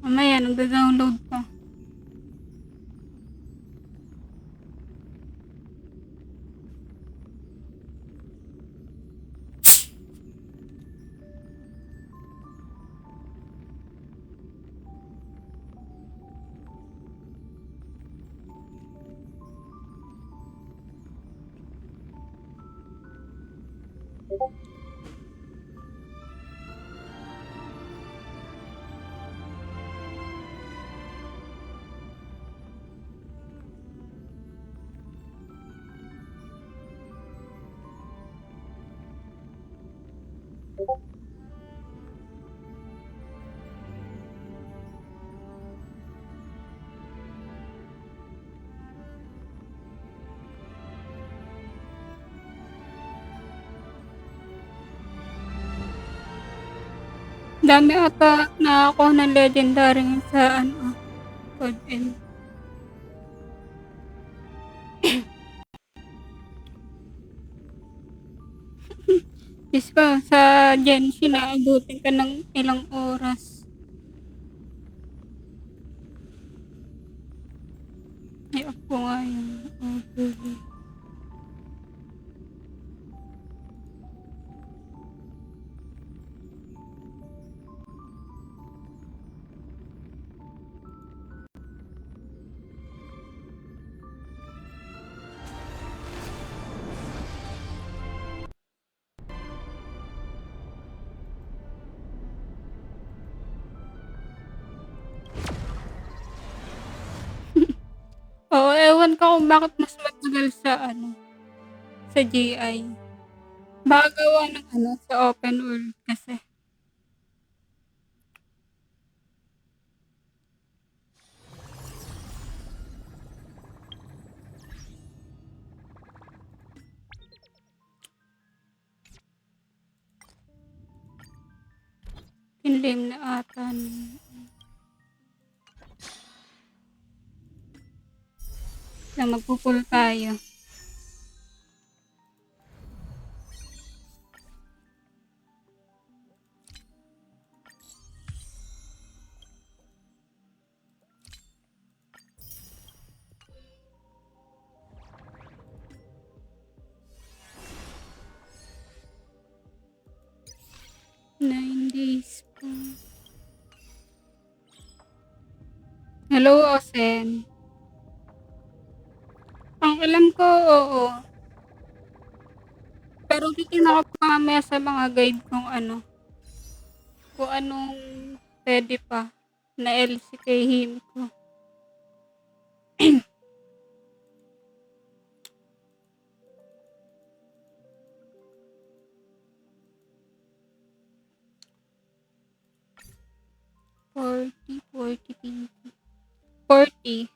Mamaya, nagda-download pa. Dami ata nakakuha ng legendary sa code N. Diyos ko, sa Genshin naabutin ka ng ilang oras. I-off ko nga yung overlay. Oo, ewan ko kung bakit mas matagal sa GI. Baka gawa ng sa open world kasi. Pinlim na ata. Na magpupul tayo. Nine days pa. Hello, Osen. Ang alam ko, oo. Pero titignan ko pa mamaya sa mga guide kung anong pwede pa na LC kay Himeko. $40 $40.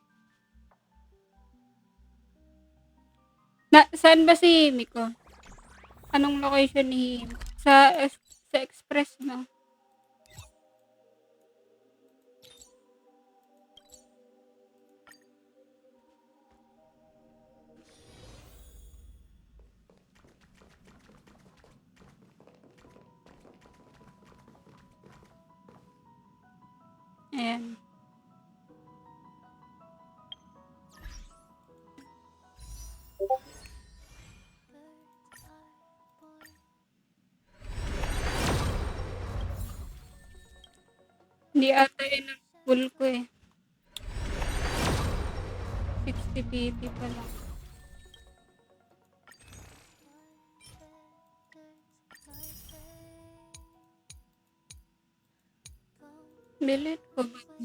Saan ba si Himeko? Anong location ni Himeko? Sa Express, no? Ayan. Hindi ata yun ang full ko eh. 60 BT pa lang. Delete ko ba 'to?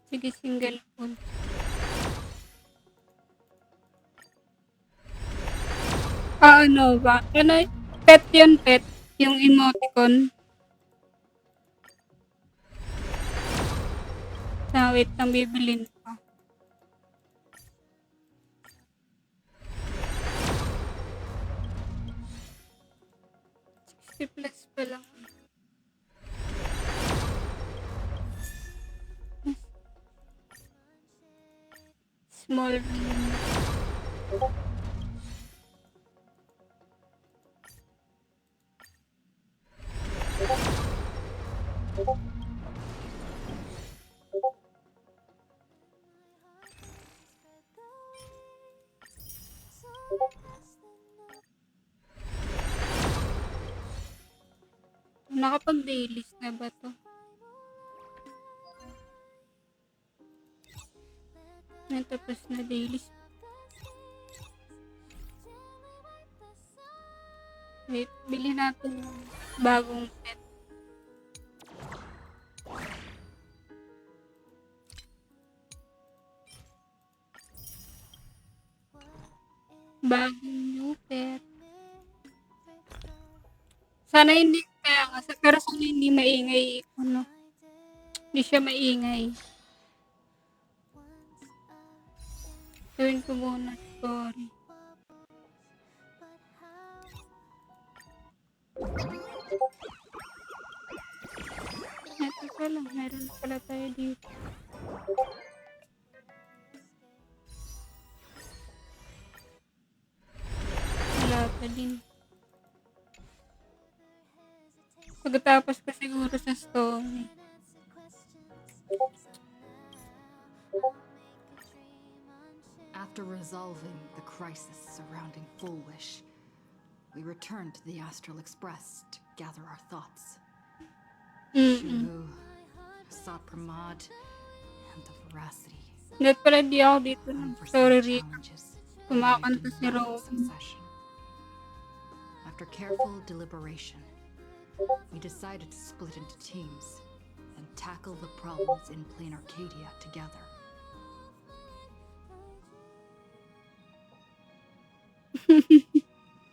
Sige, single full. Ano ba? Ano, pet yun, pet? Yung emoticon? Wait lang, bibilin pa. 60 plus pa lang. Small ring. Nakapag-dailies na ba 'to? Tapos na dailies. Wait, bilhin natin yung bagong pet. Bagong new pet. Sana hindi, kaya nga, pero sana hindi maingay, ano, hindi siya maingay. Gawin ko muna story. Ito pala, meron pala tayo dito. Wala pa din. Pagkatapos ko siguro sa story. After resolving the crisis surrounding Full Wish, we returned to the Astral Express to gather our thoughts. Shuhu, Sapramad, and the Veracity. Net pala di ako dito ng story recap. Challenges Kumakanta si in Robin. succession. After careful deliberation, we decided to split into teams and tackle the problems in Plain Arcadia together.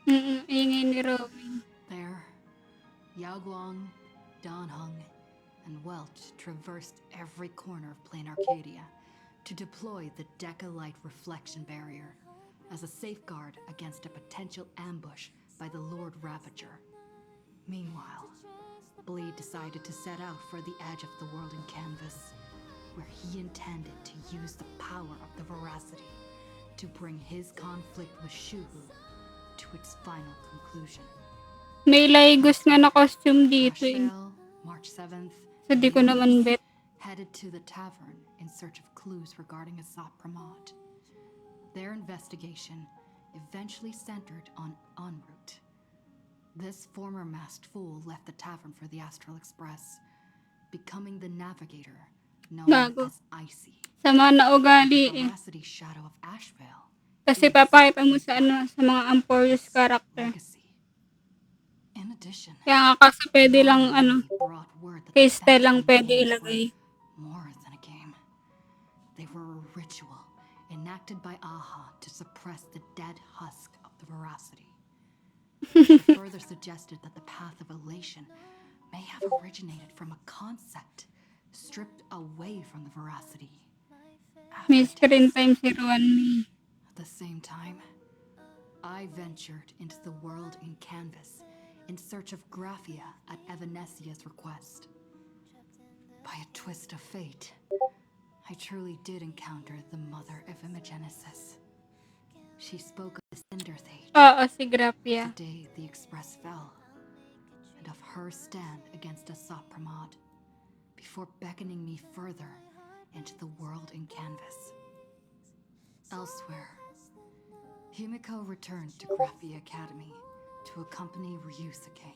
Ingay ni Robin. There, Yaoguang, Danheng, and Welch traversed every corner of Plain Arcadia to deploy the Decalite reflection barrier as a safeguard against a potential ambush by the Lord Ravager. Meanwhile, Bleed decided to set out for the edge of the world in Canvas, where he intended to use the power of the Veracity to bring his conflict with Shuhu to its final conclusion. May Laigos nga na costume dito eh. Ashel, March 7th, So di ko naman bet. headed to the tavern in search of clues regarding Asap Pramod. Their investigation eventually centered on en route. This former masked fool left the tavern for the Astral Express, becoming the navigator known Gago. as Icy. Sa mga naugali The eh. Veracity shadow of Ashvale. Kasi papakita mo sa sa mga Amporius character. Legacy. In addition, Kaya nga kasi pwede lang brought word that kay the Stell lang Phantom pwede Games ilagay. were more than a game. They were a ritual enacted by Aha to suppress the dead husk of the Veracity. She further suggested that the path of elation may have originated from a concept stripped away from the Veracity. May screen time si Ruan May. At the same time, I ventured into the world in Canvas in search of Graphia at Evanesia's request. By a twist of fate, I truly did encounter the mother of Imogenesis. She spoke of the Cinder Age, Oo, si Graphia. the day the Express fell, and of her stand against Asap Pramod, before beckoning me further into the world in Canvas. Elsewhere, Himeko returned to Graphia Academy to accompany Ryusuke,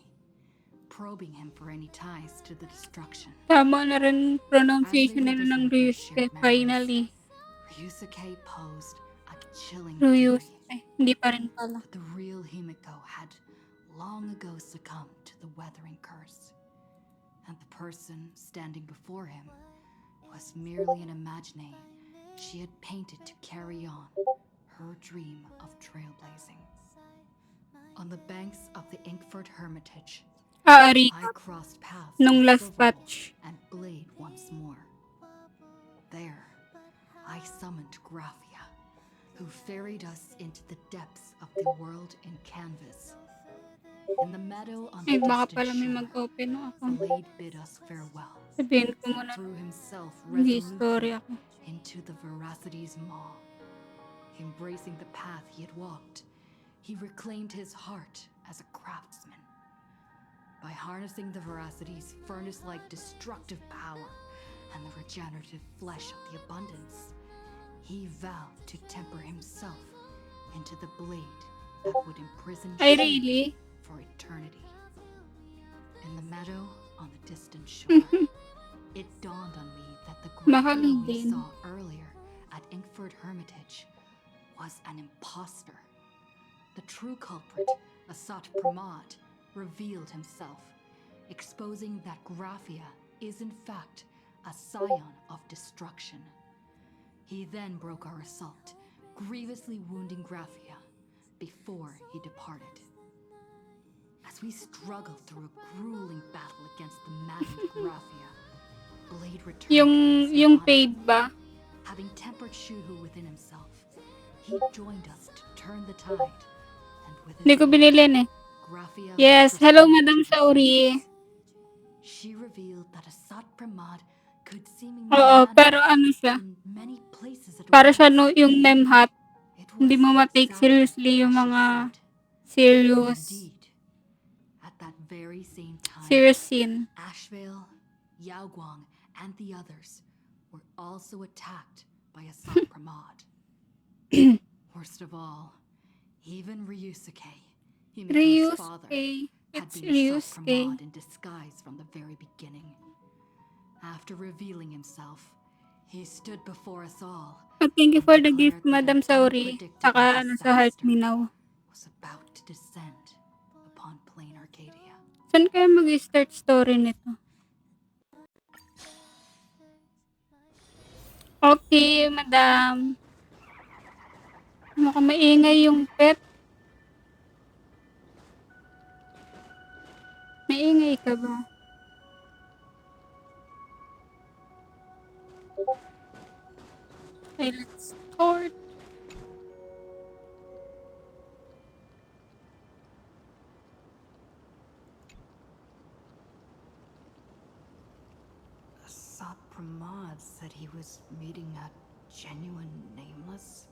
probing him for any ties to the destruction. Tama na rin pronunciation nila ng Ryusuke, finally. Ryusuke posed a chilling Ruyus. theory Hindi pa rin pala. that the real Himeko had long ago succumbed to the weathering curse, and the person standing before him was merely an imagining she had painted to carry on her dream of trailblazing. On the banks of the Inkford Hermitage, Aari I crossed paths nung with last Silverwolf patch. and Blade once more. There, I summoned Graphia, who ferried us into the depths of the world in canvas. In the meadow on Ay, the baka distant pala may shore, mag-open ng account. Blade bid us farewell Sabihin ko and muna threw himself ng history resolutely ako. into the Veracity's maw. Embracing the path he had walked, he reclaimed his heart as a craftsman. By harnessing the Veracity's furnace-like destructive power and the regenerative flesh of the abundance, he vowed to temper himself into the blade that would imprison Ay, Shiva really? for eternity. In the meadow on the distant shore, it dawned on me that the Mahal Graphia we din. saw earlier at Inkford Hermitage was an imposter. The true culprit, Asat Pramod, revealed himself, exposing that Graphia is in fact a scion of destruction. He then broke our assault, grievously wounding Graphia before he departed. As we struggled through a grueling battle against the maddened Graphia, Blade returned Yung to his paid honor. ba? Having tempered Shuhu within himself, he joined us to turn the tide, and with Hindi his ko binilin eh. Graphia Yes, was hello restored Madam to the Sauri. surface. She revealed that Asat Pramod could seemingly Oo, pero manifest ano siya? in many places at Para siya once. no, yung memhat. It Hindi was mo ma-take exactly seriously yung as she mga said. serious Indeed, at that very same time, serious scene. Ashvale, Yaoguang, and the others were also attacked by Asat Pramod. Worst of all, even Ryusuke, Himeko's father, Ryusuke. had It's been Asat Ryusuke. Pramod in disguise from the very beginning. After revealing himself, he stood before us all At thank you and for the gift, declared that Madam an Sauri. unpredictable Saka ano sa Heart disaster Minaw. was about to descend upon plain Arcadia. Saan kaya mag-start story nito? Okay, Madam. Mukhang maingay yung pet. Maingay ka ba? Okay, let's start. Asat Pramod said he was meeting a genuine nameless.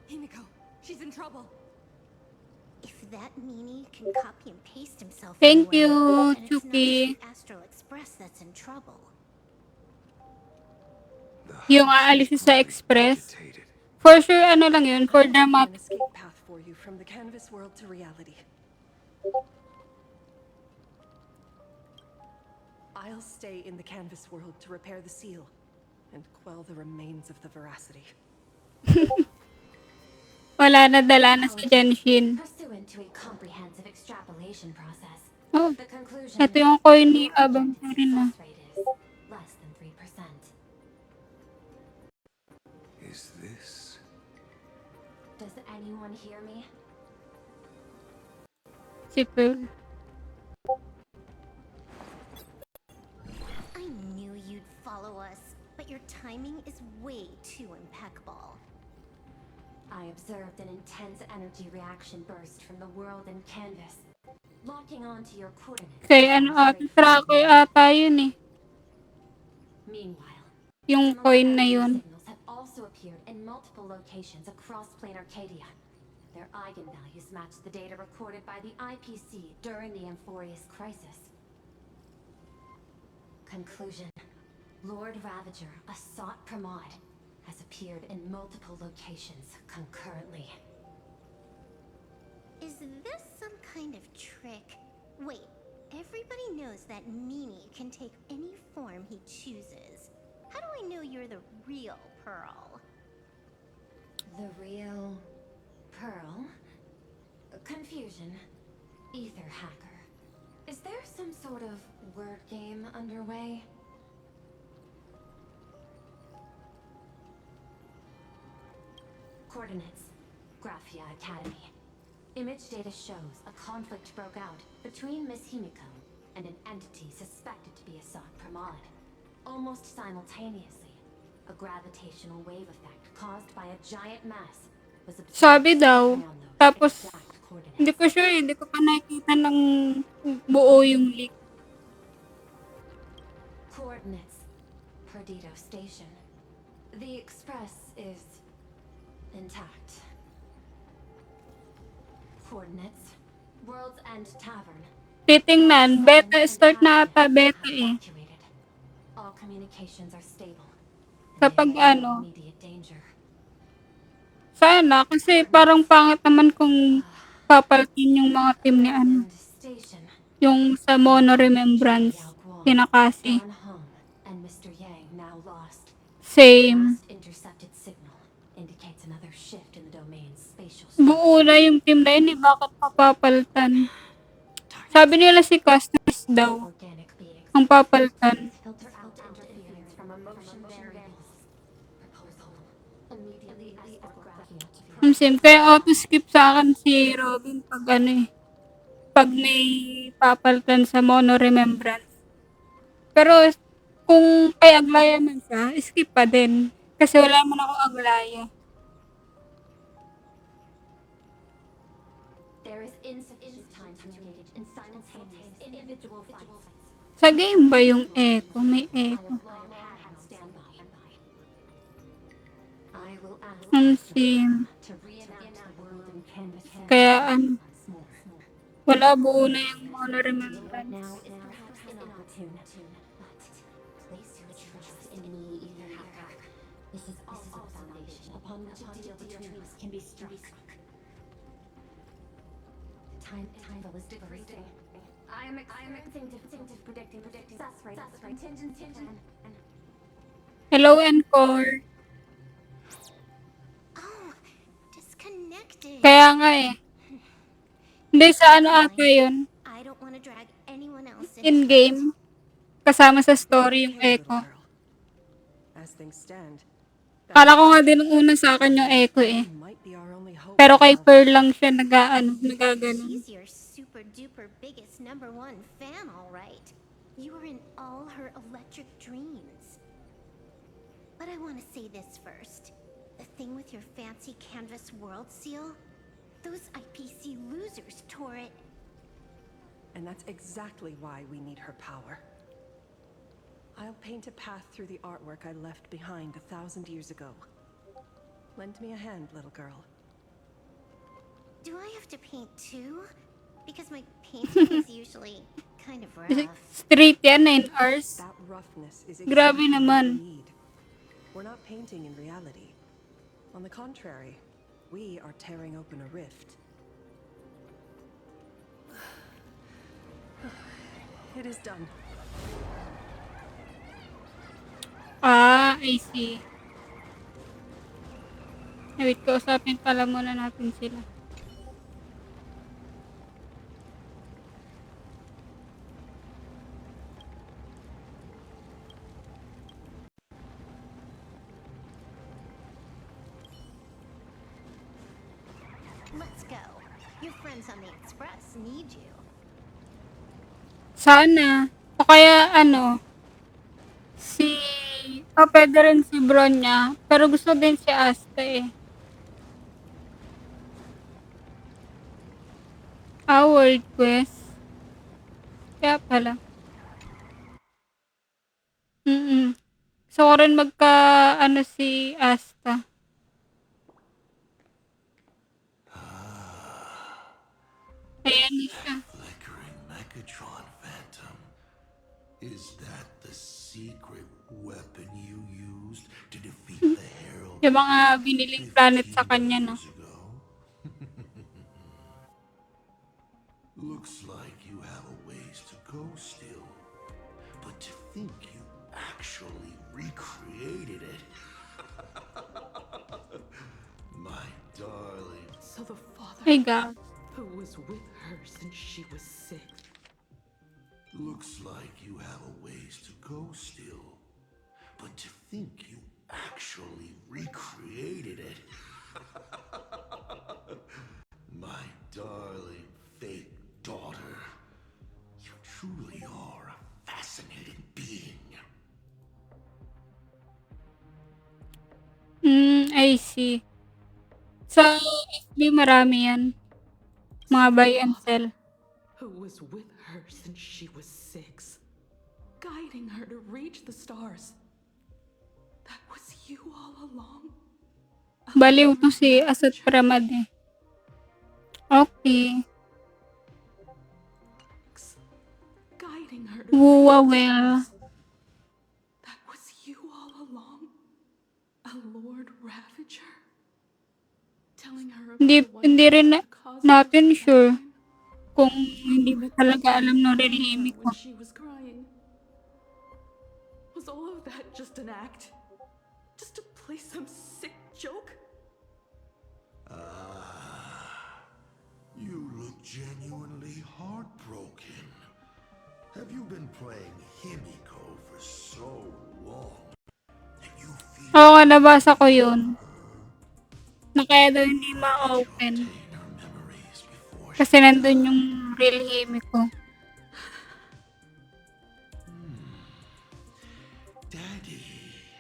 Himeko, she's in trouble. If that meanie can copy and paste himself Thank anywhere, you, then it's not just Chuki. the Astral Express that's in trouble. Yung aalis sa Express. For sure, ano lang yun, for I'm making drama. an escape path for you from the canvas world to reality. I'll stay in the canvas world to repair the seal and quell the remains of the Veracity. Wala na, dala na sa Genshin. Pursuant to a comprehensive extrapolation process, Oh, the conclusion ito yung coin ni your Abang projected rin na. success rate is less than 3%. Is this? Does anyone hear me? Si Pearl. I knew you'd follow us, but your timing is way too impeccable. I observed an intense energy reaction burst from the world in canvas, locking onto your coordinates. Kaya ano ata, tracker ata yun eh. Meanwhile, Yung similar coin na energy yun. signals have also appeared in multiple locations across plain Arcadia. Their eigenvalues match the data recorded by the IPC during the Amphorius crisis. Conclusion. Lord Ravager, Asat Pramod, has appeared in multiple locations concurrently. Is this some kind of trick? Wait, everybody knows that meanie can take any form he chooses. How do I know you're the real Pearl? The real Pearl? Confusion. Ether hacker. Is there some sort of word game underway? Coordinates. Graphia Academy. Image data shows a conflict broke out between Miss Himeko and an entity suspected to be Assad Pramod. Almost simultaneously, a gravitational wave effect caused by a giant mass was observed Sabi daw. centering on those Tapos, exact hindi coordinates. ko sure, hindi ko pa nakikita ng buo yung leak. Coordinates. Perdido Station. The express is intact. Coordinates. World's End Tavern. Titingnan, beta, start na ata beta eh. Evacuated. All communications are stable. And Kapag there is no ano, immediate danger. sana, kasi parang pangit naman kung papaltin yung mga team ni ano. End Station. Yung sa Mono Remembrance, kinakasi. Don Hung and Mr. Yang now lost. Same. Last intercepted signal indicates another shift in the domain's spatial Buo na yung team na yun eh, bakit papapalitan? Sabi nila si Customers daw, organic beings. ang papalitan. Filter out interference from emotion variables. Proposal. Immediately escort Graphia to Ang sim, kaya auto-skip sa akin si Robin pag ano eh, pag may papalitan sa Mono Remembrance. Pero kung kay Aglaya man siya, skip pa din. Kasi wala man ako Aglaya. There is insufficient time to engage in simultaneous individual fights. Sa game ba yung echo? May I echo. have long had on standby. I will ask Ang sim. to reenact the world in canvas. Kaya ano, Once more. wala buo na yung Mono Remembrance. Now is perhaps inopportune, but place your trust in me, Ether Hacker. This is also the foundation upon which a deal between us can be struck. Time was decreasing. I am experiencing difficulty predicting success rate of the contingency plan. Hello, Encore. Oh, disconnected. Kaya nga eh. Hindi sa ano ata yun. I don't want to drag anyone else In-game. Kasama sa story yung Okay, little echo. girl. As things stand, Kala ko nga din nung una sa akin yung echo eh. might be our only hope. Pero kay Pearl lang siya nagaganon. She's your super duper biggest number one fan, all right. You were in all her electric dreams. But I want to say this first. The thing with your fancy canvas world seal? Those IPC losers tore it. And that's exactly why we need her power. I'll paint a path through the artwork I left behind 1,000 years ago. Lend me a hand, little girl. Do I have to paint too? Because my painting is usually kind of rough. Street yan, 9 hours. That roughness is Grabe exactly what naman. we need. We're not painting in reality. On the contrary, we are tearing open a rift. It is done. Ah, I see. Wait, kausapin pala muna natin sila. Let's go. Your friends on the express need you. Sana. O kaya ano, si... O pwede rin si Bronya. Pero gusto din si Asta eh. Ah, World Quest. Kaya pala. So, ko rin magka, ano si Asta. Ayan na siya. Flickering Megatron Phantom. Is that the secret weapon you used to defeat the Herald Yung mga biniling planet sa kanya, no? years ago? Looks like you have a ways to go still. But to think you actually recreated My God. who was with her since she was 6. Looks like you have a ways to go still. But to think you actually recreated it. My darling fake daughter. You truly are a fascinating being. I see. Sa FB marami yan. Mga buy and sell. Who was with her since she was 6, guiding her to reach the stars. That was you all along. Baliw to si Asat Pramad eh. Okay. Guiding her to Wuwa reach the well. stars. That was you all along. A Lord Ravager. Telling her Hindi, about what hindi rin caused natin her sure time. kung hindi ba talaga alam no real When Himeko. she was crying. Was all of that just an act? Just to play some sick joke? You look genuinely heartbroken. Have you been playing Himeko for so long? And you feel Oo nga, nabasa ko yun. Na kaya daw hindi ma-open. obtain her memories before Kasi nandun yung real Himeko. Daddy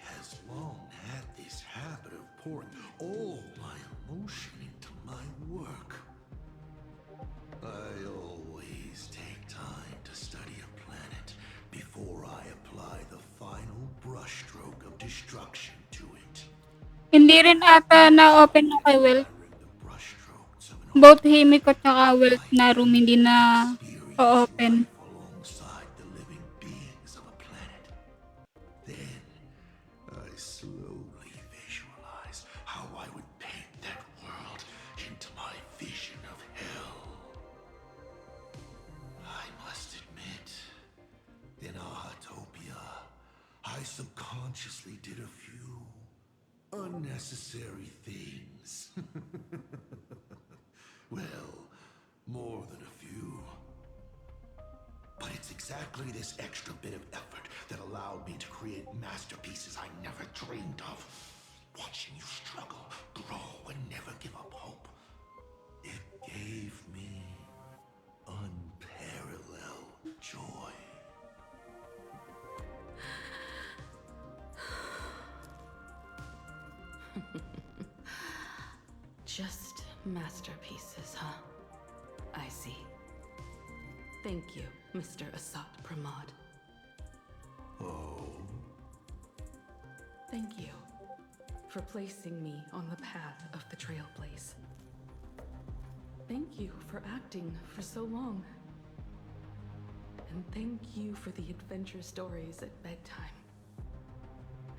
has long had this habit of pouring all my emotion into my work. I always take time to study a planet before I apply the final brushstroke of destruction to it. Hindi rin ata na-open no kay Wealth. Ring the brushstrokes of an Both Himeko tsaka Wealth na room hindi na experience o-open. life alongside the living beings of a planet. Then I slowly visualize how I would paint that world into my vision of hell. I must admit, in Ahatopia, I subconsciously did a few unnecessary things. Well, more than a few. But it's exactly this extra bit of effort that allowed me to create masterpieces I never dreamed of. Watching you struggle, grow, and never give up hope. It gave me unparalleled joy. Just masterpieces, huh? I see. Thank you, Mr. Asat Pramod. Oh, Thank you for placing me on the path of the Trailblaze. Thank you for acting for so long. And thank you for the adventure stories at bedtime.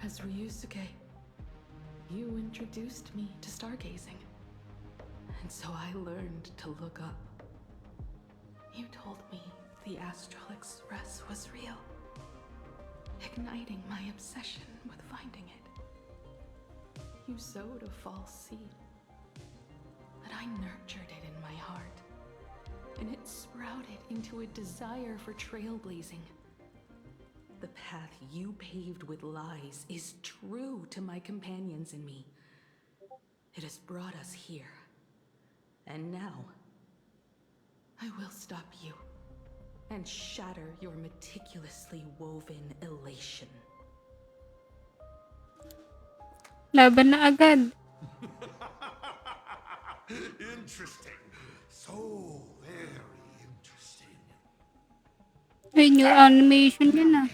As Ryusuke, you introduced me to stargazing. And so I learned to look up. You told me the Astral Express was real, igniting my obsession with finding it. You sowed a false seed, but I nurtured it in my heart, and it sprouted into a desire for trailblazing. The path you paved with lies is true to my companions and me. It has brought us here. And now, I will stop you and shatter your meticulously woven elation. Laban na agad. interesting. So very interesting. Ay, new animation yun ah.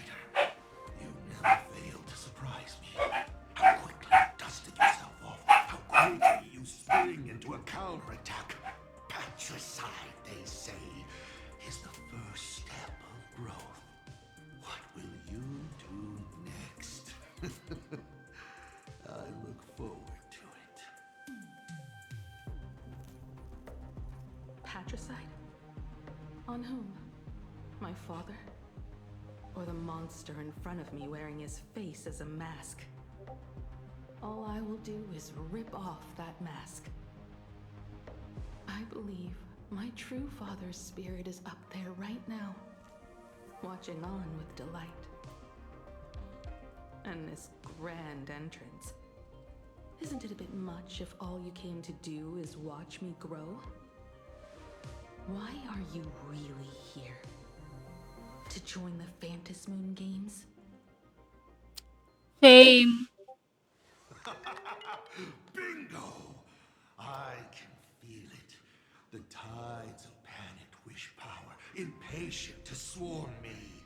You never failed to surprise me. How quickly you dusted yourself off. How quickly you spring into a counterattack. Patricide, they say, is the first step of growth. What will you do next? I look forward to it. Patricide? On whom? My father? Or the monster in front of me wearing his face as a mask? All I will do is rip off that mask. I I believe my true father's spirit is up there right now, watching on with delight. And this grand entrance. Isn't it a bit much if all you came to do is watch me grow? Why are you really here? To join the Phantasmoon Games? Same. Bingo! I can feel it. The tides of panicked wish power, impatient to swarm me.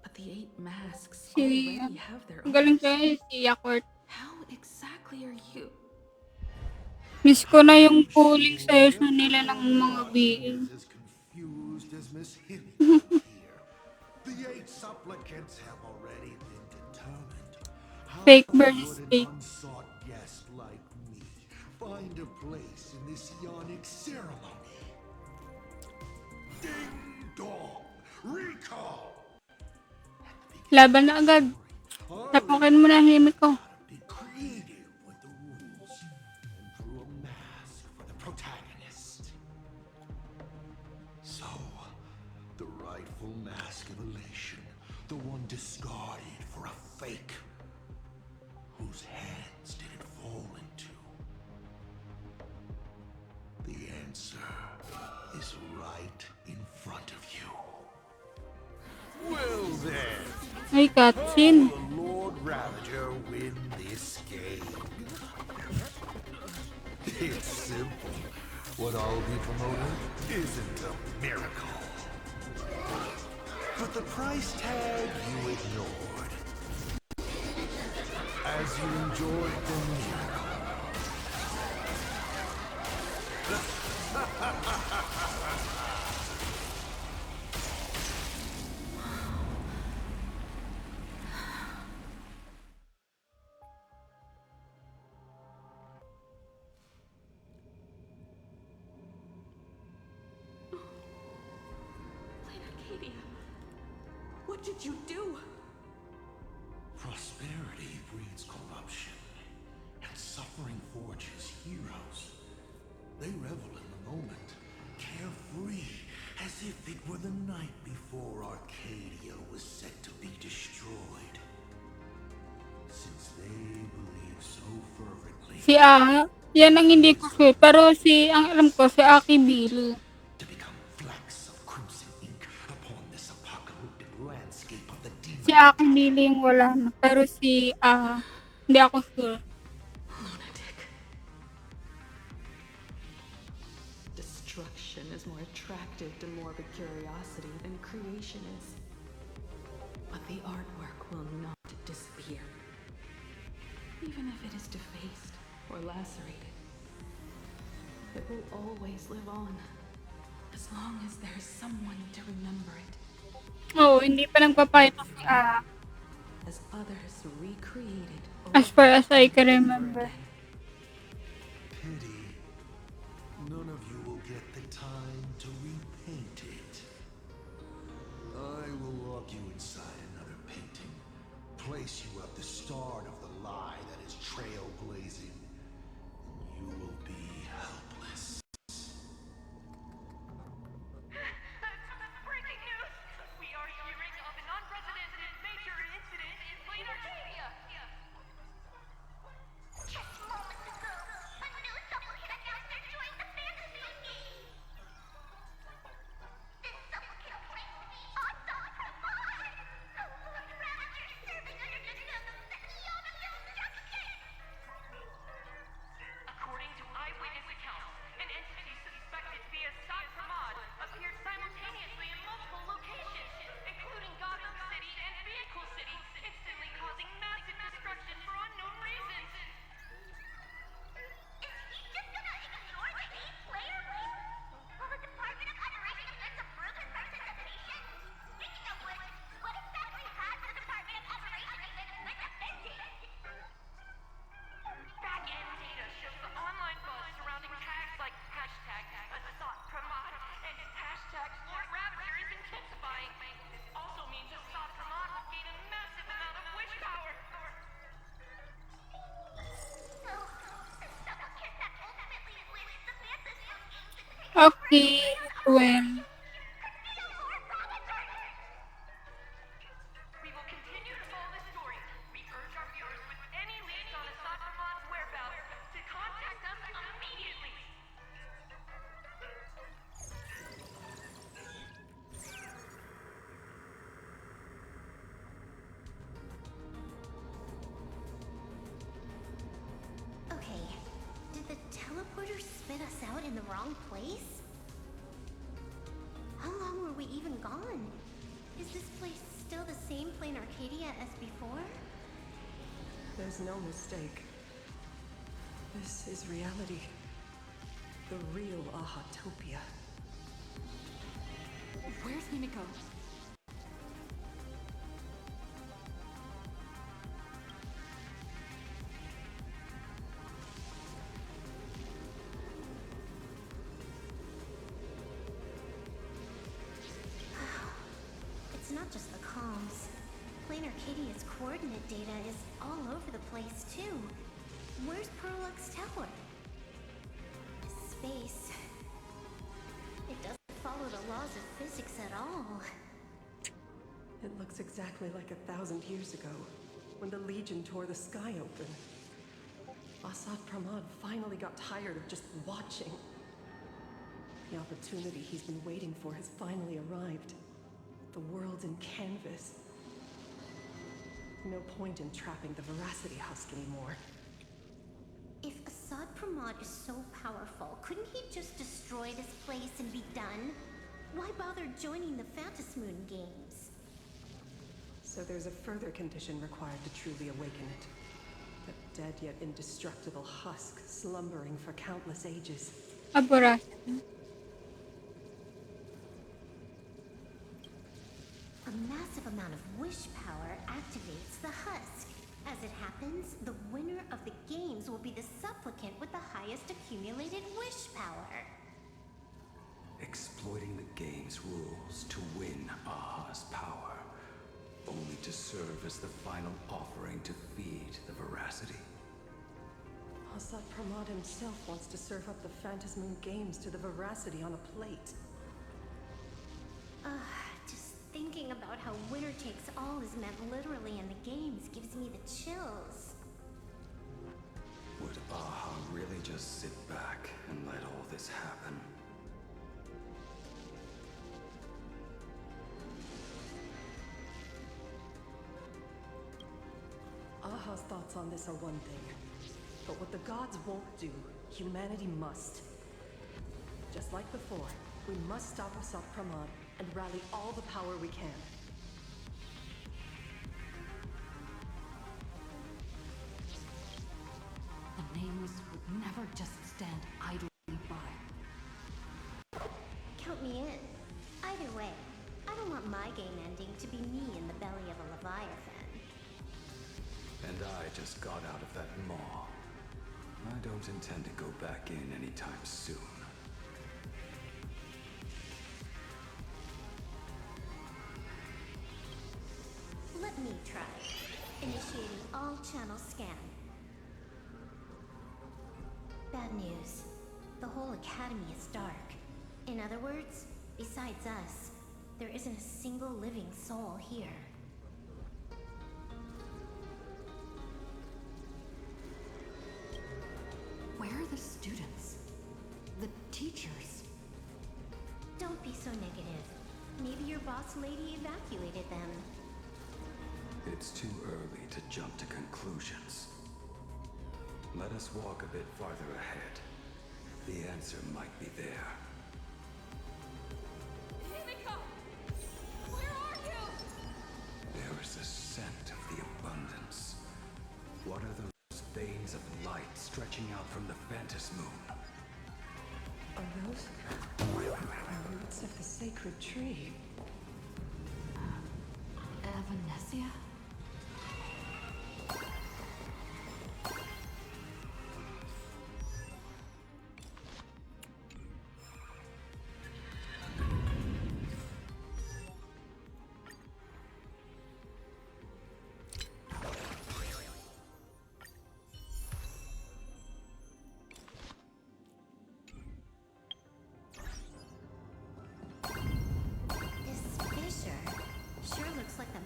But the 8 masks Si, already have their ang galing owners. kaya si Yakult. How exactly are you? Miss ko na yung I'm polling sure session nila ng mga everyone BA. is as confused as Miss Himeko here. The 8 supplicants have already been determined. How Fake versus would an fake. unsought guest like me find a place in this yonic ceremony? Ding dong! Recall! Laban na agad. Tapukin mo na Himeko. Be creative with the rules and drew a mask for the protagonist. So, the rightful mask of elation, the one discarded for a fake, whose hands did it fall into? The answer is right in front of you. Well then. Ay, cutscene. Will the Lord Ravager win this game? It's simple. What I'll be promoting isn't a miracle. But the price tag you ignored. As you enjoyed the miracle. Plain Arcadia, what did you do? Prosperity breeds corruption, and suffering forges heroes. They revel in the moment, carefree, as if it were the night before Arcadia was set to be destroyed. Since they believe so fervently Si yan ang hindi ko sure. Pero ang alam ko, si Aki Billy. to become flecks of crimson ink upon this apocalyptic landscape of the Si demon. Aki Billy yung wala na. Pero hindi ako sure. Lunatic. Destruction is more attractive to morbid curiosity than creation is. But the artwork will not disappear. Even if it is defaced or lacerated, it will always live on. As long as there is someone to remember it. Oo, hindi pa nagpapakita si As others recreate it as far as I can remember. Pity. None of you will get the time to repaint it. I will lock you inside another painting. Place you at the start of the lie that is trailblazing. And you will be helpless. Breaking news! We are hearing of an unprecedented major incident in Plain Arcadia! Just moments ago, a new supplicant announced they're joining the Phantasmoon Games. This supplicant claims to be Asad Hamad, a Lord Ravager serving under the name of the Eon of Destruction. According to eyewitness Okay, well, We will continue to follow the story. We urge our viewers with any leads on Assad Rahman's whereabouts to contact us immediately. Okay, did the teleporter spit us out in the wrong place? How long were we even gone? Is this place still the same Plain Arcadia as before? There's no mistake. This is reality. The real Ahatopia. Where's Himeko? It's not just the comms. Plain Arcadia's coordinate data is all over the place, too. Where's Perlux Tower? Space. It doesn't follow the laws of physics at all. It looks exactly like 1,000 years ago, when the Legion tore the sky open. Assad Pramad finally got tired of just watching. The opportunity he's been waiting for has finally arrived. The world's in canvas. No point in trapping the Veracity Husk anymore. If Assad Pramad is so powerful, couldn't he just destroy this place and be done? Why bother joining the Phantasmoon games? So there's a further condition required to truly awaken it. A dead yet indestructible husk slumbering for countless ages. Abora. A massive amount of wish power activates the husk. As it happens, the winner of the games will be the supplicant with the highest accumulated wish power. Exploiting the game's rules to win Aha's power, only to serve as the final offering to feed the Veracity. Assad Pramad himself wants to serve up the Phantasmoon games to the Veracity on a plate. Just thinking about how winner takes all is meant literally in the games gives me the chills. Would Aha really just sit back and let all this happen? Aha's thoughts on this are one thing. But what the gods won't do, humanity must. Just like before, we must stop Assad Pramad and rally all the power we can. The names would never just stand idly by. Count me in. Either way, I don't want my game ending to be me in the belly of a Leviathan. And I just got out of that maw. I don't intend to go back in anytime soon. Let me try. Initiating all channel scan. Bad news. The whole academy is dark. In other words, besides us, there isn't a single living soul here. Where are the students? The teachers? Don't be so negative. Maybe your boss lady evacuated them. It's too early to jump to conclusions. Let us walk a bit farther ahead. The answer might be there. Himeko! Where are you? There is a scent of the abundance. What are those veins of light stretching out from the Phantasmoon? Are those the roots of the sacred tree? Evanesia?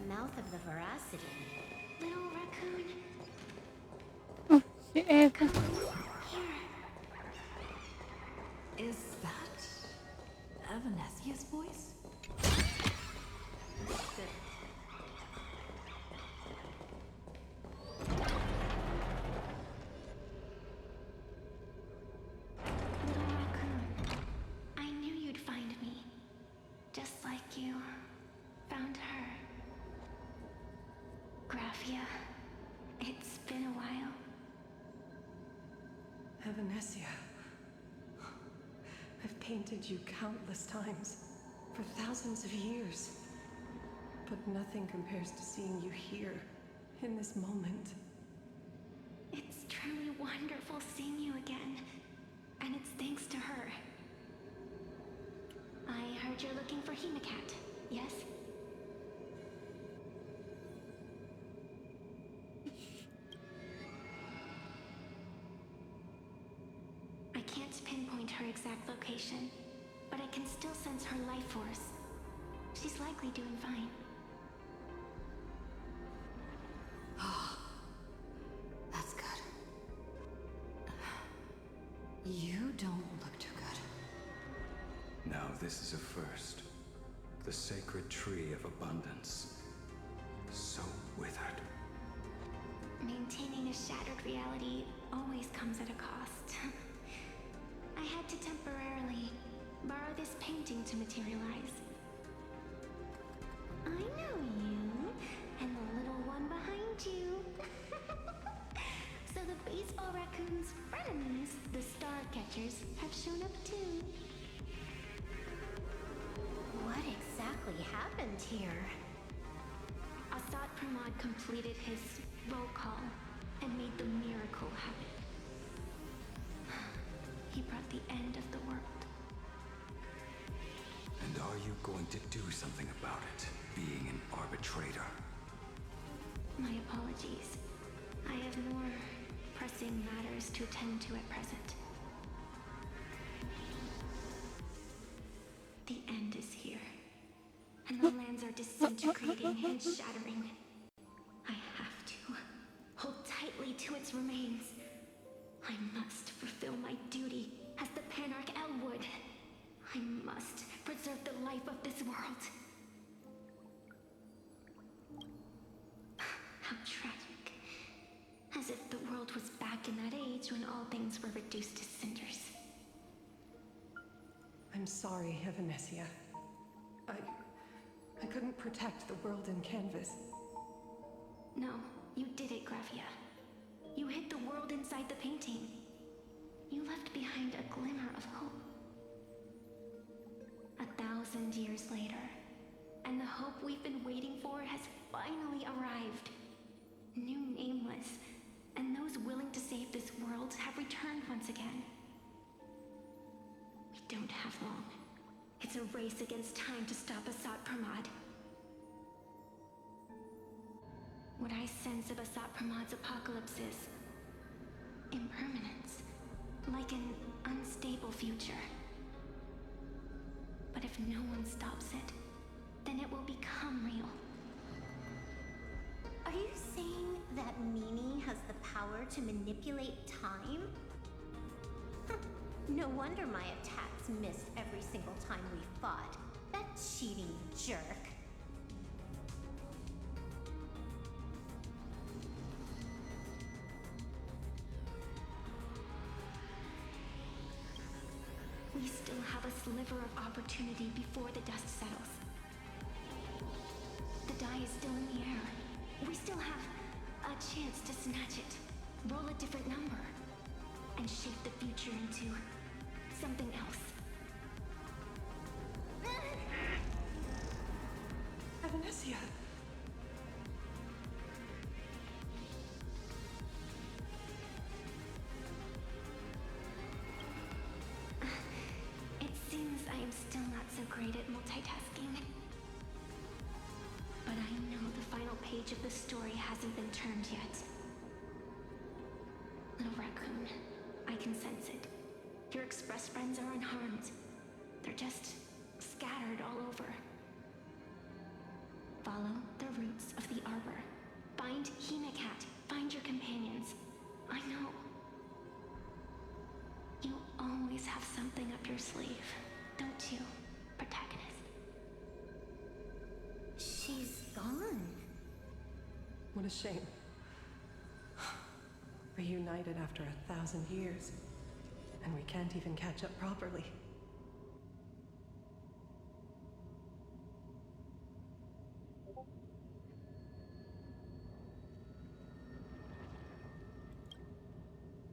mouth of the veracity. Little raccoon, Oh, si Eva. come here. Is that Evanesia's voice? Little raccoon, I knew you'd find me. Just like you found her. Graphia, it's been a while. Evanesia. I've painted you countless times, for thousands of years. But nothing compares to seeing you here, in this moment. It's truly wonderful seeing you again. And it's thanks to her. I heard you're looking for Himeko, yes? I can't pinpoint her exact location, but I can still sense her life force. She's likely doing fine. That's good. You don't look too good. Now this is a first. The sacred tree of abundance. So withered. Maintaining a shattered reality always comes at a cost. I had to temporarily borrow this painting to materialize. I know you, and the little one behind you. So the baseball raccoon's frenemies, the star catchers, have shown up too. What exactly happened here? Assad Pramod completed his roll call and made the miracle happen. He brought the end of the world. And are you going to do something about it, being an arbitrator? My apologies. I have more pressing matters to attend to at present. The end is here, and the lands are disintegrating and shattering. I have to hold tightly to its remains. I must fulfill my duty as the Panarch Elwood. I must preserve the life of this world. How tragic. As if the world was back in that age when all things were reduced to cinders. I'm sorry, Evanesia. I couldn't protect the world in canvas. No, you did it, Graphia. You hid the world inside the painting. You left behind a glimmer of hope. 1,000 years later, and the hope we've been waiting for has finally arrived. New Nameless, and those willing to save this world have returned once again. We don't have long. It's a race against time to stop Assad Pramod. What I sense of Assad Pramod's apocalypse is impermanence, like an unstable future. But if no one stops it, then it will become real. Are you saying that Mimi has the power to manipulate time? No wonder my attacks missed every single time we fought. That cheating jerk. We still have a sliver of opportunity before the dust settles. The die is still in the air. We still have a chance to snatch it, roll a different number, and shape the future into something else. Evanesia! It seems I am still not so great at multitasking. But I know the final page of the story hasn't been turned yet. Little raccoon, I can sense it. Your express friends are unharmed. They're just scattered all over. Follow the roots of the arbor. Find Himekat. Find your companions. I know. You always have something up your sleeve, don't you, protagonist? She's gone. What a shame. Reunited after 1,000 years, and we can't even catch up properly.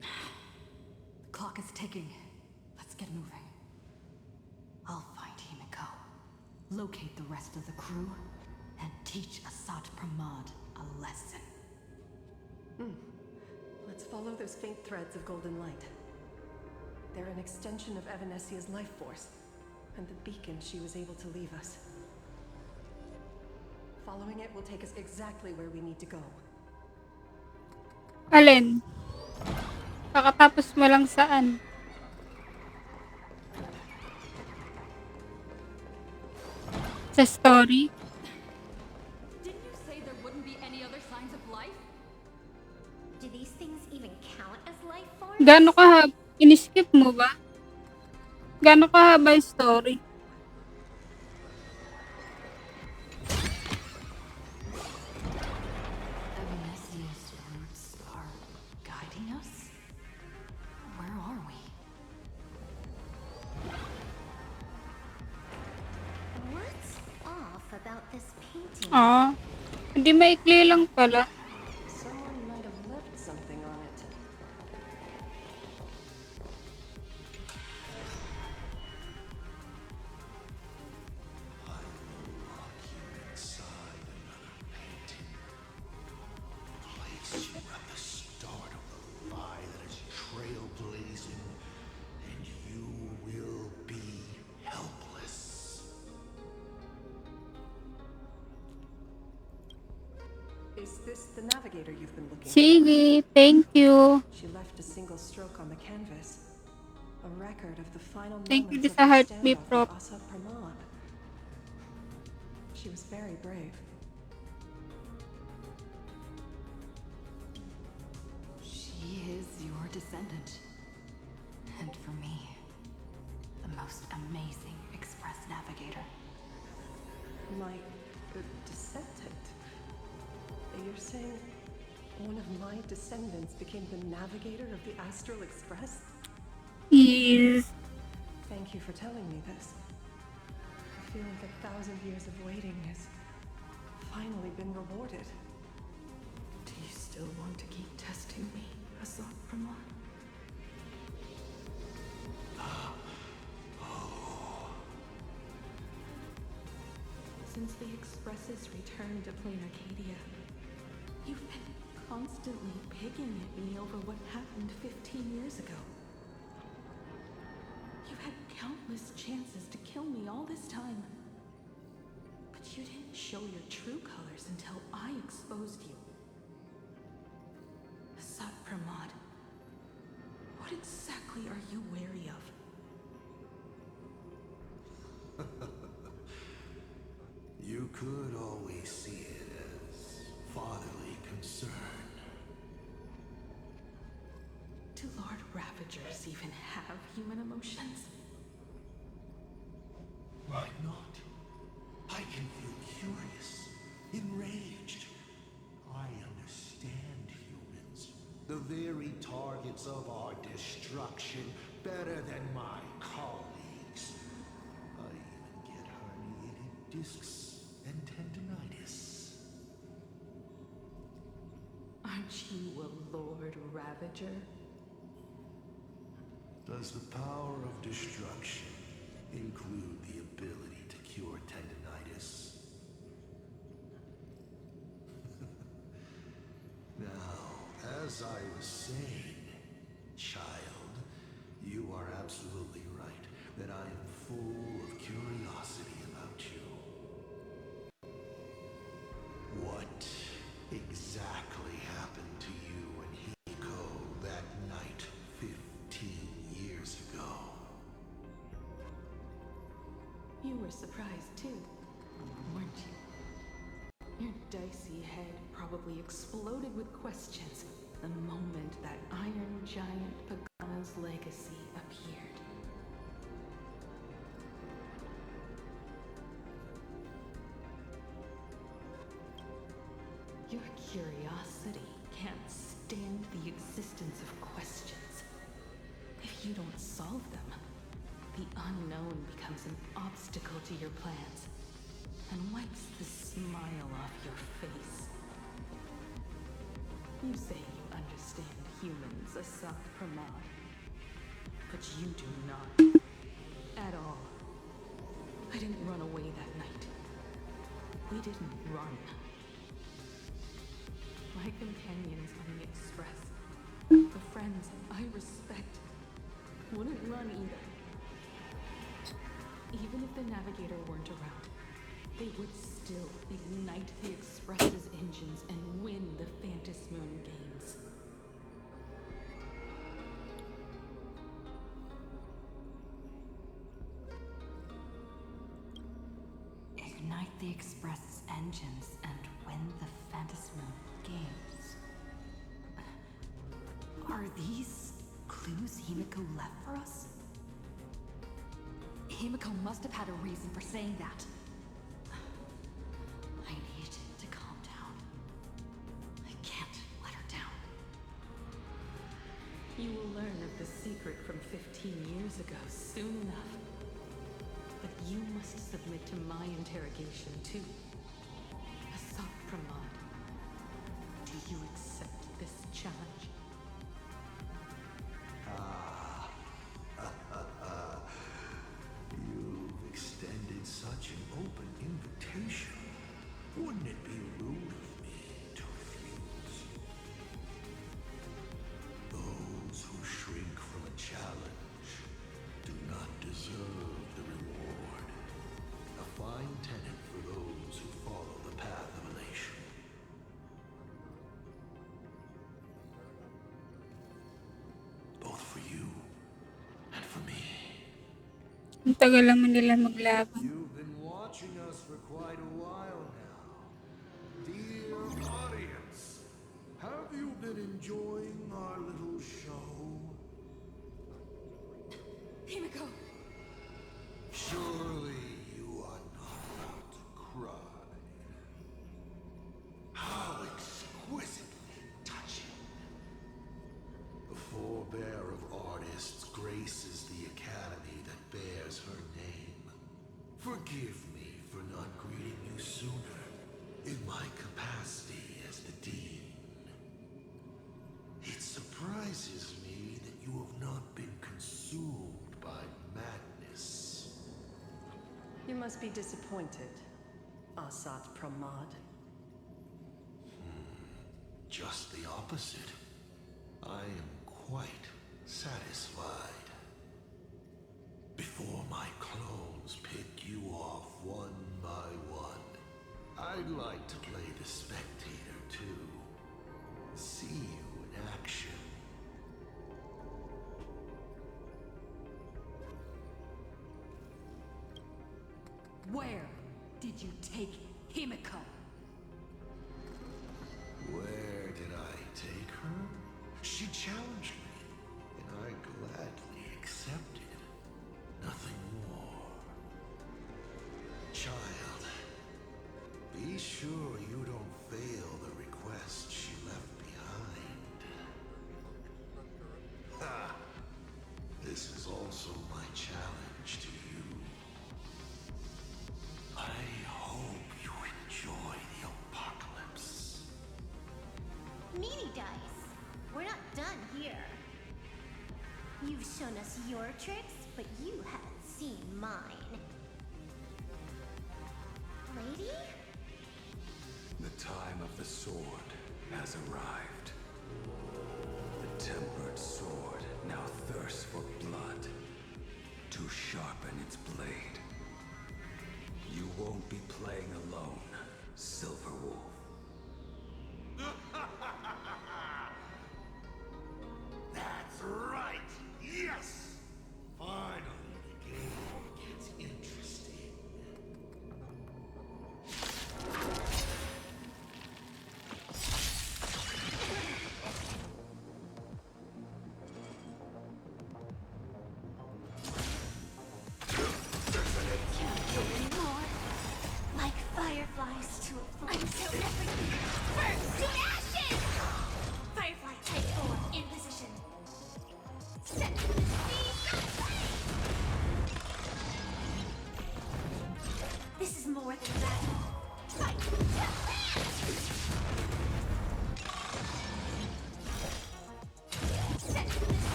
The clock is ticking. Let's get moving. I'll find Himeko, locate the rest of the crew, and teach Asat Pramod a lesson. Let's follow those faint threads of golden light. They're an extension of Evanesia's life force, and the beacon she was able to leave us. Following it will take us exactly where we need to go. Alin? Kakatapos mo lang saan? Sa story? Didn't you say there wouldn't be any other signs of life? Do these things even count as life forms? Gaano kahaba? In-skip mo ba? Gaano kahaba yung story? Evanesia's roots are guiding us? Where are we? What's off about this painting? Hindi maikli lang pala. Someone might have left something on it. I will lock you inside another painting. Place you at the start of the lie that is trailblazing, and you will be helpless. Is this the navigator you've been looking for? Sige, thank you. She left a single stroke on the canvas. A record of the final Thank you moments sa of her heartbeat, standoff Prop. with Asat Pramod. She was very brave. She is your descendant. And for me, the most amazing express navigator. My descendant? You're saying one of my descendants became the navigator of the Astral Express? Yes. Thank you for telling me this. I feel like 1,000 years of waiting has finally been rewarded. Do you still want to keep testing me, Asat Pramod? Since the Expresses returned to Plain Arcadia, you've been constantly picking at me over what happened 15 years ago. You've had countless chances to kill me all this time. But you didn't show your true colors until I exposed you. Asat Pramod, what exactly are you wary of? You could always see it as fatherly concern. Do Lord Ravagers even have human emotions? Why not? I can feel curious, enraged. I understand humans, the very targets of our destruction, better than my colleagues. I even get herniated discs and tendinitis. Aren't you a Lord Ravager? Does the power of destruction include the ability to cure tendinitis? Now, as I was saying, child, you are absolutely right that I am full of curiosity about you. What exactly happened to you and Himeko that night 15 years ago? You were surprised too, weren't you? dicey head probably exploded with questions the moment that Iron Giant Pagana's legacy appeared. Your curiosity can't stand the existence of questions. If you don't solve them, the unknown becomes an obstacle to your plans and wipes the smile off your face. You say you understand humans, Asad Pramod, but you do not. At all. I didn't run away that night. We didn't run. My companions on the Express, the friends I respect, wouldn't run either. Even if the Navigator weren't around, they would still ignite the Express's engines and win the Phantasmoon games. Ignite the Express's engines and win the Phantasmoon games. Are these clues Himeko left for us? Himeko must have had a reason for saying that. I need to calm down. I can't let her down. You will learn of the secret from 15 years ago soon enough. But you must submit to my interrogation too. Asad Pramod, do you accept this challenge? You've extended such an open invitation. Wouldn't it be rude of me to refuse? Those who shrink from a challenge do not deserve the reward. A fine tenet for those who follow the path of elation. Both for you and for me. Ang tagal naman nila maglaban. You've been watching us for quite a while now. Dear audience, have you been enjoying our little show? Himeko! Surely you are not about to cry. How exquisitely touching. The forebear of artists graces the academy that bears her name. Forgive me for not greeting you sooner in my capacity as the Dean. It surprises me that you have not been consumed by madness. You must be disappointed, Asad Pramod. Just the opposite. I am quite satisfied. Before my clones pick you off one by one, I'd like to play the spectator too. See you in action. Where did you take Himeko? Where did I take her? She challenged me, and I gladly accepted. Nothing more. Child, be sure you don't fail the request she left behind. Ha! This is also my challenge to you. I hope you enjoy the apocalypse. Meaty dice. We're not done here. You've shown us your tricks, but you haven't seen mine. Lady? The time of the sword has arrived. The tempered sword now thirsts for blood to sharpen its blade. You won't be playing alone, Silverwolf. That's right! Yes! Finally, the game gets interesting.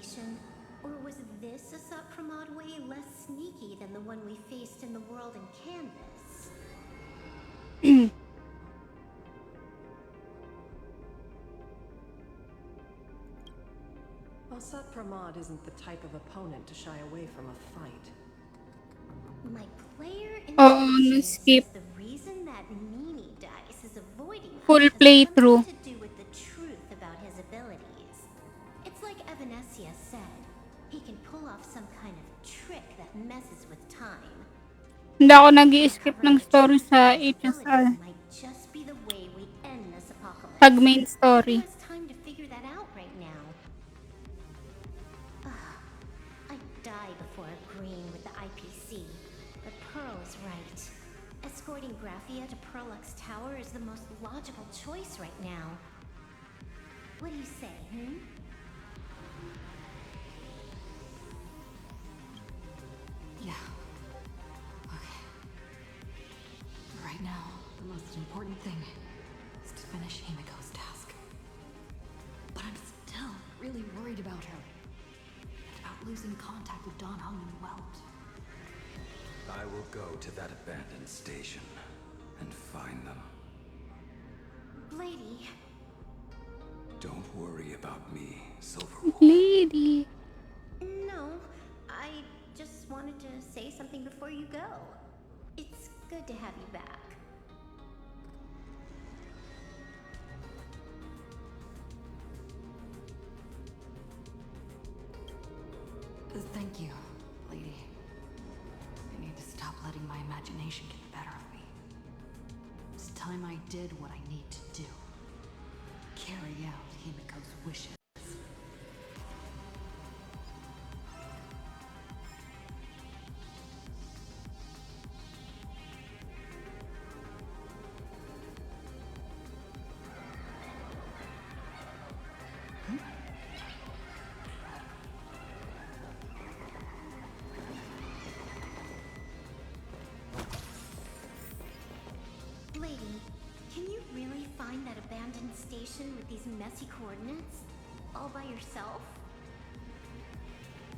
station? Or was this Asat Pramod way less sneaky than the one we faced in the world in Canvas? Asat Pramod isn't the type of opponent to shy away from a fight. My player Oo, intuition na-skip. says the reason that Mimi Dice is avoiding us Full has playthrough. something to do with the truth about his abilities. It's like Evanesia said, he can pull off some kind of trick that messes with time. Hindi ako nag-i-skip ng Uncovering the story truth sa about his HSR. abilities might just be the way we end this apocalypse. Pag main Who story. has time to figure that out right now? I'd die before agreeing with the IPC. But Pearl is right. Escorting Graphia to Perlux Tower is the most logical choice right now. What do you say, Yeah. Okay. Right now, the most important thing is to finish Himeko's task. But I'm still really worried about her. And about losing contact with Don Hung and Welt. I will go to that abandoned station and find them. Lady? Don't worry about me, Silverwolf. Lady. No, I just wanted to say something before you go. It's good to have you back. Thank you, lady. I need to stop letting my imagination get the better of me. It's time I did what I need to do. Carry out Himeko's wishes. Lady, can you really find that abandoned station with these messy coordinates? All by yourself?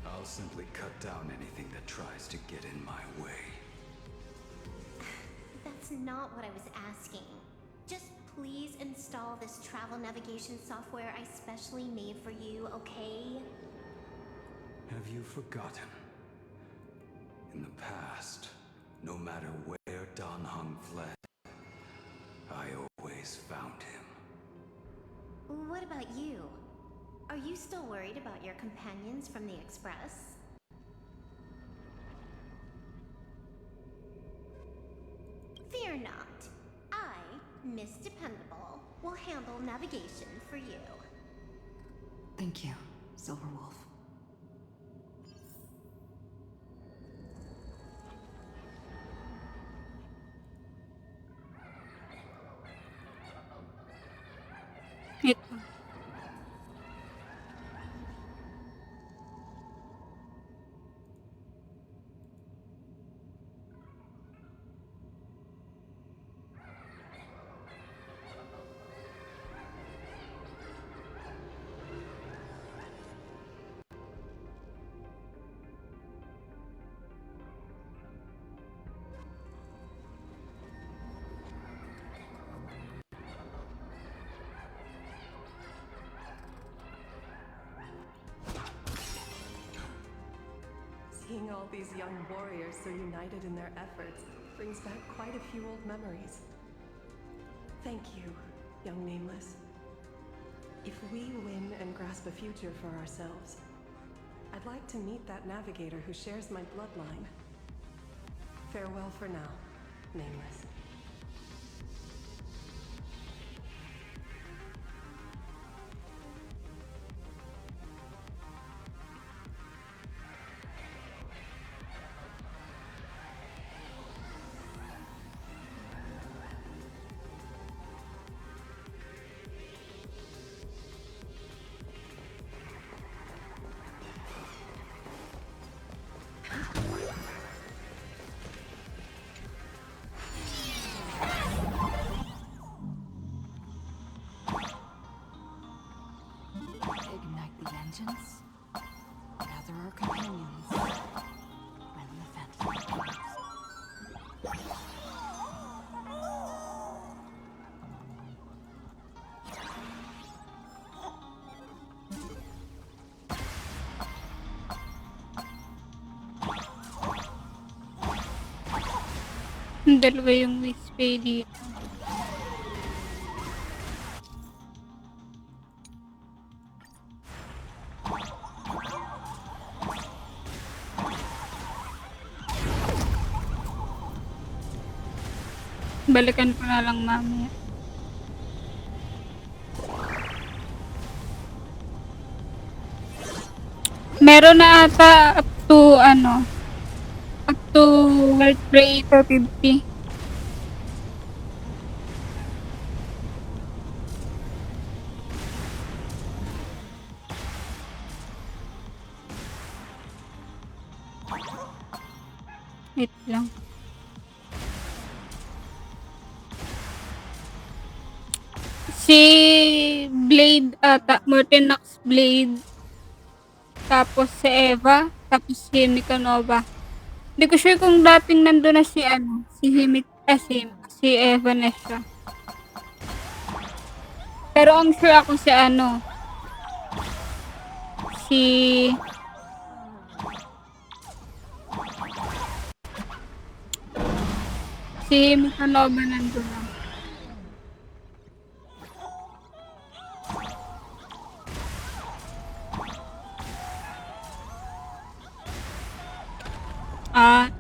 I'll simply cut down anything that tries to get in my way. That's not what I was asking. Just please install this travel navigation software I specially made for you, okay? Have you forgotten? In the past, no matter where Don Hung fled, I always found him. What about you? Are you still worried about your companions from the Express? Fear not. I, Miss Dependable, will handle navigation for you. Thank you, Silverwolf. Ito. Seeing all these young warriors so united in their efforts brings back quite a few old memories. Thank you, young Nameless. If we win and grasp a future for ourselves, I'd like to meet that navigator who shares my bloodline. Farewell for now, Nameless. Ignite the engines? there are companions when the fantasy comes. Dalawa yung Wispay dito. Balikan ko na lang mamaya. Meron na ata up to World Creator 50. Wait lang. Si Blade ata, Mortinox Blade. Tapos si Eva. Tapos si Mikanova. Hindi ko sure kung dating nandun na si si Eva na siya. Pero ang sure ako si Mikanova nandun na.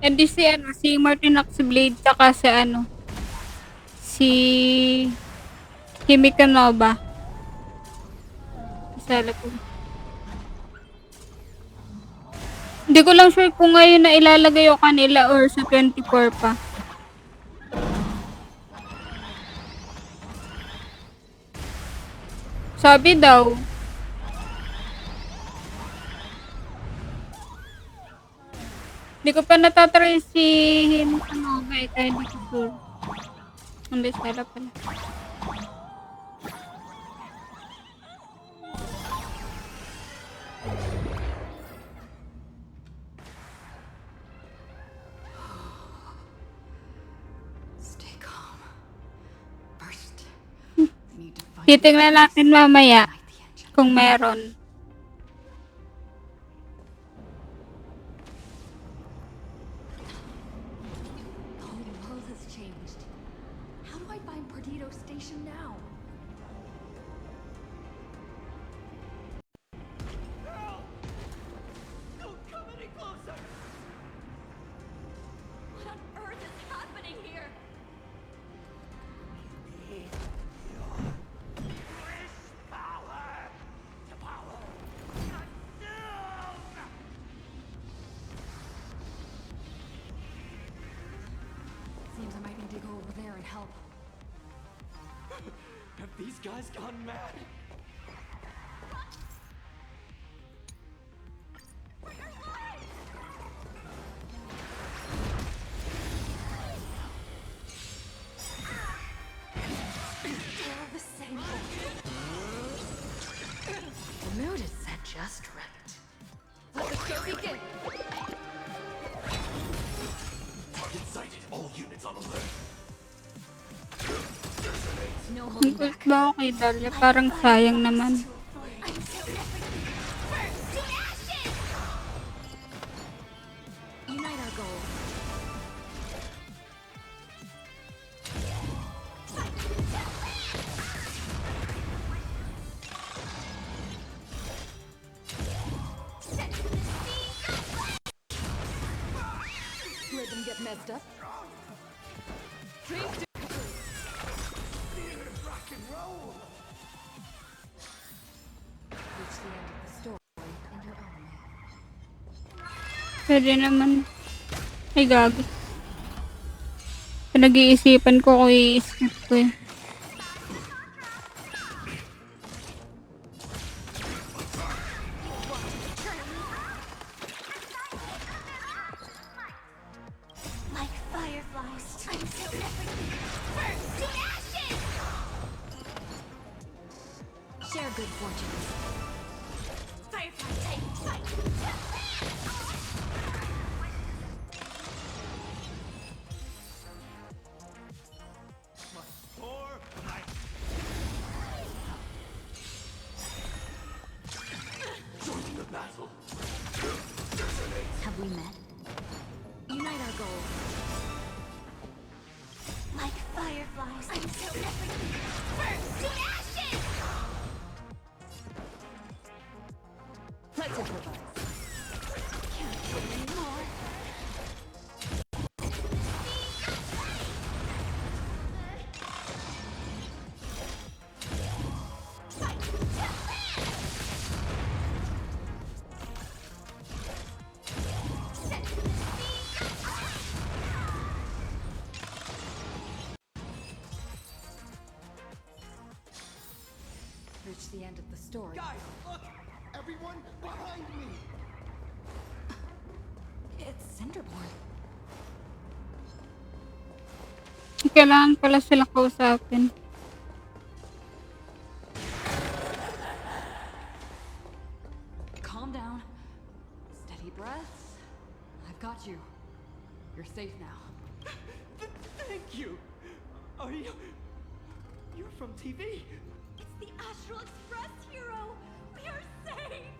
And si Martinox Blade tsaka si Himeko Nova. Isala ko. Hindi ko lang sure kung ngayon na ilalagay yung kanila or sa 24 pa. Sabi daw. Hindi ko pa natatry si Himeko Nova kaya hindi ko sure. Hindi, sala pala. Stay calm. First, we need to find Titingnan natin mamaya the engine. kung meron. The whole world has changed. How do I find Perdido Station now? Don't come any closer! What on earth is happening here? Seems I might need to go over there and help. Have these guys gone mad? Still the same old. The mood is set just right. Let the show begin! Target sighted. All units on alert. No Kung holding back. ba ako kay Dahlia, parang sayang naman. Unite our goals. Let them get messed up. Reach the end of the story in your own way. Pwede naman. Ay, gago. Pinag-iisipan ko kung i-skip ko eh. Like fireflies. I'm so everything. Burn to ashes! Share good fortunes. Firefly type fight. we met? Unite our goals. Like fireflies, until everything burns to ashes! Let's improvise. Can't wait anymore. Fight to live! Set the Reach the end of the story. Guys, look! Everyone behind me! It's Cinderborn. Kailangan pala sila kausapin. Calm down. Steady breaths. I've got you. You're safe now. Thank you! Are you... You're from TV? It's the Astral Express, hero! We are saved!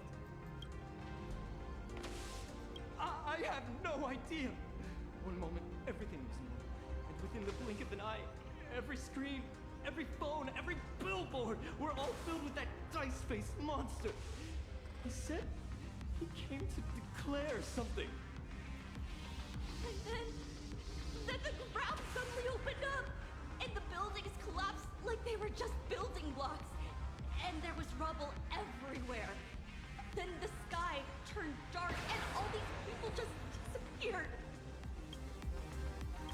I have no idea! One moment, everything was normal. And within the blink of an eye, every screen, every phone, every billboard were all filled with that dice-faced monster. He said he came to declare something. And then the ground suddenly opened up, and the buildings collapsed like they were just building blocks. And there was rubble everywhere. Then the sky turned dark, and all these people just disappeared.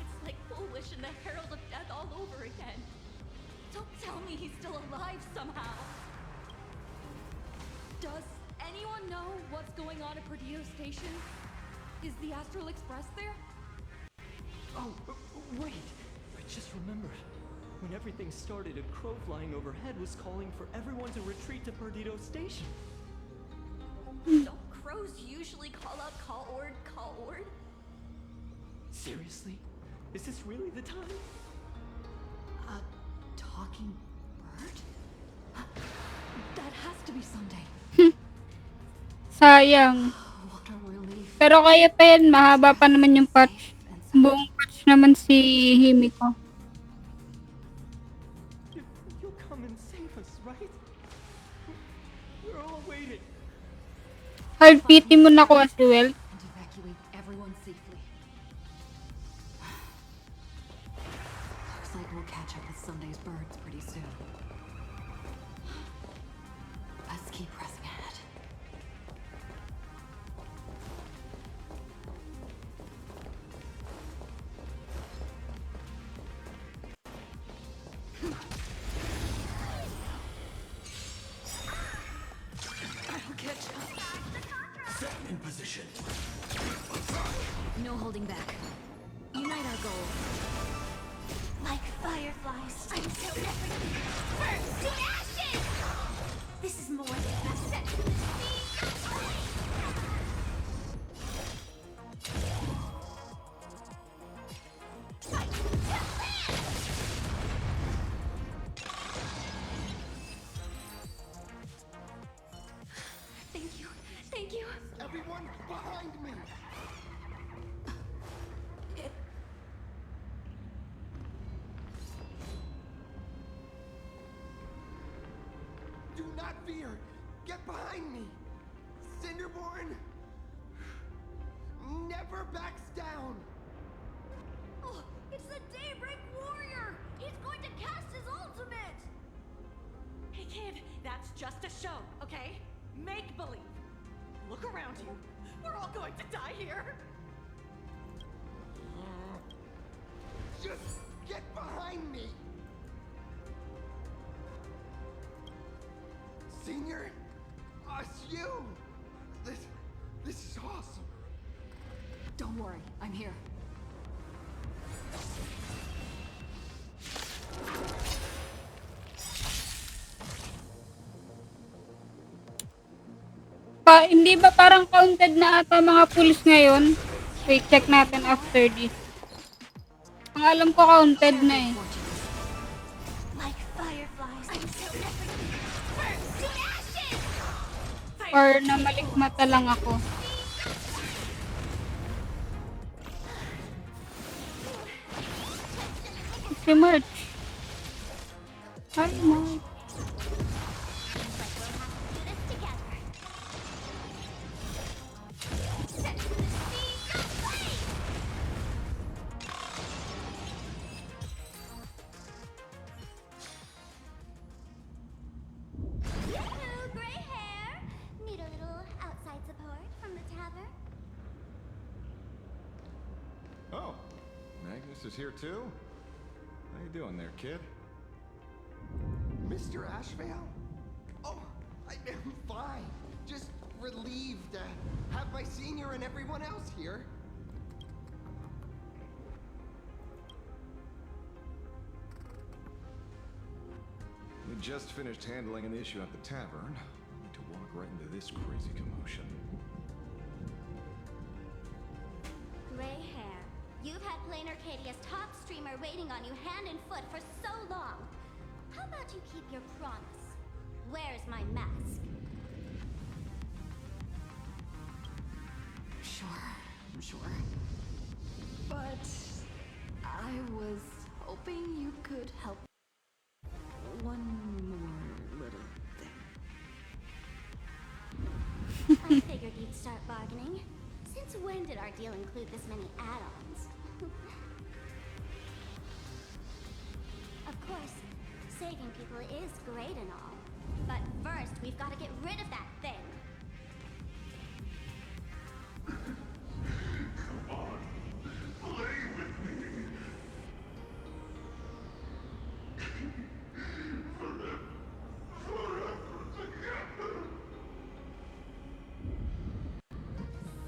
It's like Polish and the Herald of Death all over again. Don't tell me he's still alive somehow. Does anyone know what's going on at Perdido Station? Is the Astral Express there? Oh, wait! I just remembered. When everything started, a crow flying overhead was calling for everyone to retreat to Perdido Station. Don't crows usually call out call ord? Seriously? Is this really the time? A talking bird? That has to be Sunday. Sayang. What a relief. Pero kaya pa yan, mahaba pa naman yung patch. And so Buong patch naman si Himeko. You'll come and save us, right? We're all waiting. Hard pity mo na ko as well. and evacuate everyone safely. Looks like we'll catch up with Sunday's birds pretty soon. Let's keep pressing ahead. I'll catch up. Set in position. No holding back. Unite our goals. Like fireflies, until everything burns to ashes! This is more than a set. Fight to live! Thank you. Everyone behind me! Do not fear! Get behind me! Cinderborn never backs down! Oh, it's the Daybreak Warrior! He's going to cast his ultimate! Hey kid, that's just a show, okay? Make believe. Look around you. We're all going to die here. Just get behind me! Senior? It's you! This is awesome! Don't worry, I'm here. Hindi ba parang counted na ata mga pulis ngayon? Wait, check natin after this. Ang alam ko counted na eh. Like fireflies, until everything burns to ashes! Or na malikmata lang ako. Si March. Hi, March. Seems like we'll have to do this together. Set to the speed, go play! Yoo-hoo, gray hair! Need a little outside support from the tavern? Oh, Magnus is here too? How you doing there, kid? Mr. Ashvale? Oh, I'm fine. Just relieved to have my senior and everyone else here. We just finished handling an issue at the tavern. Only to walk right into this crazy commotion. Gray hair, you've had Plain Arcadia's top streamer waiting on you hand and foot for so long. How about you keep your promise? Where's my mask? Sure. But I was hoping you could help one more little thing. I figured you'd start bargaining. Since when did our deal include this many add-ons? Of course, saving people is great and all. But first, we've got to get rid of that thing.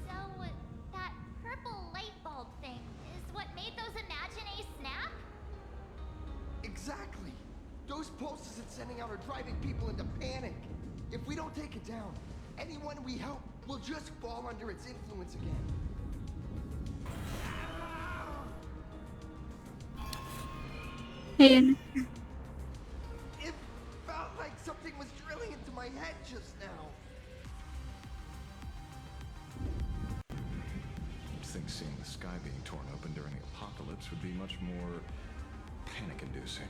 So, that purple light bulb thing is what made those Imagines snap? Exactly. Those pulses it's sending out are driving people into panic. If we don't take it down, anyone we help will just fall under its influence again. Ayun. It felt like something was drilling into my head just now. You'd think seeing the sky being torn open during the apocalypse would be much more panic-inducing.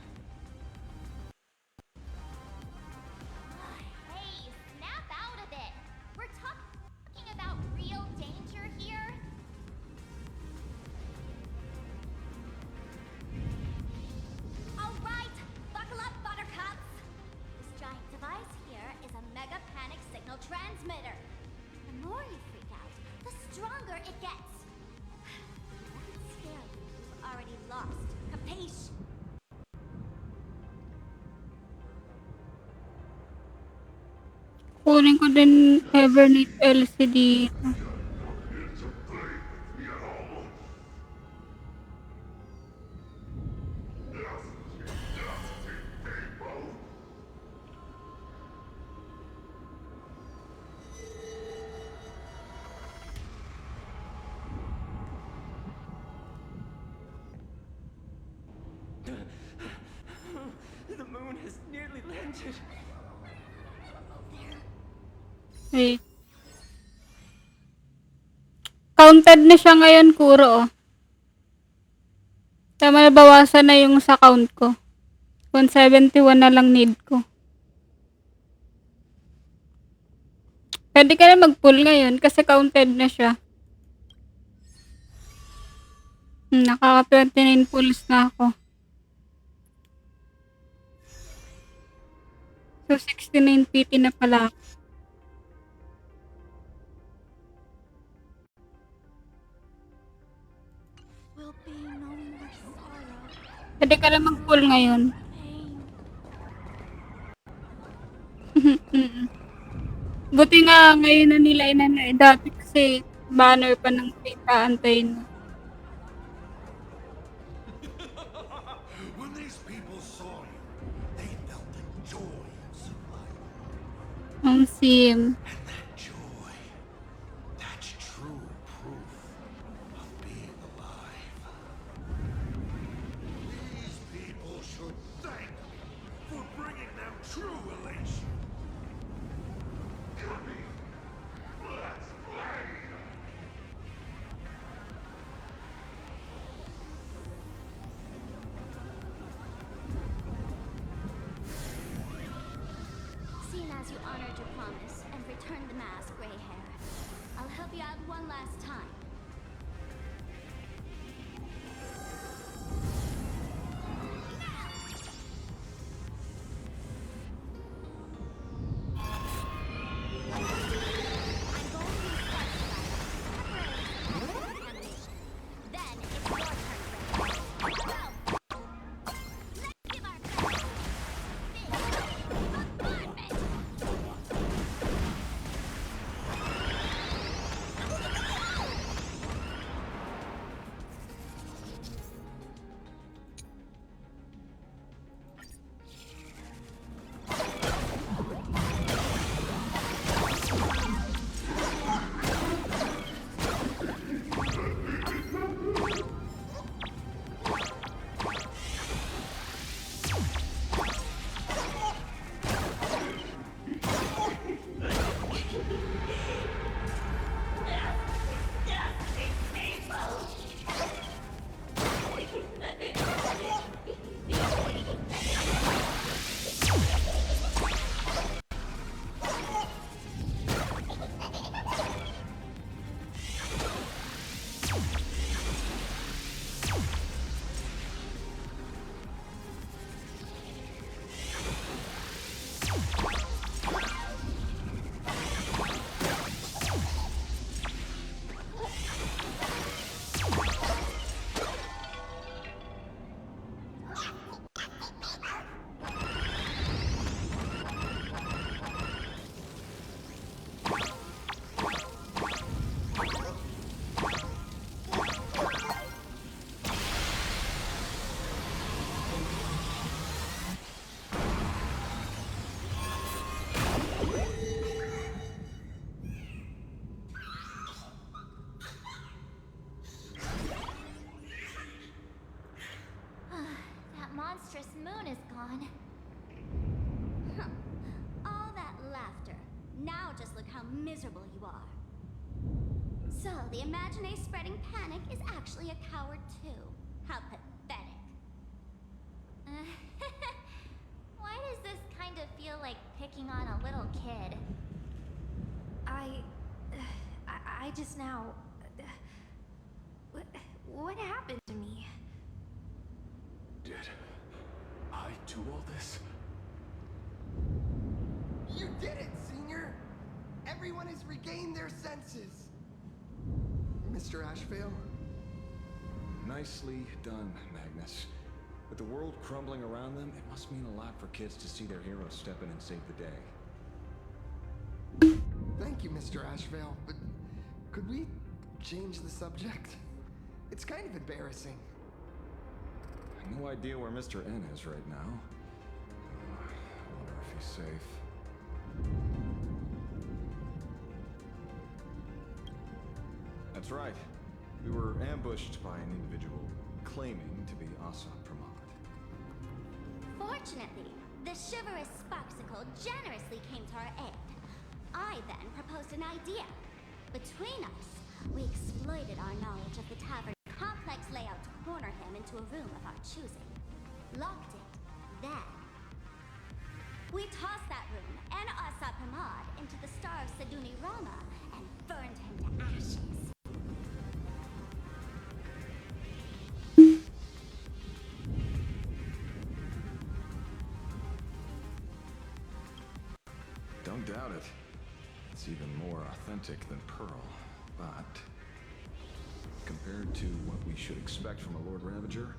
Hey, snap out of it! We're talking about real danger here. All right, buckle up, buttercups. This giant device here is a mega panic signal transmitter. The more you freak out, the stronger it gets. Let it scare you. You've already lost. Capiche? Kunin ko din Hibernate LCD. The moon has nearly landed. Wait. Counted na siya ngayon, Kuro. Oh. Tama, nabawasan na yung sa count ko. 171 na lang need ko. Pwede ka na mag-pull ngayon kasi counted na siya. Nakaka-29 pulls na ako. So, 69 PT na pala ako. Will be no more sorrow, Pwede ka na mag-pull ngayon. pain. Buti nga ngayon na nila inanay. Dati kasi banner pa ng antayin mo. When these people saw you, they felt the joy of survival. Ang sim. And that joy, that's true proof of being alive. These people should thank me for bringing them true elation. Coming. Let's play. miserable you are. So, the Imagine spreading panic is actually a coward too. How pathetic. Why does this kind of feel like picking on a little kid? I just now... What happened to me? Did I do all this? You did it, Senior! Everyone has regained their senses. Mr. Ashvale? Nicely done, Magnus. With the world crumbling around them, it must mean a lot for kids to see their heroes step in and save the day. Thank you, Mr. Ashvale, but could we change the subject? It's kind of embarrassing. No idea where Mr. N is right now. I wonder if he's safe. That's right. We were ambushed by an individual claiming to be Asad Pramod. Fortunately, the chivalrous Sparksicle generously came to our aid. I then proposed an idea. Between us, we exploited our knowledge of the tavern complex layout to corner him into a room of our choosing. Locked it. Then, we tossed that room and Asad Pramod into the star of Seduni Rama and burned him to ashes. Don't doubt it. It's even more authentic than Pearl, but compared to what we should expect from a Lord Ravager,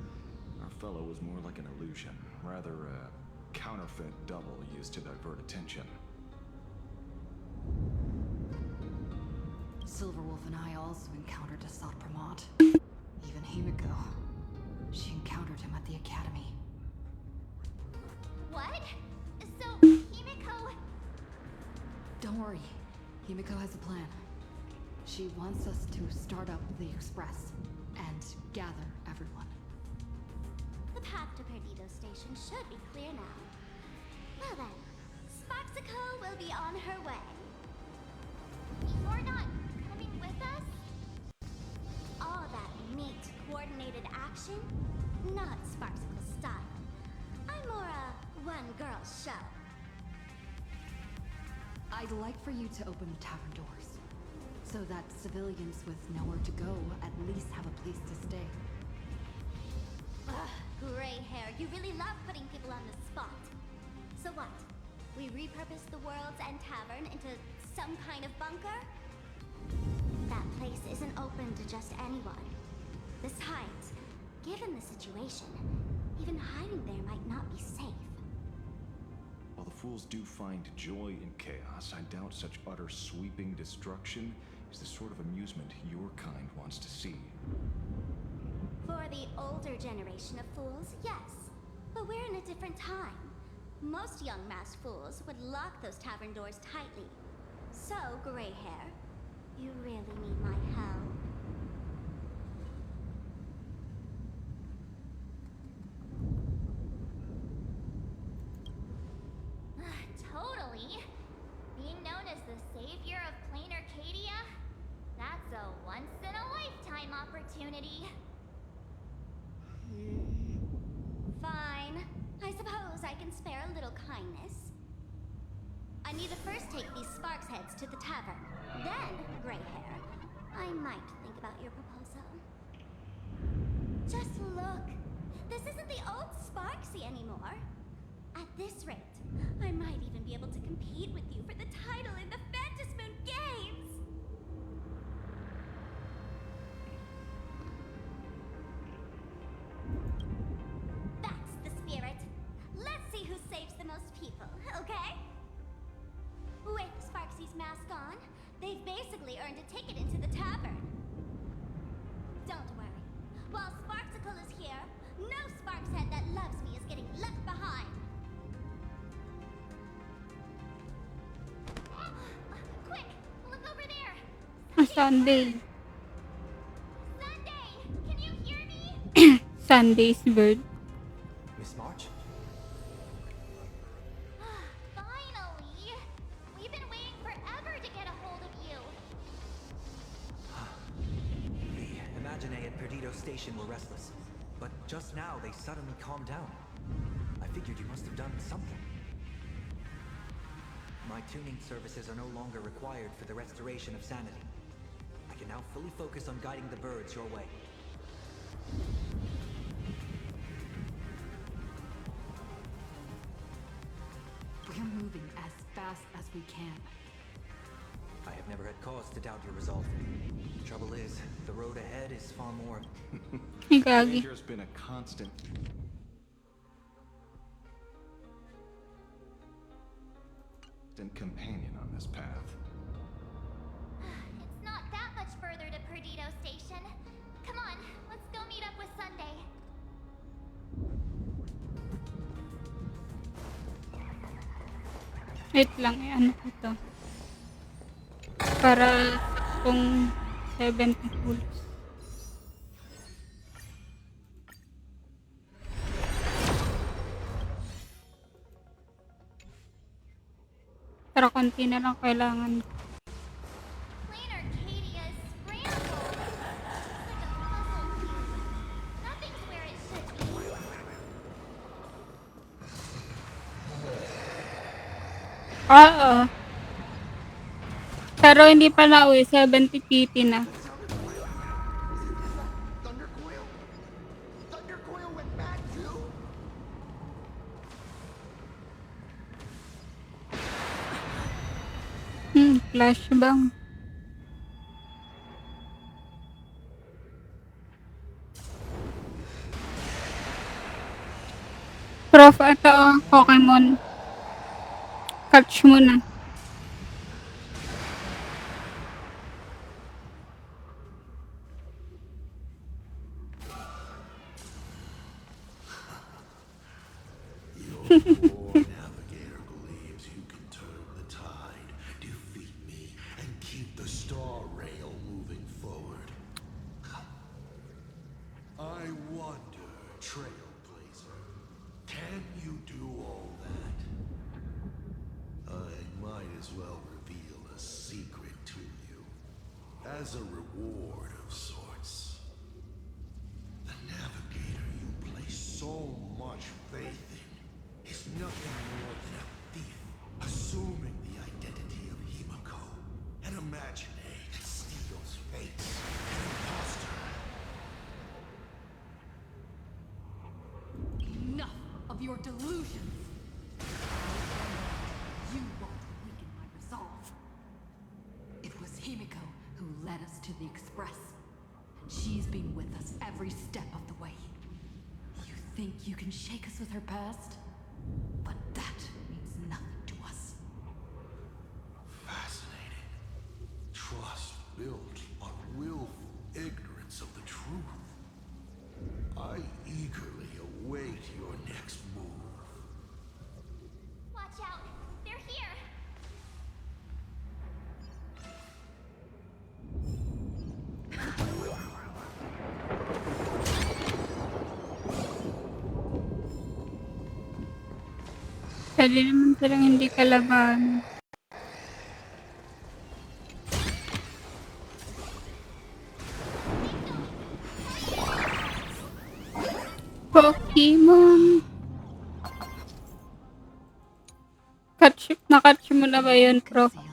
our fellow was more like an illusion, rather a counterfeit double used to divert attention. Silverwolf and I also encountered Asad Pramod. Even Himeko. She encountered him at the academy. What? So, Himeko... Don't worry. Himeko has a plan. She wants us to start up the Express and gather everyone. The path to Perdido Station should be clear now. Well then, Sparksicle will be on her way. You're not coming with us? All that neat, coordinated action? Not Sparksicle style. I'm more a one-girl show. I'd like for you to open the tavern doors, so that civilians with nowhere to go at least have a place to stay. Ugh, gray hair, you really love putting people on the spot. So what? We repurpose the world's end tavern into some kind of bunker? That place isn't open to just anyone. Besides, given the situation, even hiding there might not be safe. While the fools do find joy in chaos, I doubt such utter sweeping destruction is the sort of amusement your kind wants to see. For the older generation of fools, yes. But we're in a different time. Most young masked fools would lock those tavern doors tightly. So, gray hair, you really need my help. Totally. Being known as the savior of plain Arcadia? That's a once-in-a-lifetime opportunity. Fine. I suppose I can spare a little kindness. I need to first take these Sparks heads to the tavern. Then, gray hair, I might think about your proposal. Just look. This isn't the old Sparksy anymore. At this rate, I might even be able to compete with you for the title in the Phantasmoon Games! That's the spirit. Let's see who saves the most people, okay? With Sparksy's mask on, they've basically earned a ticket into the tavern. Don't worry. While Sparksicle is here, no Sparkshead that loves me is getting left behind. Quick! Look over there! Sunday. Sunday! Can you hear me? Sunday's bird. Miss March? Finally! We've been waiting forever to get a hold Imagine and Perdido Station were restless, but just now they suddenly calmed down. I figured you must have done something. My tuning services are no longer required for the restoration of sanity. I can now fully focus on guiding the birds your way. We're moving as fast as we can. I have never had cause to doubt your resolve. The trouble is, the road ahead is far more... Gagi. Danger's been a constant. Companion on this path. It's not that much further to Perdido Station. Come on, let's go meet up with Sunday. Wait lang, ano ko to? Para kung 70 pulse. Pero konti na lang kailangan ko. Plain Arcadia's scrambled. It's like a puzzle cube. Nothing's where it should be. Oo. Pero hindi pa nauwi, 70 PT na. Thundercoil? Thundercoil went mad too? Flashbang. Prof, ito ang Pokemon. Catch mo na. Your poor navigator believes you can turn the tide, defeat me, and keep the star rail moving forward. I wonder, Trailblazer, can you do all that? I might as well reveal a secret to you, as a reward of sorts. The navigator you place so much faith in is nothing more than a thief assuming the identity of Himeko, an imaginary that steals fates, an imposter. Enough of your delusions! You won't weaken my resolve. It was Himeko who led us to the Express, and she's been with us every step of the way. You think you can shake us with her past? But that means nothing to us. Fascinating. Trust built on willful ignorance of the truth. I eagerly await your next move. Watch out, they're here. Pwede naman silang hindi kalaban. Pokemon. Nakatch mo na ba yun, Prof? Hopefully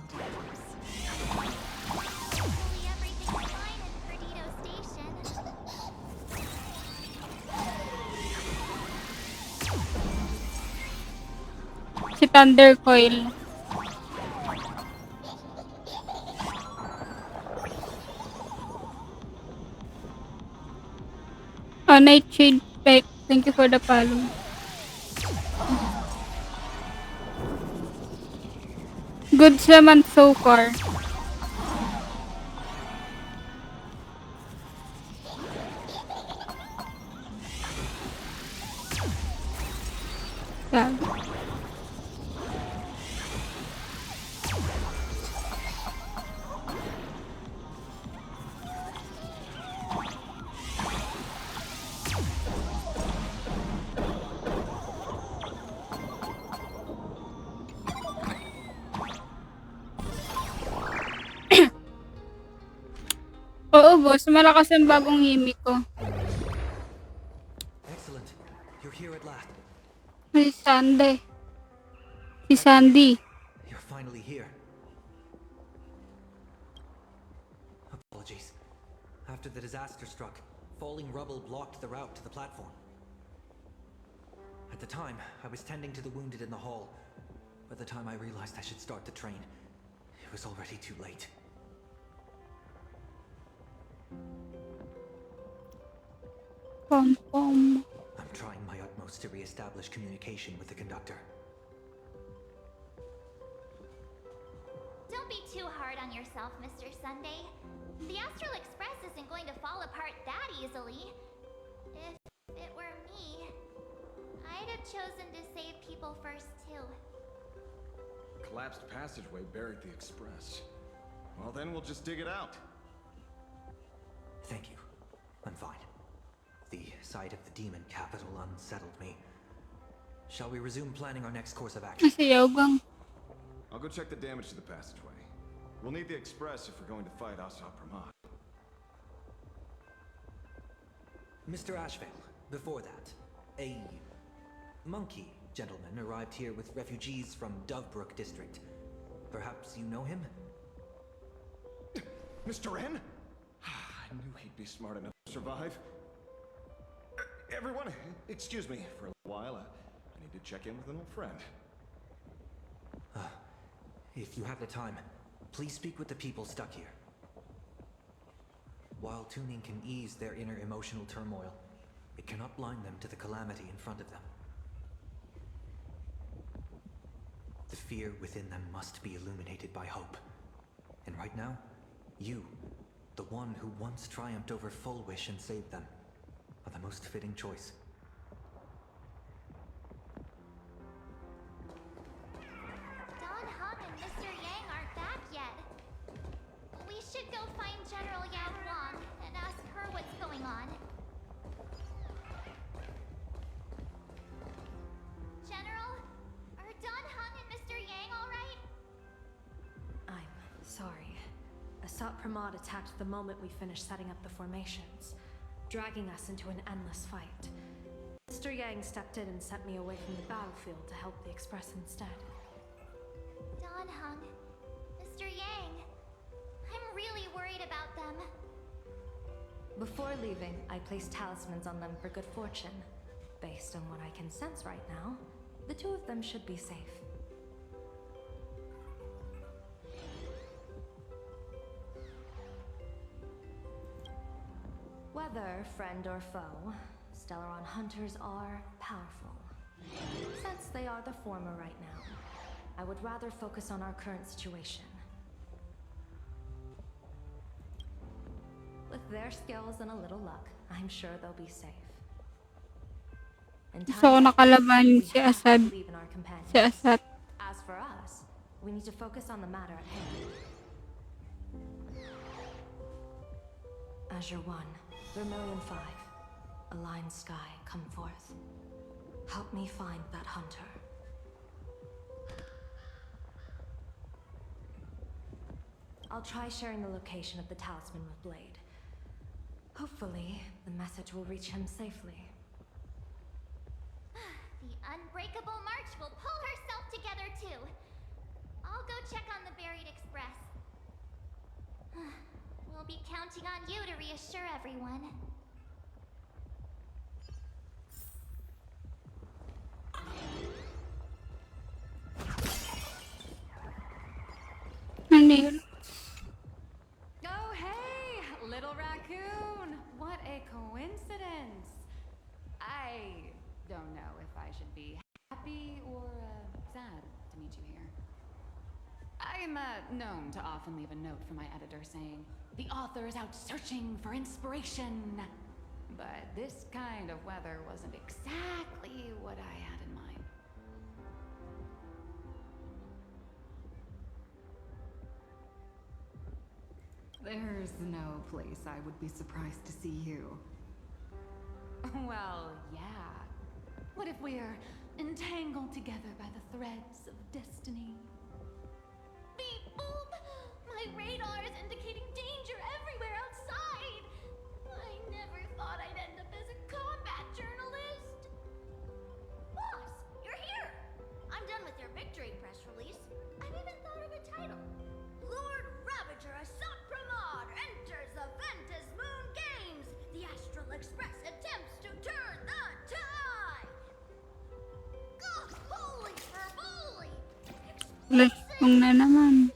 everything's fine at Perdido Station. Si Thundercoil. Oh, Nightshade Peck. Thank you for the follow. Good naman so far. Yeah. Oo, boss. Malakas ang bagong Himeko. Excellent. You're here at last. Si Sandy. Si Sandy. You're finally here. Apologies. After the disaster struck, falling rubble blocked the route to the platform. At the time, I was tending to the wounded in the hall. By the time I realized I should start the train, it was already too late. Pom pom. I'm trying my utmost to re-establish communication with the conductor. Don't be too hard on yourself, Mr. Sunday. The Astral Express isn't going to fall apart that easily. If it were me, I'd have chosen to save people first, too. Collapsed passageway buried the express. Well, then we'll just dig it out. Thank you. I'm fine. The sight of the demon capital unsettled me. Shall we resume planning our next course of action? Kasi Yogang. I'll go check the damage to the passageway. We'll need the express if we're going to fight Asap Pramod. Mr. Ashvale, before that, a monkey gentleman arrived here with refugees from Dovebrook district. Perhaps you know him? Mr. N? I knew he'd be smart enough to survive. Everyone, excuse me for a while. I need to check in with an old friend. If you have the time, please speak with the people stuck here. While tuning can ease their inner emotional turmoil, it cannot blind them to the calamity in front of them. The fear within them must be illuminated by hope. And right now, you, the one who once triumphed over Full Wish and saved them, are the most fitting choice. Don Hung and Mr. Yang aren't back yet. We should go find General Yao Guang and ask her what's going on. General, are Don Hung and Mr. Yang alright? I'm sorry. Asap Pramod attacked the moment we finished setting up the formations, dragging us into an endless fight. Mr. Yang stepped in and sent me away from the battlefield to help the Express instead. Don Hung, Mr. Yang, I'm really worried about them. Before leaving, I placed talismans on them for good fortune. Based on what I can sense right now, the two of them should be safe. Whether friend or foe, Stellaron hunters are powerful. Since they are the former right now, I would rather focus on our current situation. With their skills and a little luck, I'm sure they'll be safe. In Gusto ko time, nakalaban we si have to Asad. believe in our companions. Si Asad. As for us, we need to focus on the matter at hand. Azure 1, Vermilion 5, Aligned Sky, come forth. Help me find that hunter. I'll try sharing the location of the talisman with Blade. Hopefully, the message will reach him safely. The Unbreakable March will pull herself together too. I'll go check on the buried express. We'll be counting on you to reassure everyone. Ano yun? Oh, hey, little raccoon. What a coincidence. I don't know if I should be happy or sad to meet you here. I'm known to often leave a note for my editor saying, the author is out searching for inspiration. But this kind of weather wasn't exactly what I had in mind. There's no place I would be surprised to see you. Well, yeah. What if we're entangled together by the threads of destiny? Beep boop! My radar is indicating danger everywhere outside! Let's kung na naman.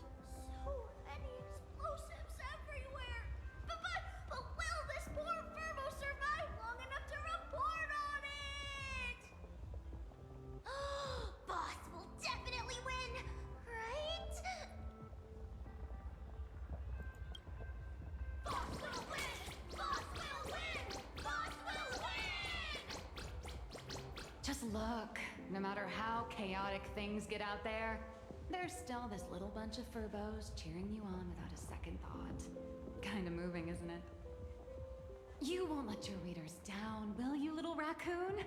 So many explosives everywhere. But will this poor Furbo survive long enough to report on it? Boss will definitely win, right? Boss will win! Boss will win! Boss will win! Just look. No matter how chaotic things get out there, there's still this little bunch of Furbos cheering you on without a second thought. Kinda moving, isn't it? You won't let your readers down, will you, little raccoon?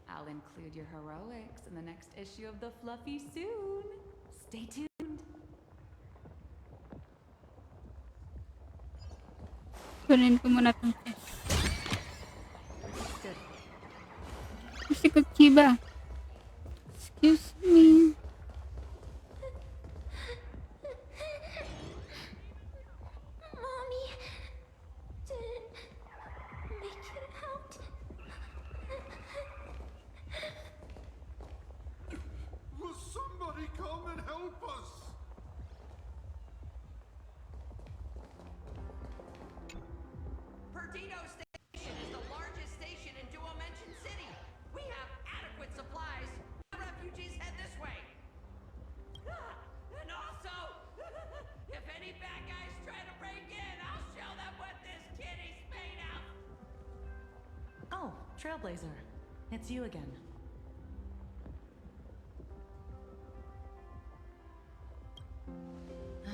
I'll include your heroics in the next issue of the Fluffy soon. Stay tuned. Kunin ko muna itong test. Kasi Kuchiba. Excuse me. Mommy didn't make it out. Will somebody come and help us? Perdido Station is the largest station in Duomension City. We have adequate supplies. Refugees head this way. And also, if any bad guys try to break in, I'll show them what this kitty's made of. Oh, Trailblazer. It's you again.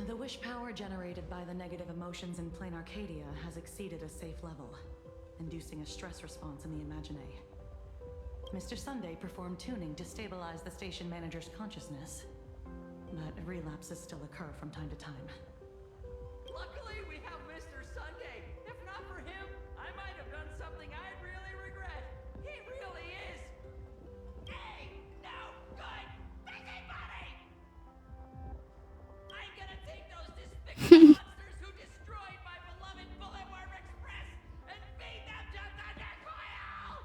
The wish power generated by the negative emotions in Plain Arcadia has exceeded a safe level, inducing a stress response in the Imaginae. Mr. Sunday performed tuning to stabilize the station manager's consciousness, but relapses still occur from time to time. Luckily, we have Mr. Sunday. If not for him, I might have done something I'd really regret. He really is a no good busybody! I'm gonna take those despicable monsters who destroyed my beloved Bulletworm Express and feed them to Thunder Coil!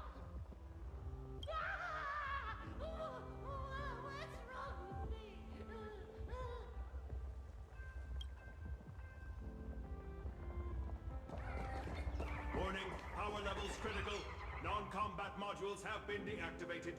What's wrong with me? Warning, power levels critical. Non-combat modules have been deactivated.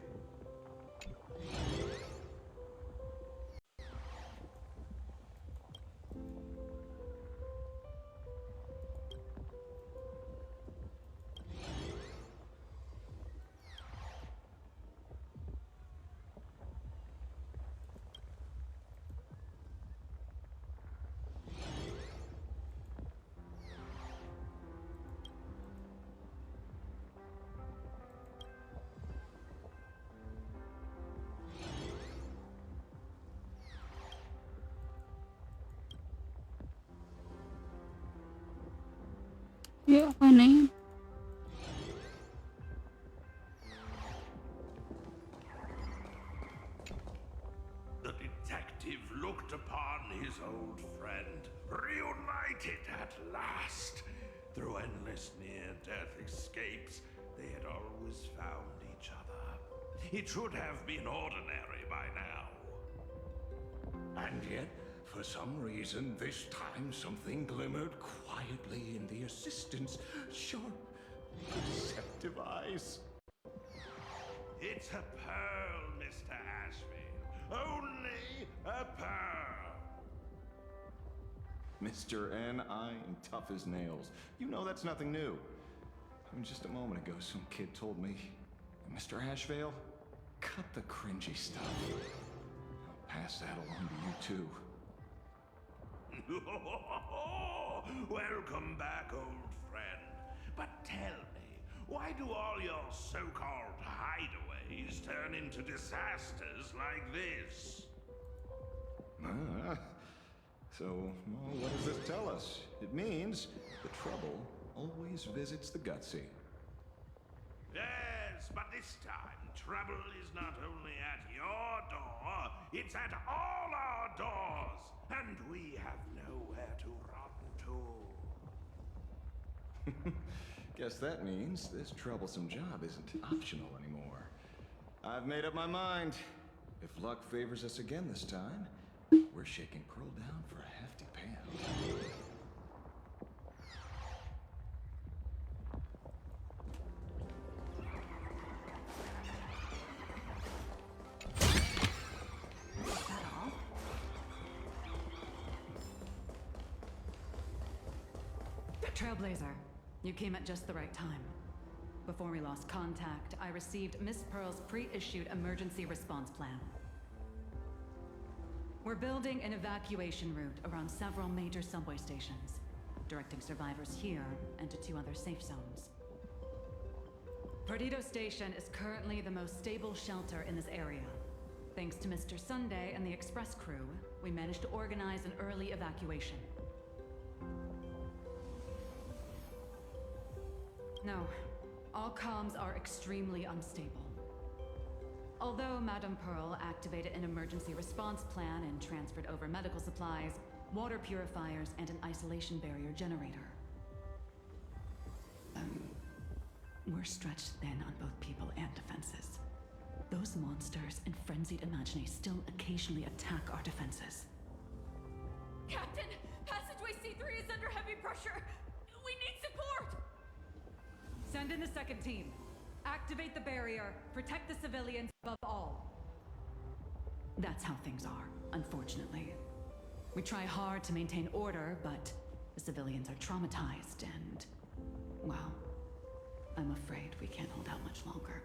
Yung ako na yun. The detective looked upon his old friend, reunited at last. Through endless near-death escapes, they had always found each other. It should have been ordinary by now. And yet, for some reason, this time something glimmered quietly in the assistant's sharp, perceptive eyes. It's a pearl, Mr. Ashfield. Only a pearl. Mr. N, I am tough as nails. You know that's nothing new. I mean, just a moment ago, some kid told me, Mr. Ashvale, cut the cringy stuff. I'll pass that along to you, too. Welcome back, old friend. But tell me, why do all your so-called hideaways turn into disasters like this? So, well, what does this tell us? It means the trouble always visits the gutsy. Yes, but this time, trouble is not only at your door, it's at all our doors, and we have nowhere to run to. Guess that means this troublesome job isn't optional anymore. I've made up my mind. If luck favors us again this time, We're shaking Pearl down for a hefty payout. Is that all? Trailblazer, you came at just the right time. Before we lost contact, I received Miss Pearl's pre-issued emergency response plan. We're building an evacuation route around several major subway stations, directing survivors here and to 2 other safe zones. Perdido Station is currently the most stable shelter in this area. Thanks to Mr. Sunday and the express crew, we managed to organize an early evacuation. No, all comms are extremely unstable. Although Madame Pearl activated an emergency response plan and transferred over medical supplies, water purifiers, and an isolation barrier generator. We're stretched thin on both people and defenses. Those monsters and frenzied Imaginae still occasionally attack our defenses. Captain, passageway C3 is under heavy pressure. We need support. Send in the second team. Activate the barrier. Protect the civilians above all. That's how things are, unfortunately. We try hard to maintain order, but the civilians are traumatized and, well, I'm afraid we can't hold out much longer.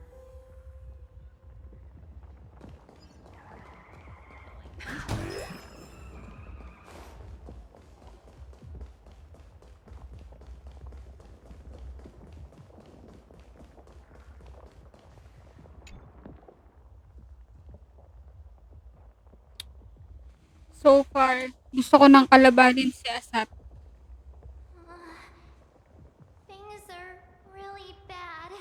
So far, gusto ko nang kalabanin si Asap. Things are really bad.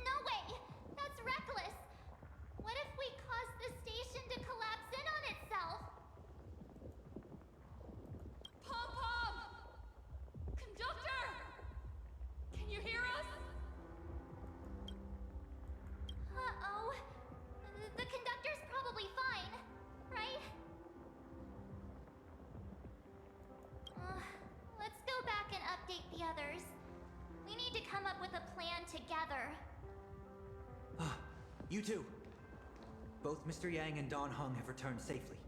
No way! That's reckless! What if we cause the station to collapse in on itself? Pom-Pom! Conductor! Can you hear us? Uh-oh. The conductor's probably fine, right? Let's go back and update the others. We need to come up with a plan together. You two! Both Mr. Yang and Don Hung have returned safely.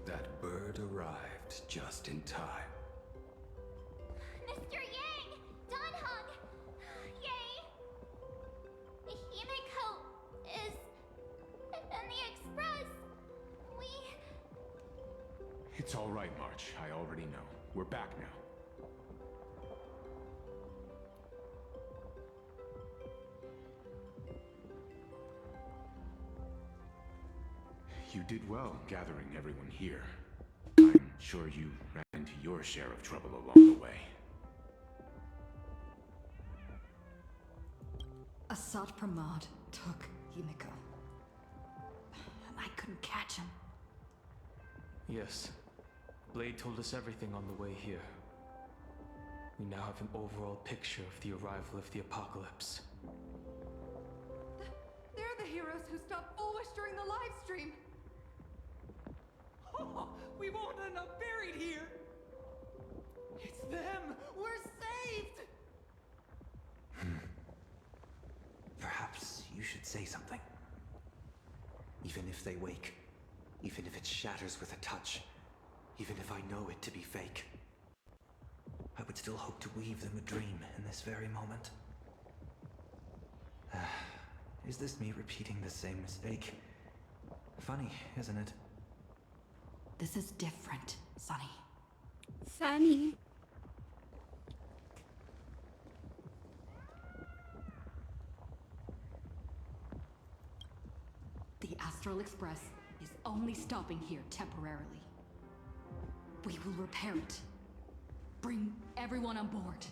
That bird arrived just in time. Mr. Yang! Don Hung! Yay! Himeko is in the express. It's all right, March. I already know. We're back now. You did well gathering everyone here. I'm sure you ran into your share of trouble along the way. Assad Pramod took Himeko. I couldn't catch him. Yes. Blade told us everything on the way here. We now have an overall picture of the arrival of the apocalypse. They're the heroes who stopped Foolish during the live stream. We won't end up buried here! It's them! We're saved! Perhaps you should say something. Even if they wake, even if it shatters with a touch, even if I know it to be fake, I would still hope to weave them a dream in this very moment. Is this me repeating the same mistake? Funny, isn't it? This is different, Sonny. Sunny. The Astral Express is only stopping here temporarily. We will repair it, bring everyone on board,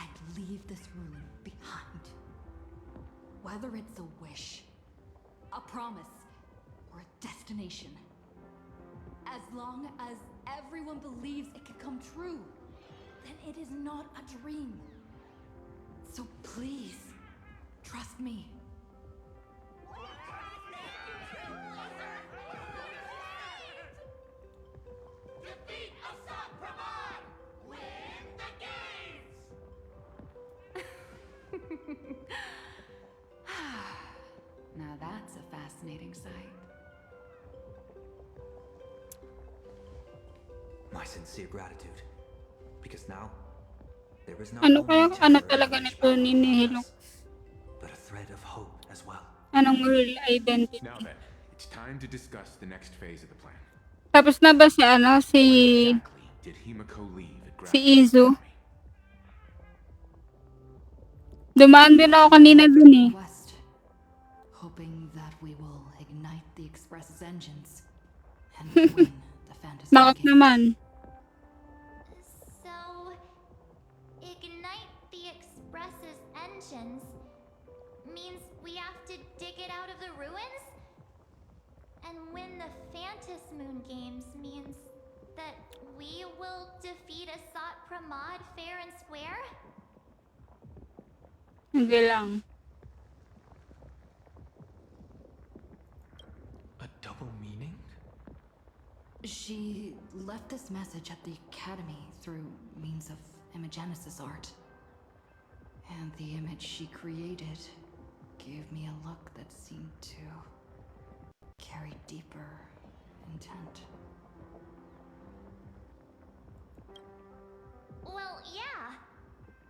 and leave this ruin behind. Whether it's a wish, a promise, or a destination, as long as everyone believes it could come true, then it is not a dream. So please, trust me. Defeat Assault Pramod! Win the games! Now that's a fascinating sight. My sincere gratitude. Because now, there is not Ano only kaya ano temporary talaga nito punishment ni for one of Nihilo? us, but a thread of hope as well. Anong real identity? Now then, it's time to discuss the next phase of the plan. Tapos na ba si ano, si When exactly did Himeko leave at si Graphia Izu? Academy? Dumaan din ako kanina dun eh. West, hoping that we will ignite the Express's engines and win the fantasy Bakit game. naman? So, ignite the Express's engines means we have to dig it out of the ruins? And win the Phantas Moon games means that we will defeat Asat Pramod fair and square? Hindi lang. A double meaning? She left this message at the Academy through means of Imogenesis art. And the image she created gave me a look that seemed to carry deeper intent. Well, yeah.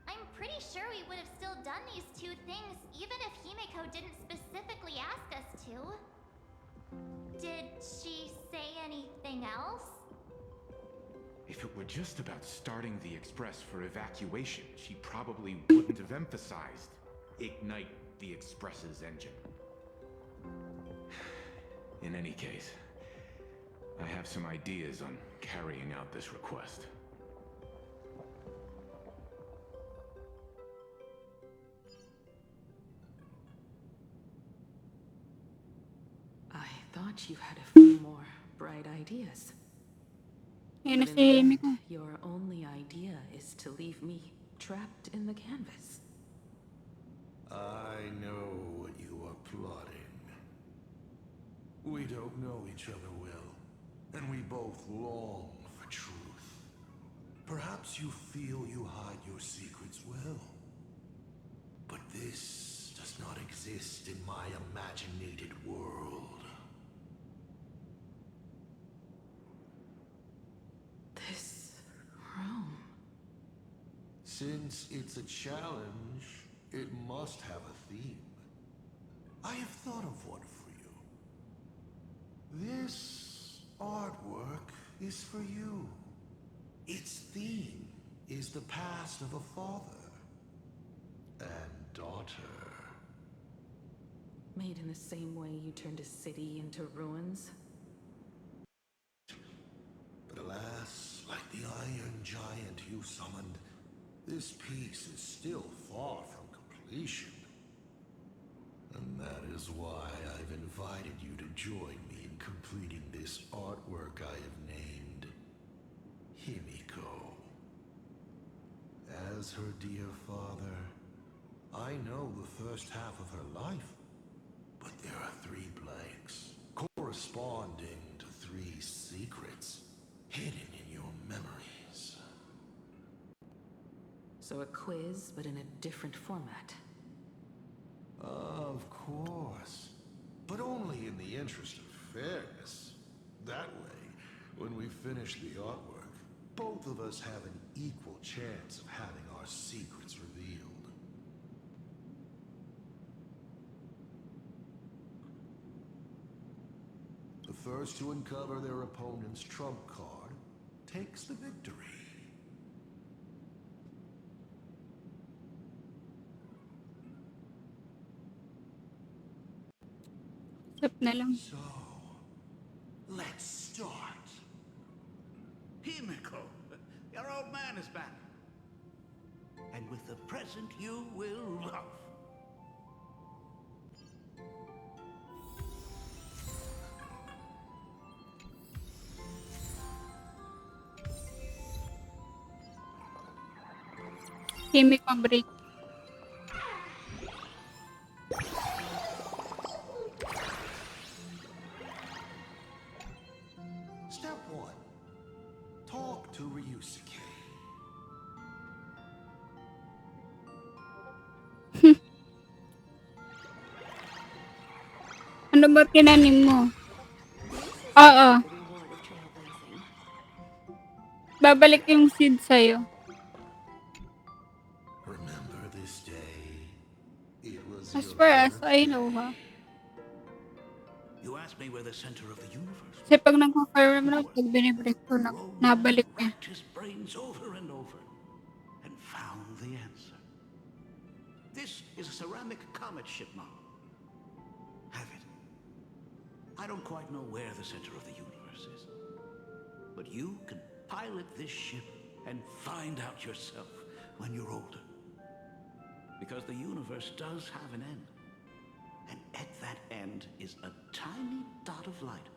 I'm pretty sure we would have still done these two things even if Himeko didn't specifically ask us to. Did she say anything else? If it were just about starting the Express for evacuation, she probably wouldn't have emphasized ignite the Express's engine. In any case, I have some ideas on carrying out this request. I thought you had a few more bright ideas. Ayun na But si in the Himeko. end, your only idea is to leave me trapped in the canvas. I know what you are plotting. We don't know each other well, and we both long for truth. Perhaps you feel you hide your secrets well. But this does not exist in my imaginated world. This room. Since it's a challenge, it must have a theme. I have thought of one for you. This artwork is for you. Its theme is the past of a father and daughter. Made in the same way you turned a city into ruins? But alas, like the iron giant you summoned, this piece is still far from completion. And that is why I've invited you to join me in completing this artwork I have named Himeko. As her dear father, I know the first half of her life, but there are 3 blanks corresponding to 3 secrets hidden in your memories. So a quiz, but in a different format. Of course. But only in the interest of fairness. That way, when we finish the artwork, both of us have an equal chance of having our secrets revealed. The first to uncover their opponent's trump card takes the victory. Sap na lang. So, let's start. Himeko, your old man is back. And with the present you will love. Himeko break. Step 1. Talk to Ryusuke. Ano ba tinanim mo? Oo. Babalik yung seed sa'yo. Remember this day? It was As your far as I birthday. know, ha? You asked me where the center of the universe Kasi pag nag-confirm na, pag binibreak ko, nabalik niya. racked his brains over and over and found the answer. This is a ceramic comet ship model. Have it. I don't quite know where the center of the universe is, but you can pilot this ship and find out yourself when you're older. Because the universe does have an end. And at that end is a tiny dot of light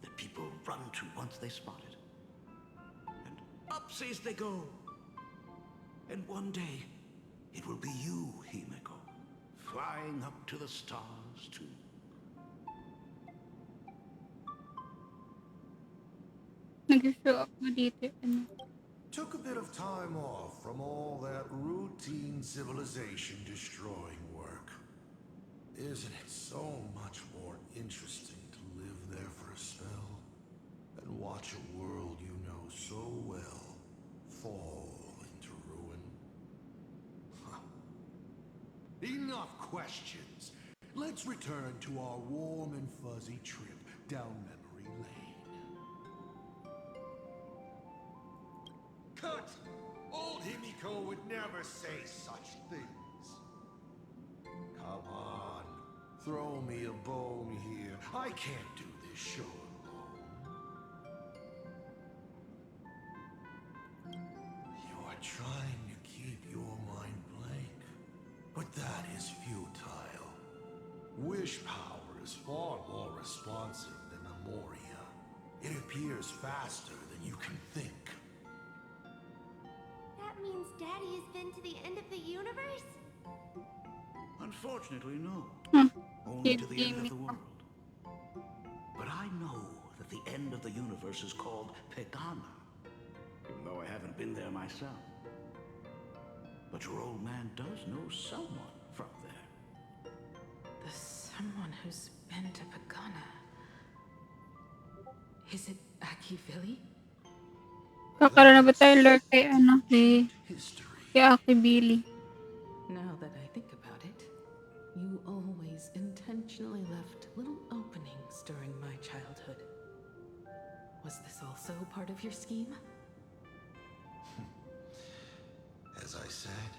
that people run to once they spot it. And upsies they go. And one day, it will be you, Himeko, flying up to the stars too. Nag-show up mo dito. Took a bit of time off from all that routine civilization destroying work. Isn't it so much more interesting to live there for a spell and watch a world you know so well fall into ruin? Huh. Enough questions. Let's return to our warm and fuzzy trip down memory lane. Cut! Old Himeko would never say such things. Come on, throw me a bone here. I can't do this show alone. You're trying to keep your mind blank, but that is futile. Wish power is far more responsive than Memoria. It appears faster than you can think. That means Daddy has been to the end of the universe? Unfortunately, no. Only to the end of the world. But I know that the end of the universe is called Pegana, even though I haven't been there myself. But your old man does know someone from there. The someone who's been to Pagana. Is it Akivili? Kakaroon na ba tayo lure kay, kay Aki Billy? Now that I think about it, you always intentionally left little openings during my childhood. Was this also part of your scheme? As I said,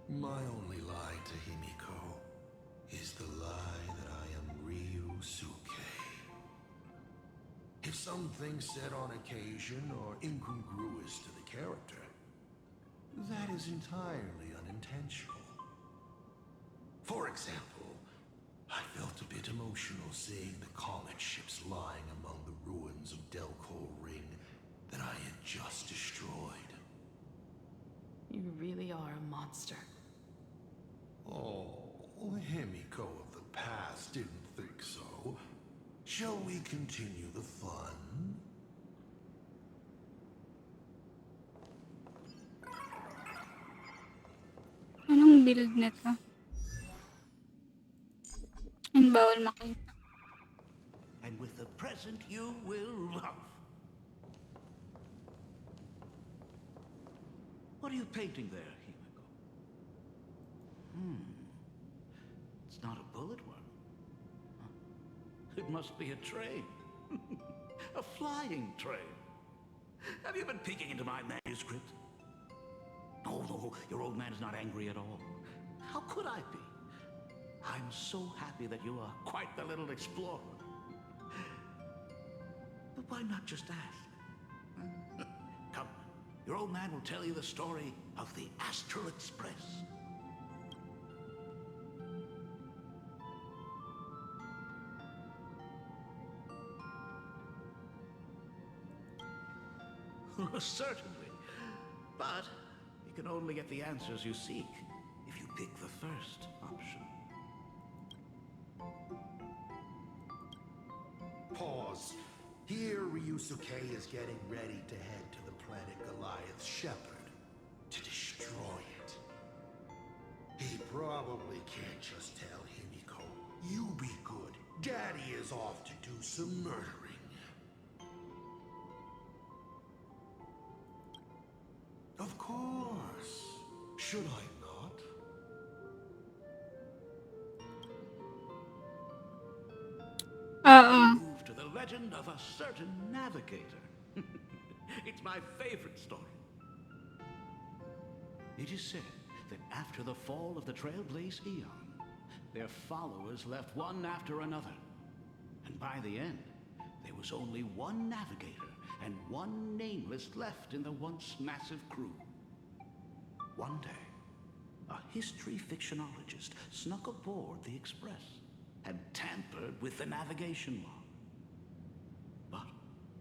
my only lie to Himeko is the lie that I am Ryusuke. If something said on occasion are incongruous to the character, that is entirely unintentional. For example, I felt a bit emotional seeing the comet ships lying among the ruins of Delco Ring that I had just destroyed. You really are a monster. Oh, Himeko of the past didn't think so. Shall we continue the fun? Anong build nito? Ang bawal makita. And with the present you will love. What are you painting there, Himeko? It's not a bullet worm. It must be a train. A flying train. Have you been peeking into my manuscript? No, your old man is not angry at all. How could I be? I'm so happy that you are quite the little explorer. But why not just ask? Come, your old man will tell you the story of the Astral Express. Certainly. But You can only get the answers you seek if you pick the first option. Pause. Here, Ryusuke is getting ready to head to the planet Goliath's Shepherd to destroy it. He probably can't just tell Himeko, "You be good. Daddy is off to do some murdering." Of course. Should I not? Oo. Move to the legend of a certain navigator. It's my favorite story. It is said that after the fall of the Trailblaze Eon, their followers left one after another. And by the end, there was only one navigator and one nameless left in the once massive crew. One day, a history fictionologist snuck aboard the Express and tampered with the navigation log. But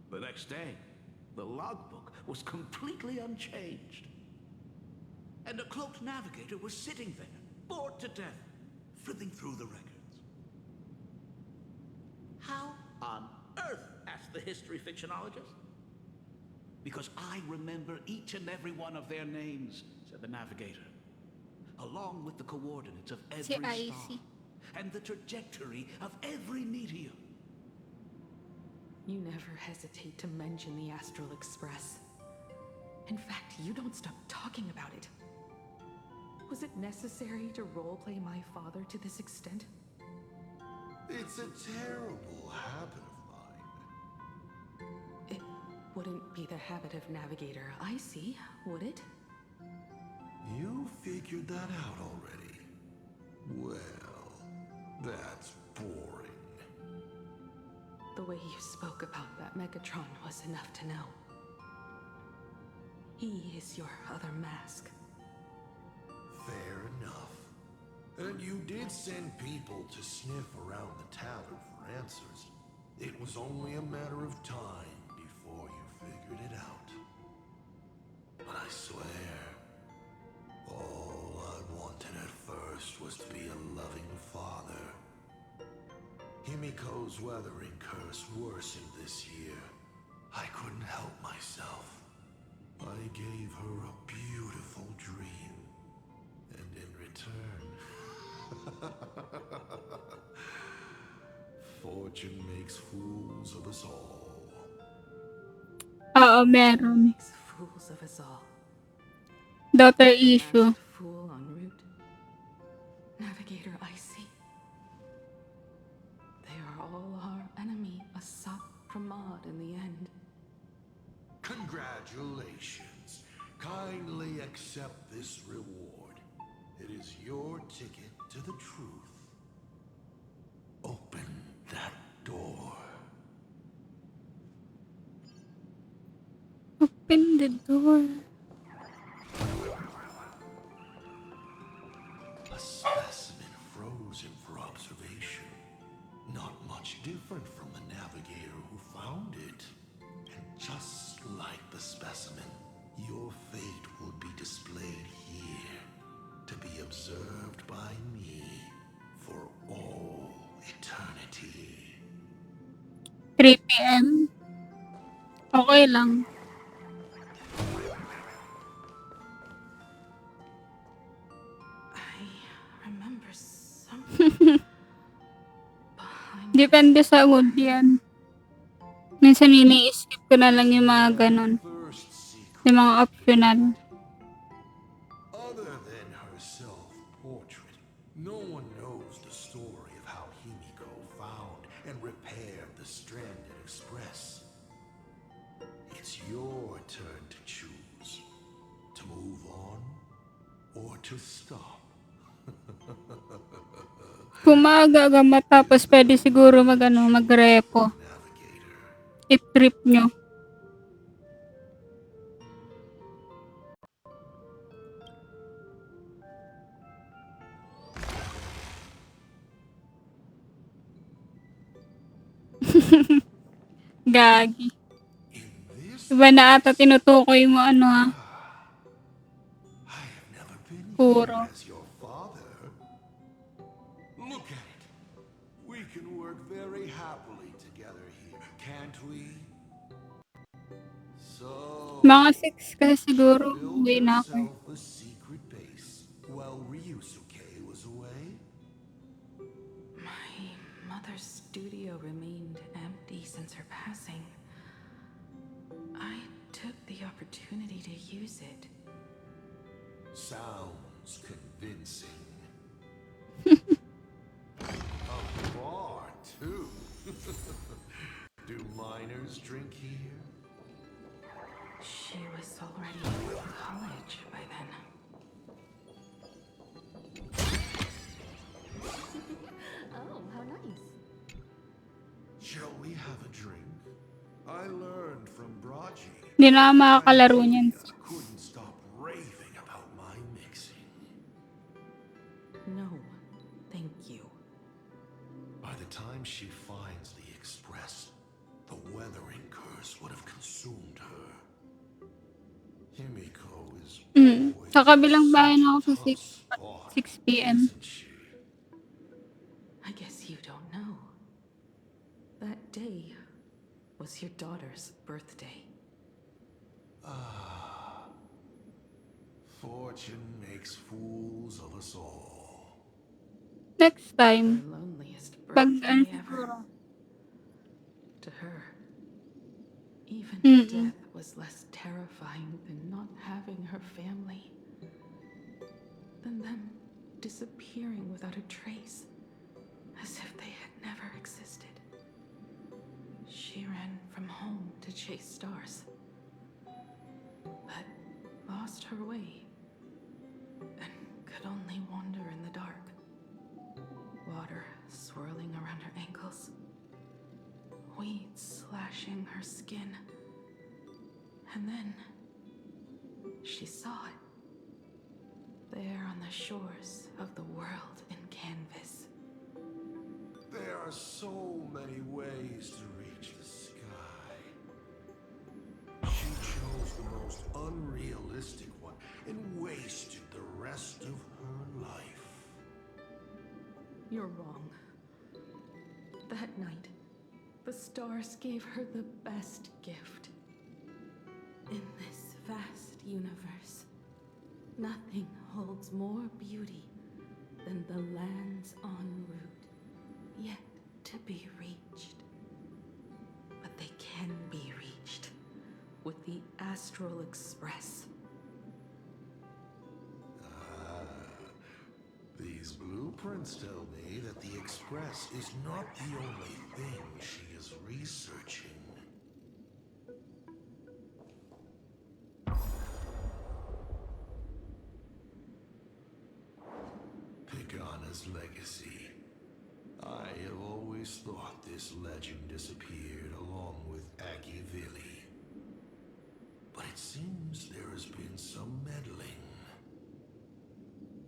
the next day, the logbook was completely unchanged. And a cloaked navigator was sitting there, bored to death, flipping through the records. How on earth? Asked the history fictionologist. Because I remember each and every one of their names, said the navigator, along with the coordinates of every Si star Icy. and the trajectory of every meteor. You never hesitate to mention the Astral Express. In fact, you don't stop talking about it. Was it necessary to roleplay my father to this extent? It's a terrible habit of mine. It wouldn't be the habit of Navigator Icy, would it? You figured that out already. Well, that's boring. The way you spoke about that Megatron was enough to know. He is your other mask. Fair enough. And you did send people to sniff around the tavern for answers. It was only a matter of time before you figured it out. But I swear, all I wanted at first was to be a loving father. Himiko's weathering curse worsened this year. I couldn't help myself. I gave her a beautiful dream. And in return, fortune makes fools of us all. Oo, meron. Fools of us all. Daughter issue. Fool en route. Navigator Icy. They are all our enemy, a sop pramod in the end. Congratulations. Kindly accept this reward. It is your ticket to the truth. Open that door. Open the door. A specimen frozen for observation. Not much different from the navigator who found it. And just like the specimen, your fate will be displayed here to be observed by me for all eternity. 3 p.m. Okay lang. I remember something. Depende sa mood yan. Minsan ini-skip ko na lang yung mga ganon. Yung mga optional. Other than her self-portrait, no one knows the story of how Himeko found and repaired the stranded express. It's your turn to choose. To move on or to stop. Kung maaga matapos, pwede siguro mag-repo. I-trip nyo. Gagi. Iba na ata tinutukoy mo ha. Kuro. as your father. Look at it. We can work very happily together here, can't we? So, Mga 6 kasi siguro build uwi na ako. yourself a secret base while Ryusuke was away? My mother's studio remained empty since her passing. I took the opportunity to use it. Sounds convincing. A bar, too. Do minors drink here? She was already in college by then. Oh, how nice. Shall we have a drink? I learned from Braji. Hindi na ako makakalaro niyan. Couldn't stop raving about my mixing. No, thank you. By the time she finds the express, the weathering curse would have consumed her. Himeko is Sa kabilang bahay na ako sa 6 p.m. I guess you don't know. That day was your daughter's birthday. Ah, fortune makes fools of us all. Next time, Her loneliest pag birthday siguro. To her, even death was less terrifying than not having her family, than them disappearing without a trace, as if they had never existed. She ran from home to chase stars, but lost her way and could only wander in the dark. Water swirling around her ankles, weeds slashing her skin, and then she saw it. There on the shores of the world in canvas. There are so many ways to reach the sky. She chose the most unrealistic one and wasted the rest of her life. You're wrong. That night, the stars gave her the best gift. In this vast universe, nothing holds more beauty than the lands en route, yet to be reached. But they can be reached with the Astral Express. These blueprints tell me that the Express is not the only thing she is researching. Pagana's legacy. I have always thought this legend disappeared along with Agivili. But it seems there has been some meddling.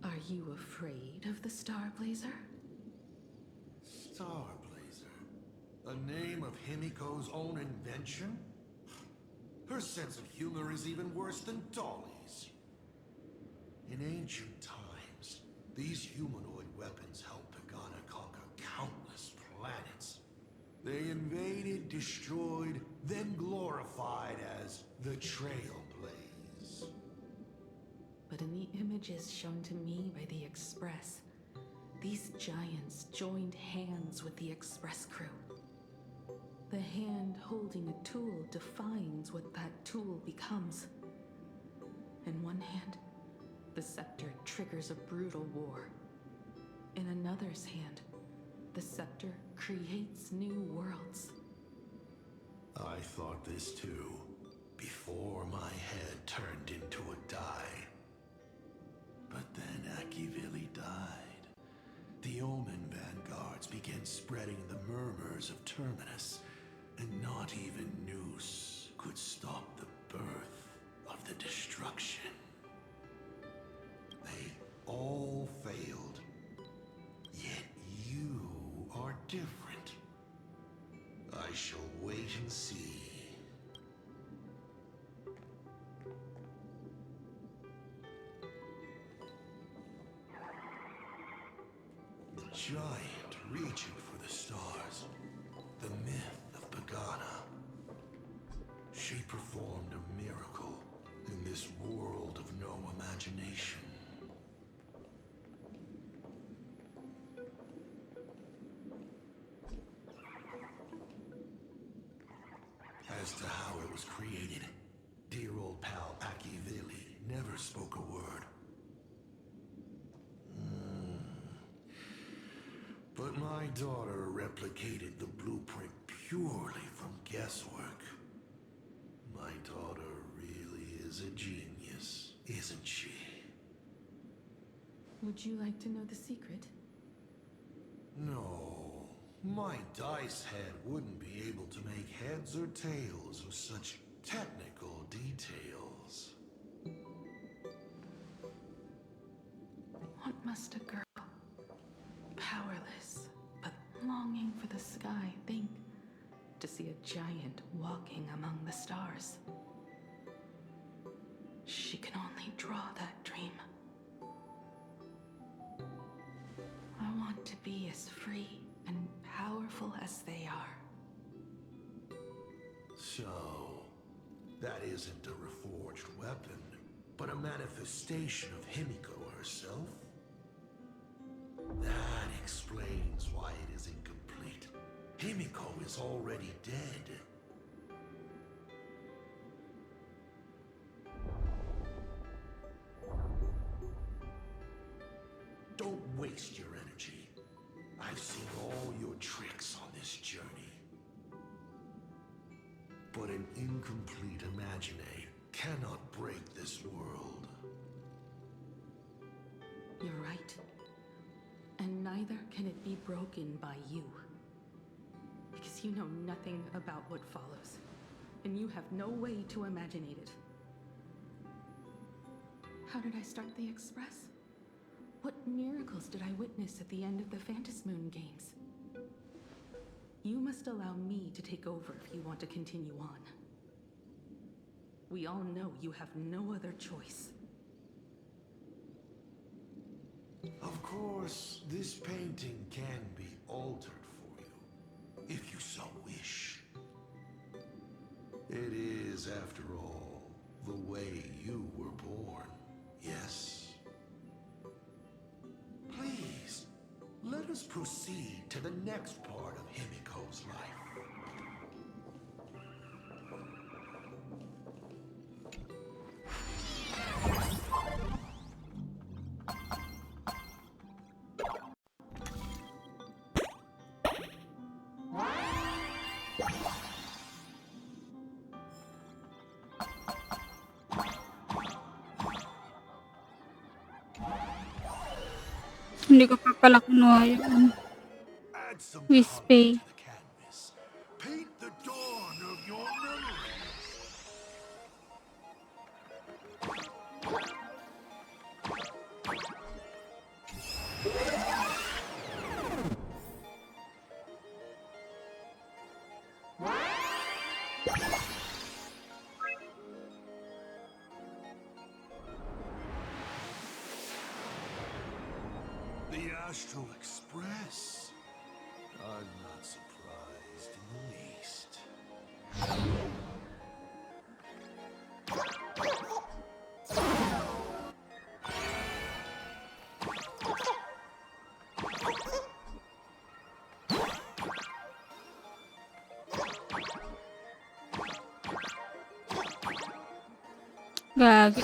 Are you afraid of the Star Blazer? Starblazer? A name of Himeko's own invention? Her sense of humor is even worse than Dolly's. In ancient times, these humanoid weapons helped Pagana conquer countless planets. They invaded, destroyed, then glorified as the Trailblaze. But in the images shown to me by the Express, these giants joined hands with the Express crew. The hand holding a tool defines what that tool becomes. In one hand, the scepter triggers a brutal war. In another's hand, the scepter creates new worlds. I thought this too, before my head turned into a die. But then Akivili died. The Omen vanguards began spreading the murmurs of Terminus, and not even Noose could stop the birth of the destruction. They all failed. Yet you are different. I shall wait and see. giant reaching for the stars. The myth of Pagana. She performed a miracle in this world of no imagination. As to how it was created, dear old pal Akivili never spoke a word. But my daughter replicated the blueprint purely from guesswork. My daughter really is a genius, isn't she? Would you like to know the secret? No, my dice head wouldn't be able to make heads or tails of such technical details. What must a girl, powerless, but longing for the sky, think to see a giant walking among the stars? She can only draw that dream. I want to be as free and powerful as they are. So, that isn't a reforged weapon, but a manifestation of Himeko herself? That explains why it is incomplete. Himeko is already dead. Don't waste your energy. I've seen all your tricks on this journey. But an incomplete Imagine cannot break this world. You're right. And neither can it be broken by you. Because you know nothing about what follows. And you have no way to imagine it. How did I start the Express? What miracles did I witness at the end of the Phantasmoon games? You must allow me to take over if you want to continue on. We all know you have no other choice. Of course, this painting can be altered for you, if you so wish. It is, after all, the way you were born, yes? Please, let us proceed to the next part of Himiko's life. Hindi ko pa pala kinuha yung Add some Wispy. color to the canvas. Paint the dawn of your memories. The Astral Express. I'm not surprised in the least. Gagi.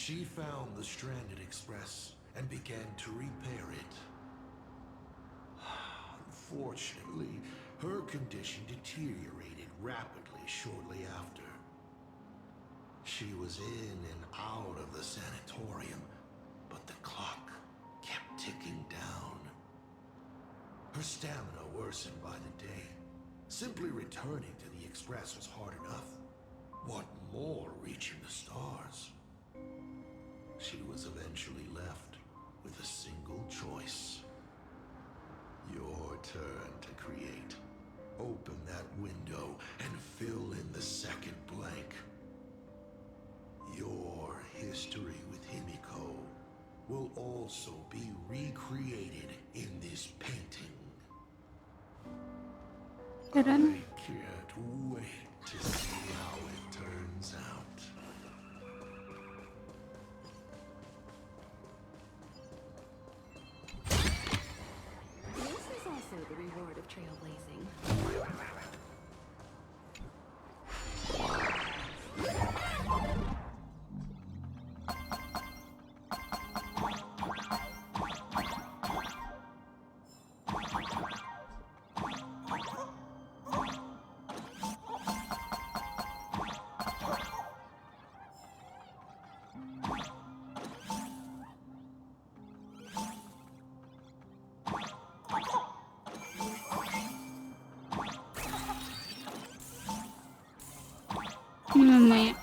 She found the stranded express and began to repair it. Unfortunately, her condition deteriorated rapidly shortly after. She was in and out of the sanatorium, but the clock kept ticking down. Her stamina worsened by the day. Simply returning to the express was hard enough. What more reaching the stars? She was eventually left with a single choice. Your turn to create. Open that window and fill in the second blank. Your history with Himeko will also be recreated in this painting. I can't wait to see how it turns out. This is also the reward of trailblazing. Mamaya.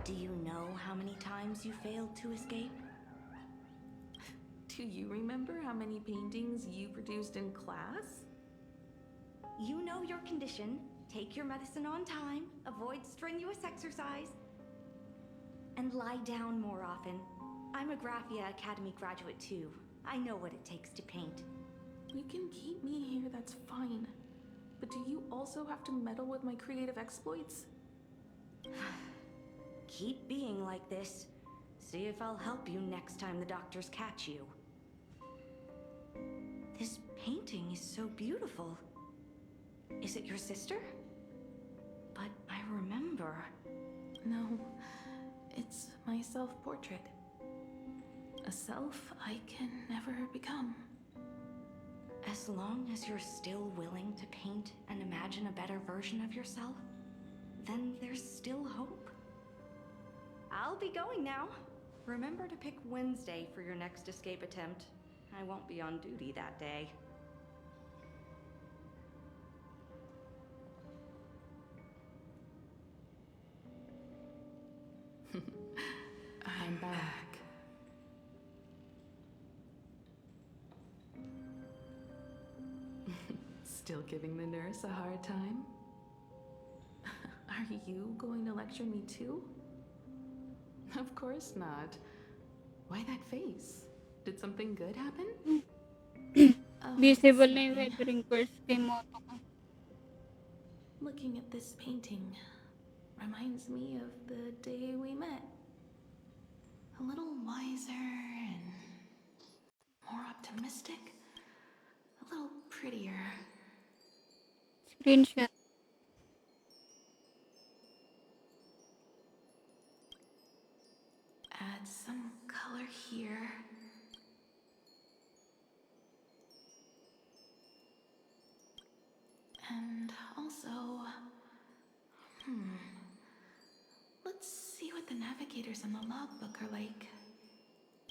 Do you know how many times you failed to escape? Do you remember how many paintings you produced in class? You know your condition. Take your medicine on time, avoid strenuous exercise, and lie down more often. I'm a Graphia Academy graduate too. I know what it takes to paint. You can keep me here, that's fine. But do you also have to meddle with my creative exploits? Keep being like this. See if I'll help you next time the doctors catch you. This painting is so beautiful. Is it your sister? But I remember. No, it's my self-portrait. A self I can never become. As long as you're still willing to paint and imagine a better version of yourself, then there's still hope. I'll be going now. Remember to pick Wednesday for your next escape attempt. I won't be on duty that day. I'm back. Still giving the nurse a hard time? Are you going to lecture me too? Of course not. Why that face? Did something good happen? Visible na yung red drinkers kay Moto ko. Looking at this painting reminds me of the day we met. A little wiser and more optimistic. A little prettier. Screenshot. Add some color here. And also, let's see what the navigators on the logbook are like.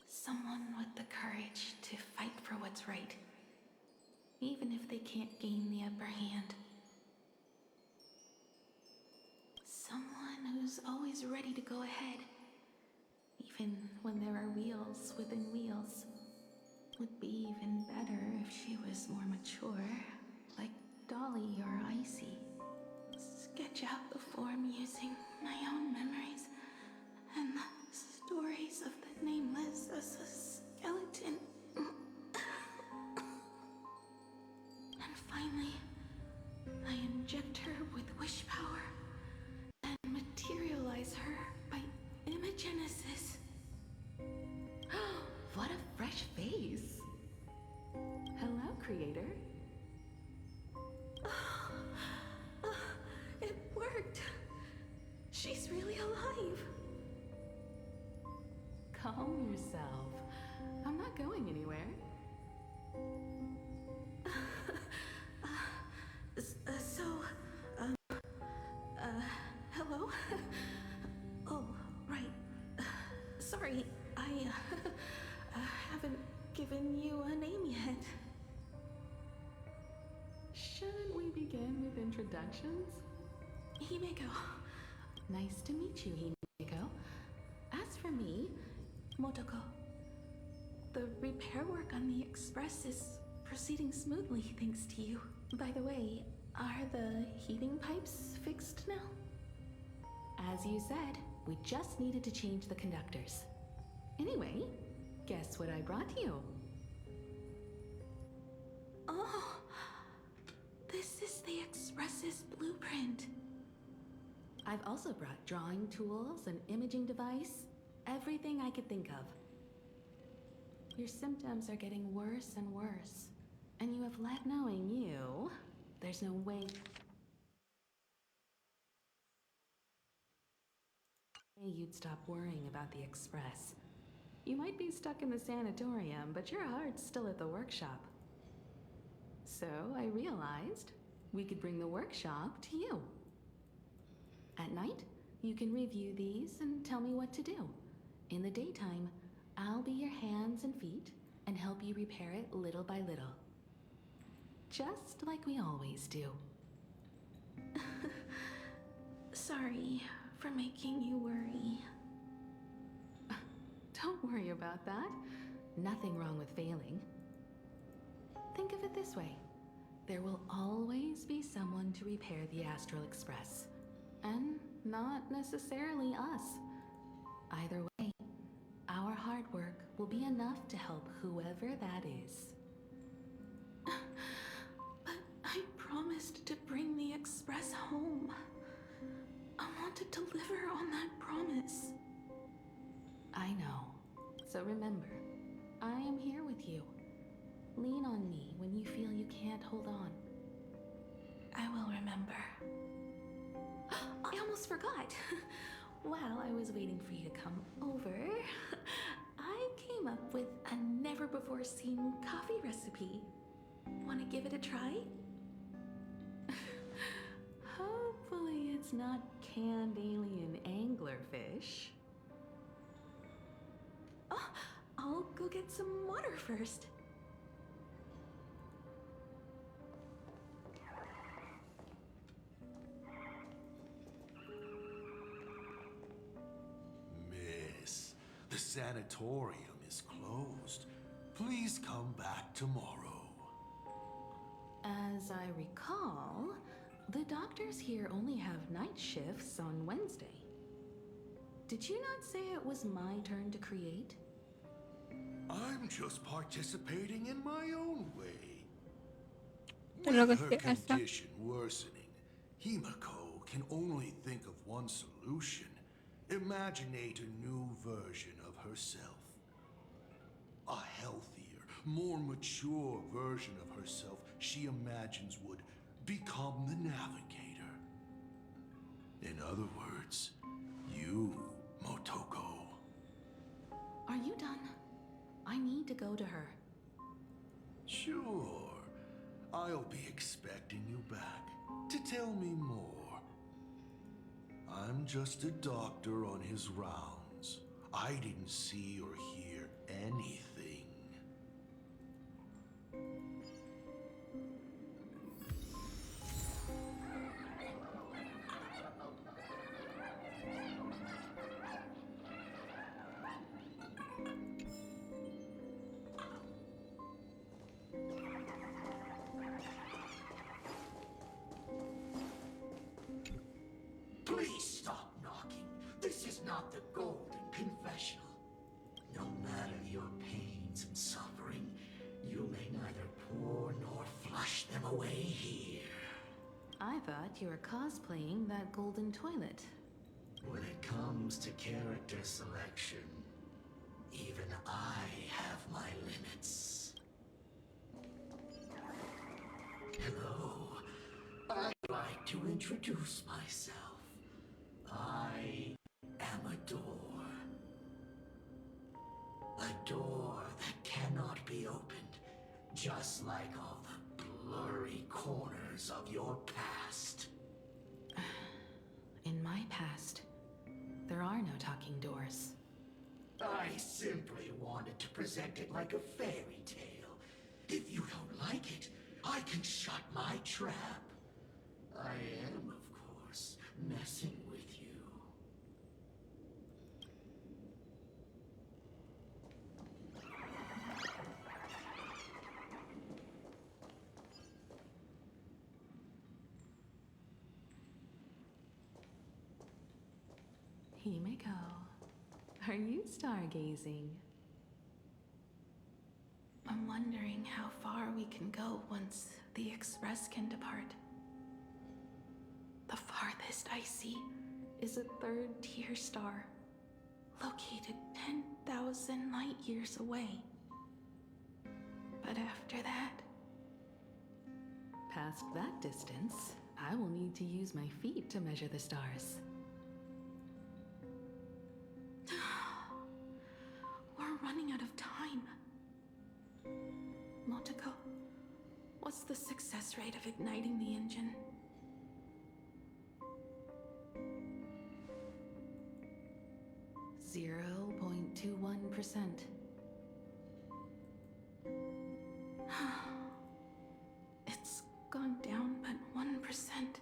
Someone with the courage to fight for what's right, even if they can't gain the upper hand. Someone who's always ready to go ahead, even when there are wheels within wheels. Would be even better if she was more mature, like Dolly or Icy. Sketch out the form using my own memories, and Genesis. What a fresh face. Hello, creator. It worked. She's really alive. Calm yourself. I'm not going anywhere. Hello? Oh, right. Sorry, I haven't given you a name yet. Shouldn't we begin with introductions? Himeko. Nice to meet you, Himeko. As for me, Motoko. The repair work on the Express is proceeding smoothly thanks to you. By the way, are the heating pipes fixed now? As you said, we just needed to change the conductors. Anyway, guess what I brought you? Oh, this is the Express's blueprint. I've also brought drawing tools, an imaging device, everything I could think of. Your symptoms are getting worse and worse, and you have let knowing you, there's no way you'd stop worrying about the Express. You might be stuck in the sanatorium, but your heart's still at the workshop. So I realized we could bring the workshop to you. At night, you can review these and tell me what to do. In the daytime, I'll be your hands and feet and help you repair it little by little. Just like we always do. Sorry for making you worry. Don't worry about that. Nothing wrong with failing. Think of it this way. There will always be someone to repair the Astral Express. And not necessarily us. Either way, our hard work will be enough to help whoever that is. But I promised to bring the Express home. I want to deliver on that promise. I know. So remember, I am here with you. Lean on me when you feel you can't hold on. I will remember. I almost forgot. While I was waiting for you to come over, I came up with a never-before-seen coffee recipe. Want to give it a try? Hopefully it's not canned alien anglerfish. Oh, I'll go get some water first. Miss, the sanatorium is closed. Please come back tomorrow. As I recall, the doctors here only have night shifts on Wednesday. Did you not say it was my turn to create? I'm just participating in my own way. Talaga With her si Asa. condition worsening, Himeko can only think of one solution. Imaginate a new version of herself. A healthier, more mature version of herself she imagines would become the Navigator. In other words, you, Motoko. Are you done? I need to go to her. Sure. I'll be expecting you back to tell me more. I'm just a doctor on his rounds. I didn't see or hear anything. Please stop knocking. This is not the Golden Confessional. No matter your pains and suffering, you may neither pour nor flush them away here. I thought you were cosplaying that golden toilet. When it comes to character selection, even I have my limits. Hello, I'd like to introduce myself. I am a door. A door that cannot be opened, just like all the blurry corners of your past. In my past, there are no talking doors. I simply wanted to present it like a fairy tale. If you don't like it, I can shut my trap. I am, of course, messing with you. Himeko, are you stargazing? I'm wondering how far we can go once the Express can depart. The farthest I see is a third-tier star, located 10,000 light years away. But after that, past that distance, I will need to use my feet to measure the stars. We're running out of time. Motoko, what's the success rate of igniting the engine? 0.21%. It's gone down but 1%.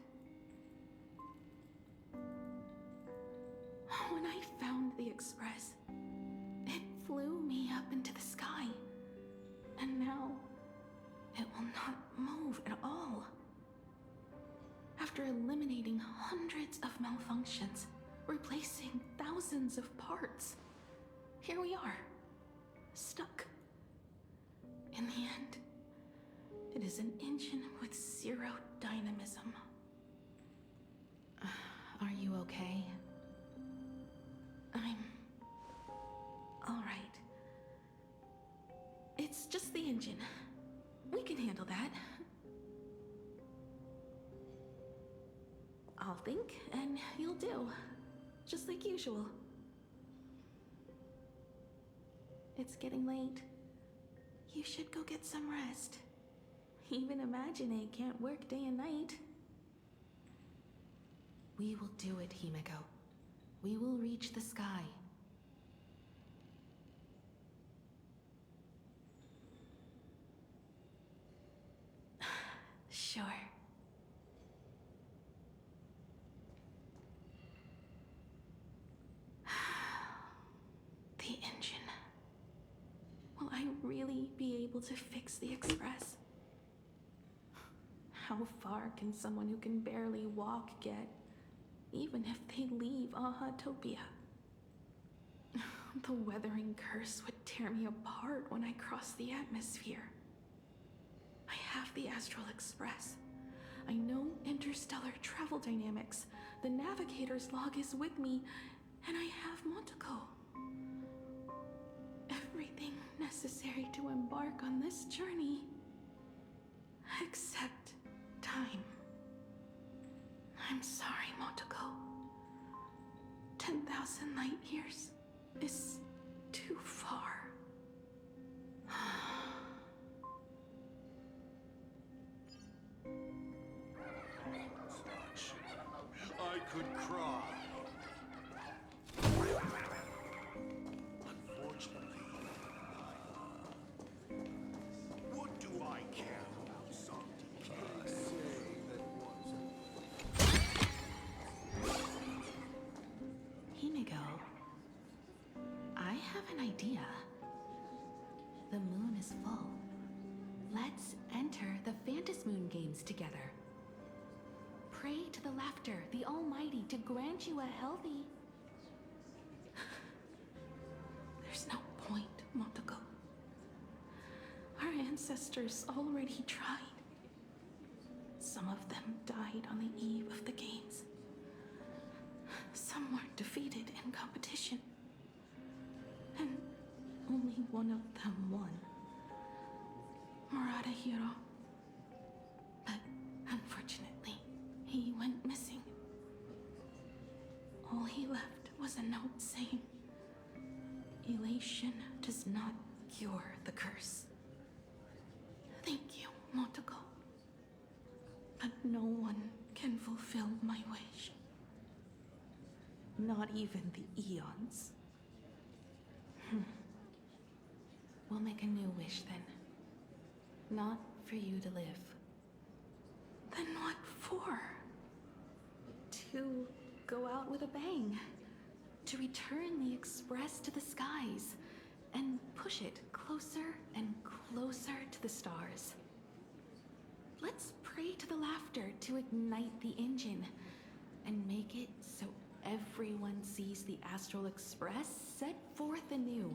When I found the Express, it flew me up into the sky. And now, it will not move at all. After eliminating hundreds of malfunctions, replacing thousands of parts, here we are, stuck. In the end, it is an engine with zero dynamism. Are you okay? I'm all right. It's just the engine. We can handle that. I'll think, and you'll do. Just like usual. It's getting late. You should go get some rest. Even Imagine can't work day and night. We will do it, Himeko. We will reach the sky. Sure. The engine. Will I really be able to fix the Express? How far can someone who can barely walk get, even if they leave Ahatopia? The weathering curse would tear me apart when I cross the atmosphere. I have the Astral Express. I know interstellar travel dynamics. The navigator's log is with me, and I have Motoko. Everything necessary to embark on this journey, except time. I'm sorry, Motoko. 10,000 light years is too far. I could cry. Unfortunately, what do I care about some decay? Himeko, I have an idea. The moon is full. Let's enter the Phantasmoon games together. Pray to the laughter, the Almighty, to grant you a healthy... There's no point, Motoko. Our ancestors already tried. Some of them died on the eve of the games. Some weren't defeated in competition. And only one of them won. Murata Hiro. But unfortunately, he went missing. All he left was a note saying, "Elation does not cure the curse. Thank you, Motoko. But no one can fulfill my wish. Not even the Eons." We'll make a new wish then. Not for you to live. Then what for? To go out with a bang. To return the Express to the skies. And push it closer and closer to the stars. Let's pray to the laughter to ignite the engine. And make it so everyone sees the Astral Express set forth anew.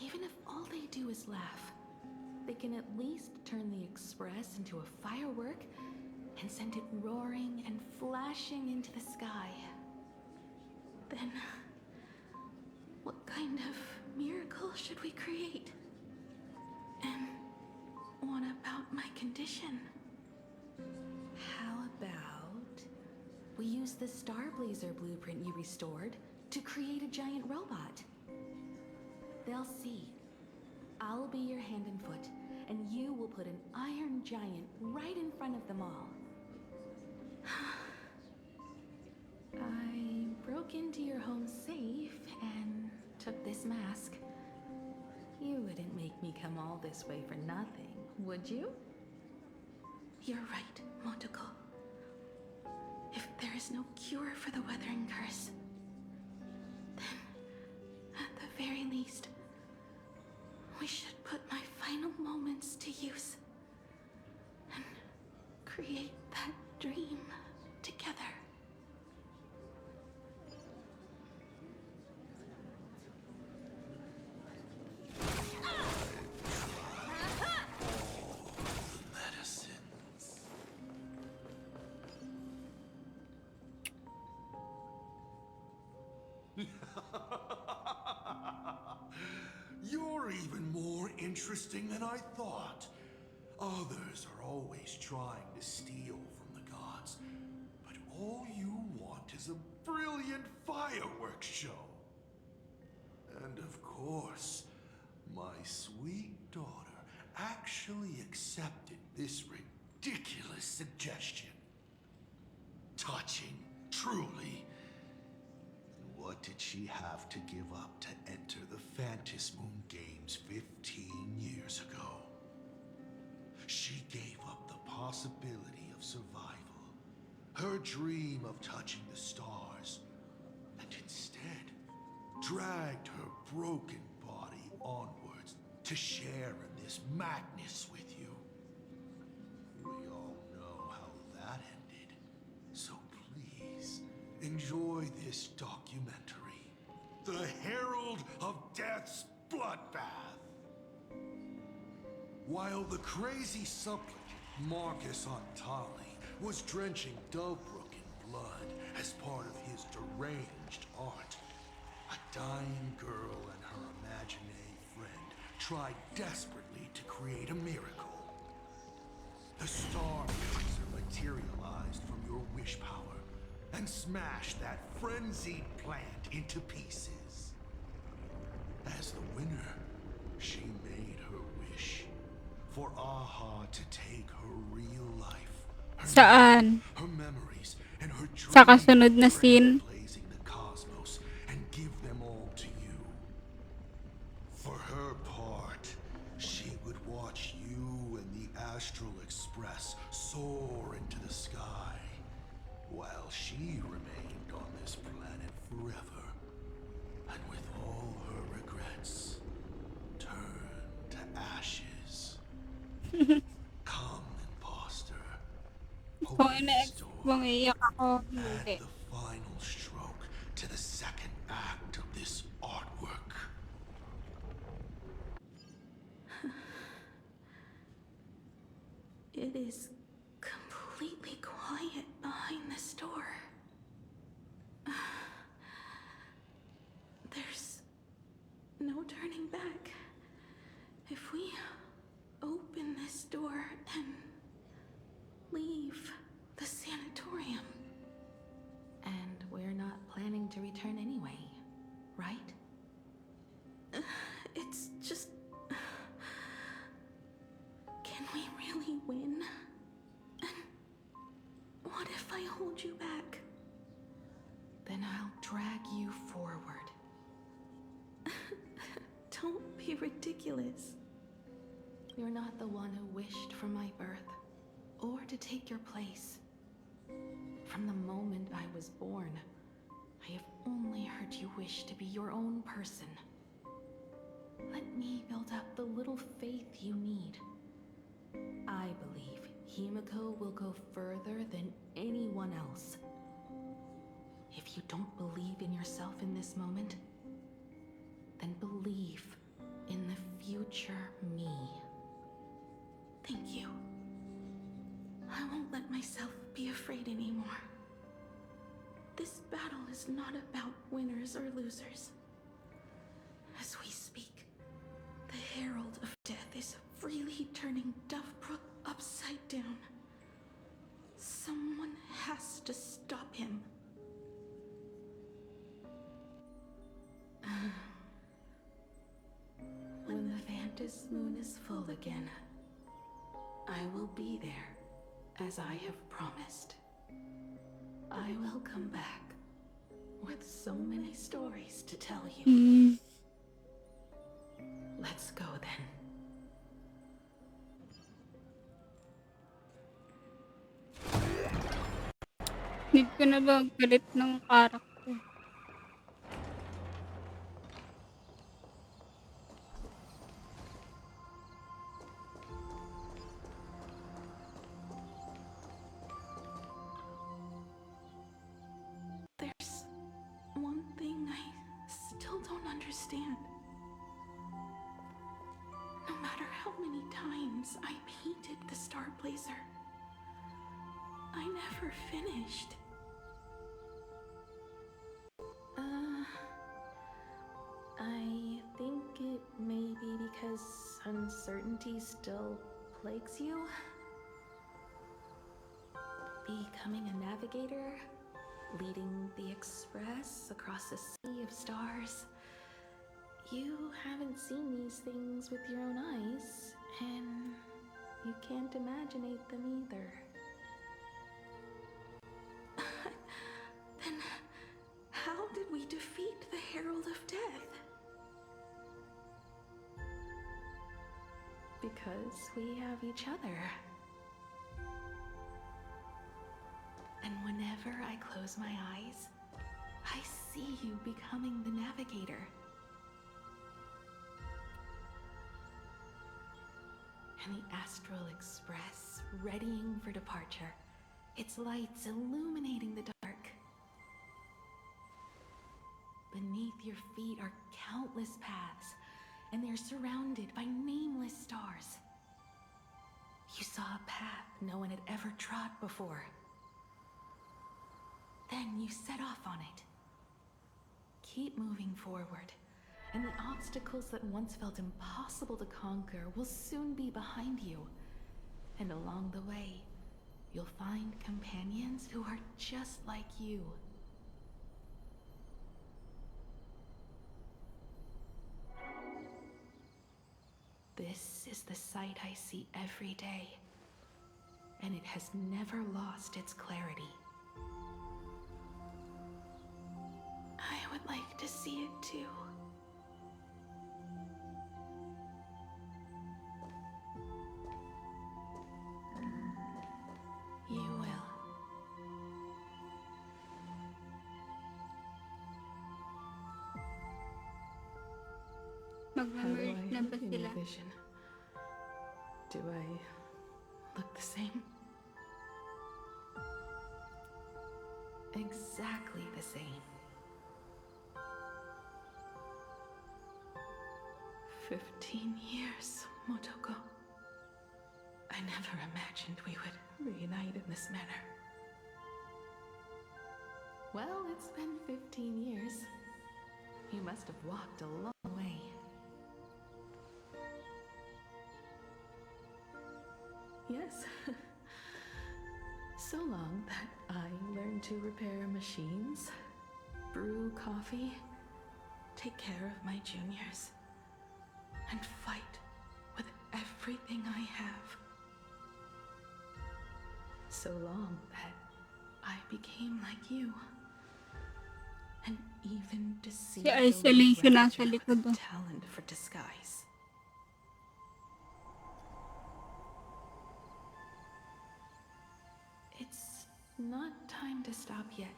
Even if all they do is laugh, they can at least turn the Express into a firework and send it roaring and flashing into the sky. Then, what kind of miracle should we create? And what about my condition? How about we use the Starblazer blueprint you restored to create a giant robot? They'll see. I'll be your hand and foot, and you will put an iron giant right in front of them all. I broke into your home safe and took this mask. You wouldn't make me come all this way for nothing, would you? You're right, Motoko. If there is no cure for the Weathering Curse, then, at the very least, we should put my final moments to use and create that dream together. You're even more interesting than I thought. Others are always trying to steal from the gods, but all you want is a brilliant fireworks show. And of course, my sweet daughter actually accepted this ridiculous suggestion. Touching, truly. What did she have to give up to enter the Phantasmoon Games 15 years ago? She gave up the possibility of survival, her dream of touching the stars, and instead dragged her broken body onwards to share in this madness with you. We all know how that ended, so please enjoy this documentary, The Herald of Death's Bloodbath. While the crazy supplicant Marcus Antali was drenching Dovebrook in blood as part of his deranged art, a dying girl and her imaginary friend tried desperately to create a miracle. The Starblazer materialized from your wish power and smashed that frenzied plant into pieces. As the winner, she made her wish for Aha to take her real life, her Saan? name, her memories, and her Sa dream kasunod na of scene? blazing the cosmos and give them all to you. For her part, she would watch you and the Astral Express soar into the sky, while she remained on this planet forever, and with all her regrets, turned to ashes. Come, imposter. Kung Open this ina-ex door. mong iiyak ako, Add hindi. the final stroke to the second act of this artwork. It is completely quiet behind this door. no turning back. If we open this door and leave the sanatorium. And we're not planning to return anyway, right? It's just... Can we really win? And what if I hold you back? Then I'll drag you forward. Don't be ridiculous. You're not the one who wished for my birth, or to take your place. From the moment I was born, I have only heard you wish to be your own person. Let me build up the little faith you need. I believe Himeko will go further than anyone else. If you don't believe in yourself in this moment, then believe in the future me. Thank you. I won't let myself be afraid anymore. This battle is not about winners or losers. As we speak, the Herald of Death is freely turning Duffbrook upside down. Someone has to stop him. When the Vantis moon is full again, I will be there, as I have promised. I will come back with so many stories to tell you. Let's go then. Need ko na ba galit ng character? There's one thing I still don't understand. No matter how many times I painted the Star Blazer, I never finished. I think it may be because uncertainty still plagues you. Becoming a navigator, leading the Express across a sea of stars. You haven't seen these things with your own eyes, and you can't imaginate them either. Then how did we defeat the Herald of Death? Because we have each other. And whenever I close my eyes, I see you becoming the navigator. And the Astral Express readying for departure, its lights illuminating the dark. Beneath your feet are countless paths, and they're surrounded by nameless stars. You saw a path no one had ever trod before. Then you set off on it. Keep moving forward, and the obstacles that once felt impossible to conquer will soon be behind you. And along the way, you'll find companions who are just like you. This is the sight I see every day, and it has never lost its clarity. I would like to see it too. You will. Mag-merge na ba in sila? your vision? Do I look the same? Exactly the same. 15 years, Motoko. I never imagined we would reunite in this manner. Well, it's been 15 years. You must have walked a long way. Yes. So long that I learned to repair machines, brew coffee, take care of my juniors, and fight with everything I have. So long that I became like you, and even deceived Si the Isolation nasa Ranger likod, with oh. talent for disguise. It's not time to stop yet.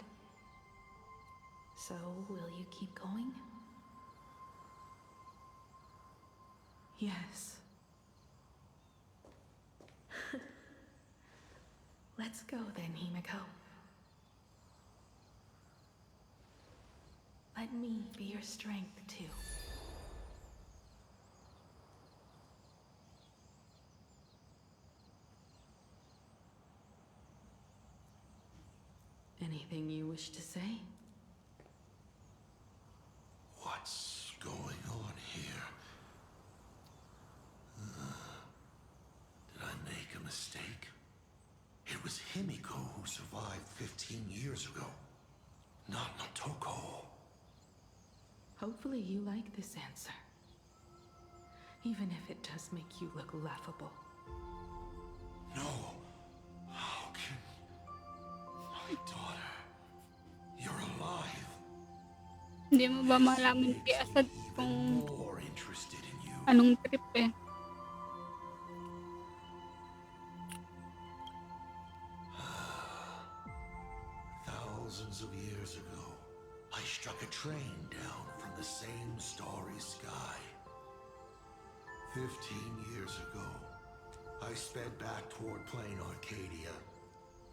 So, will you keep going? Yes. Let's go then, Himeko. Let me be your strength, too. Anything you wish to say? What's going on here? Did I make a mistake? It was Himeko who survived 15 years ago, not Natoko. Hopefully you like this answer. Even if it does make you look laughable. No. How can... My daughter... You're alive. Hindi mo ba malaman kay Asad kung More interested in you. anong trip eh. Thousands of years ago, I struck a train down from the same starry sky. 15 years ago, I sped back toward Plain Arcadia,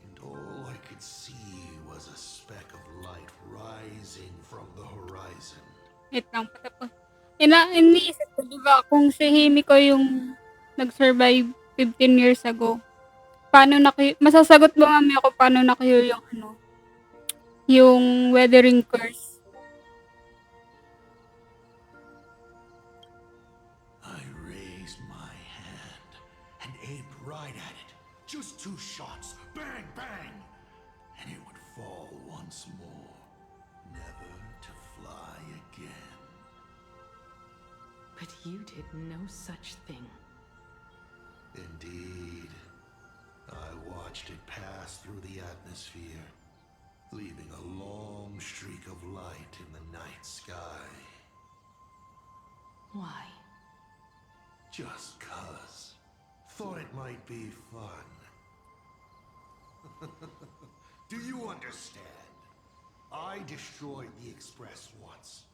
and all I could see was a speck of light rising from the horizon. Wait lang, patapos. Iniisip ko, di ba, kung si Himiko yung nag-survive 15 years ago, paano masasagot mo mami ako paano na-cure yung ano, yung weathering curse. I raised my hand and aimed right at it. Just 2 shots. Bang, bang! And it would fall once more, never to fly again. But you did no such thing. Indeed. I watched it pass through the atmosphere, leaving a long streak of light in the night sky. Why? Just 'cause. Thought it might be fun. Do you understand? I destroyed the Express once,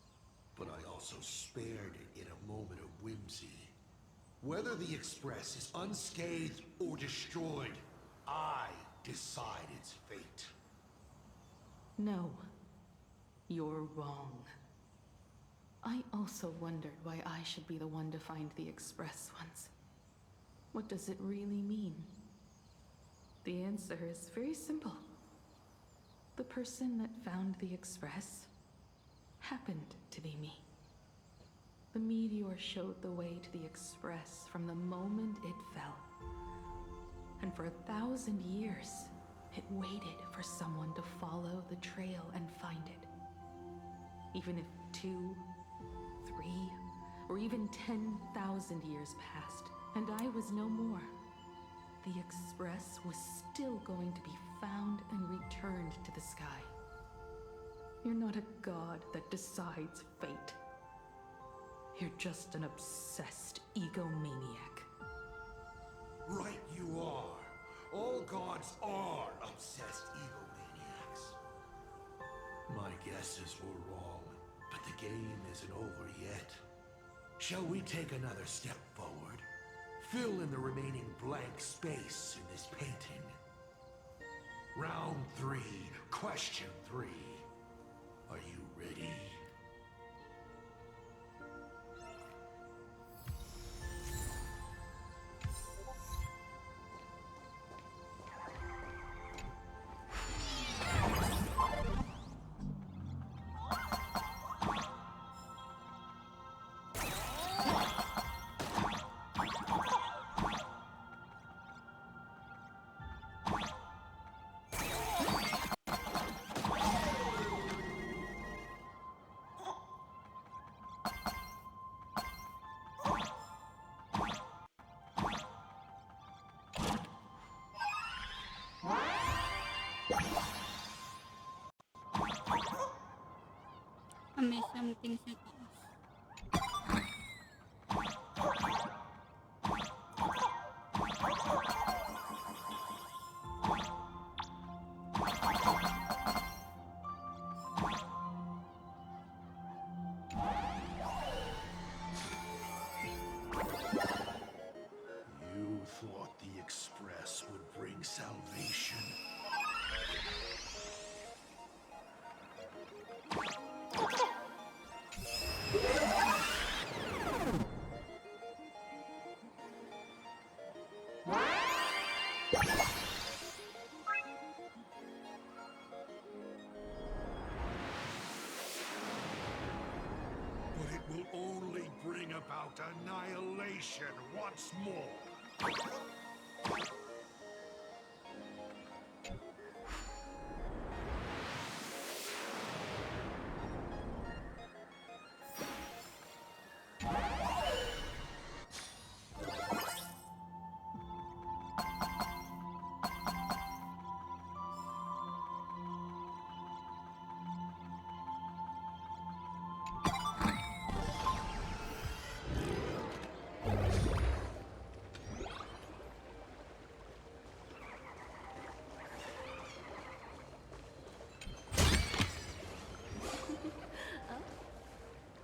but I also spared it in a moment of whimsy. Whether the Express is unscathed or destroyed, I decide its fate. No. You're wrong. I also wondered why I should be the one to find the Express once. What does it really mean? The answer is very simple. The person that found the Express happened to be me. The meteor showed the way to the Express from the moment it fell. And for 1,000 years, it waited for someone to follow the trail and find it. Even if 2, 3, or even 10,000 years passed, and I was no more, the Express was still going to be found and returned to the sky. You're not a god that decides fate. You're just an obsessed egomaniac. Right you are. All gods are obsessed egomaniacs. My guesses were wrong, but the game isn't over yet. Shall we take another step forward? Fill in the remaining blank space in this painting. Round 3, question 3. Are you ready? may something sa taas. You thought the Express would bring salvation? But it will only bring about annihilation once more.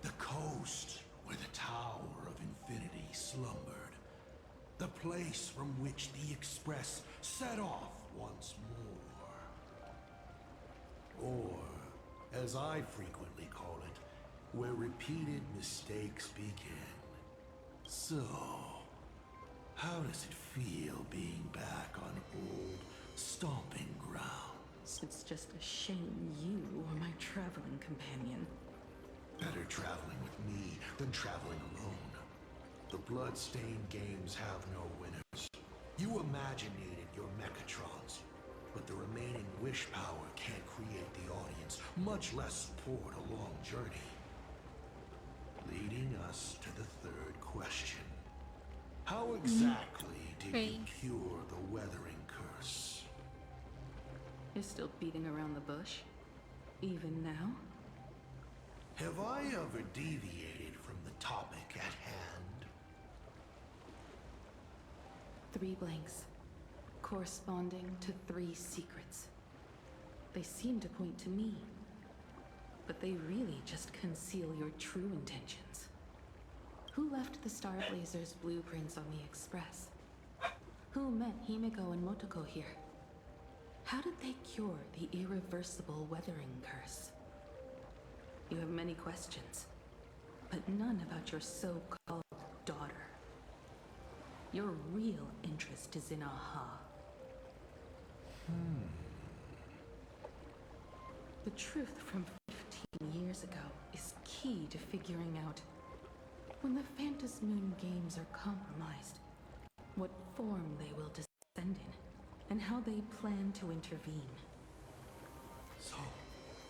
The coast where the Tower of Infinity slumbered. The place from which the Express set off once more. Or, as I frequently call it, where repeated mistakes begin. So, how does it feel being back on old stomping grounds? It's just a shame you were my traveling companion. Better traveling with me than traveling alone. The blood-stained games have no winners. You imaginated your Mechatrons, but the remaining wish power can't create the audience, much less support a long journey. Leading us to the third question. How exactly did you cure the weathering curse? You're still beating around the bush? Even now? Have I ever deviated from the topic at hand? 3 blanks, corresponding to 3 secrets. They seem to point to me, but they really just conceal your true intentions. Who left the Star Blazers' blueprints on the Express? Who met Himeko and Motoko here? How did they cure the irreversible weathering curse? You have many questions, but none about your so-called daughter. Your real interest is in Aha. The truth from 15 years ago is key to figuring out when the Phantas Moon games are compromised, what form they will descend in, and how they plan to intervene. So,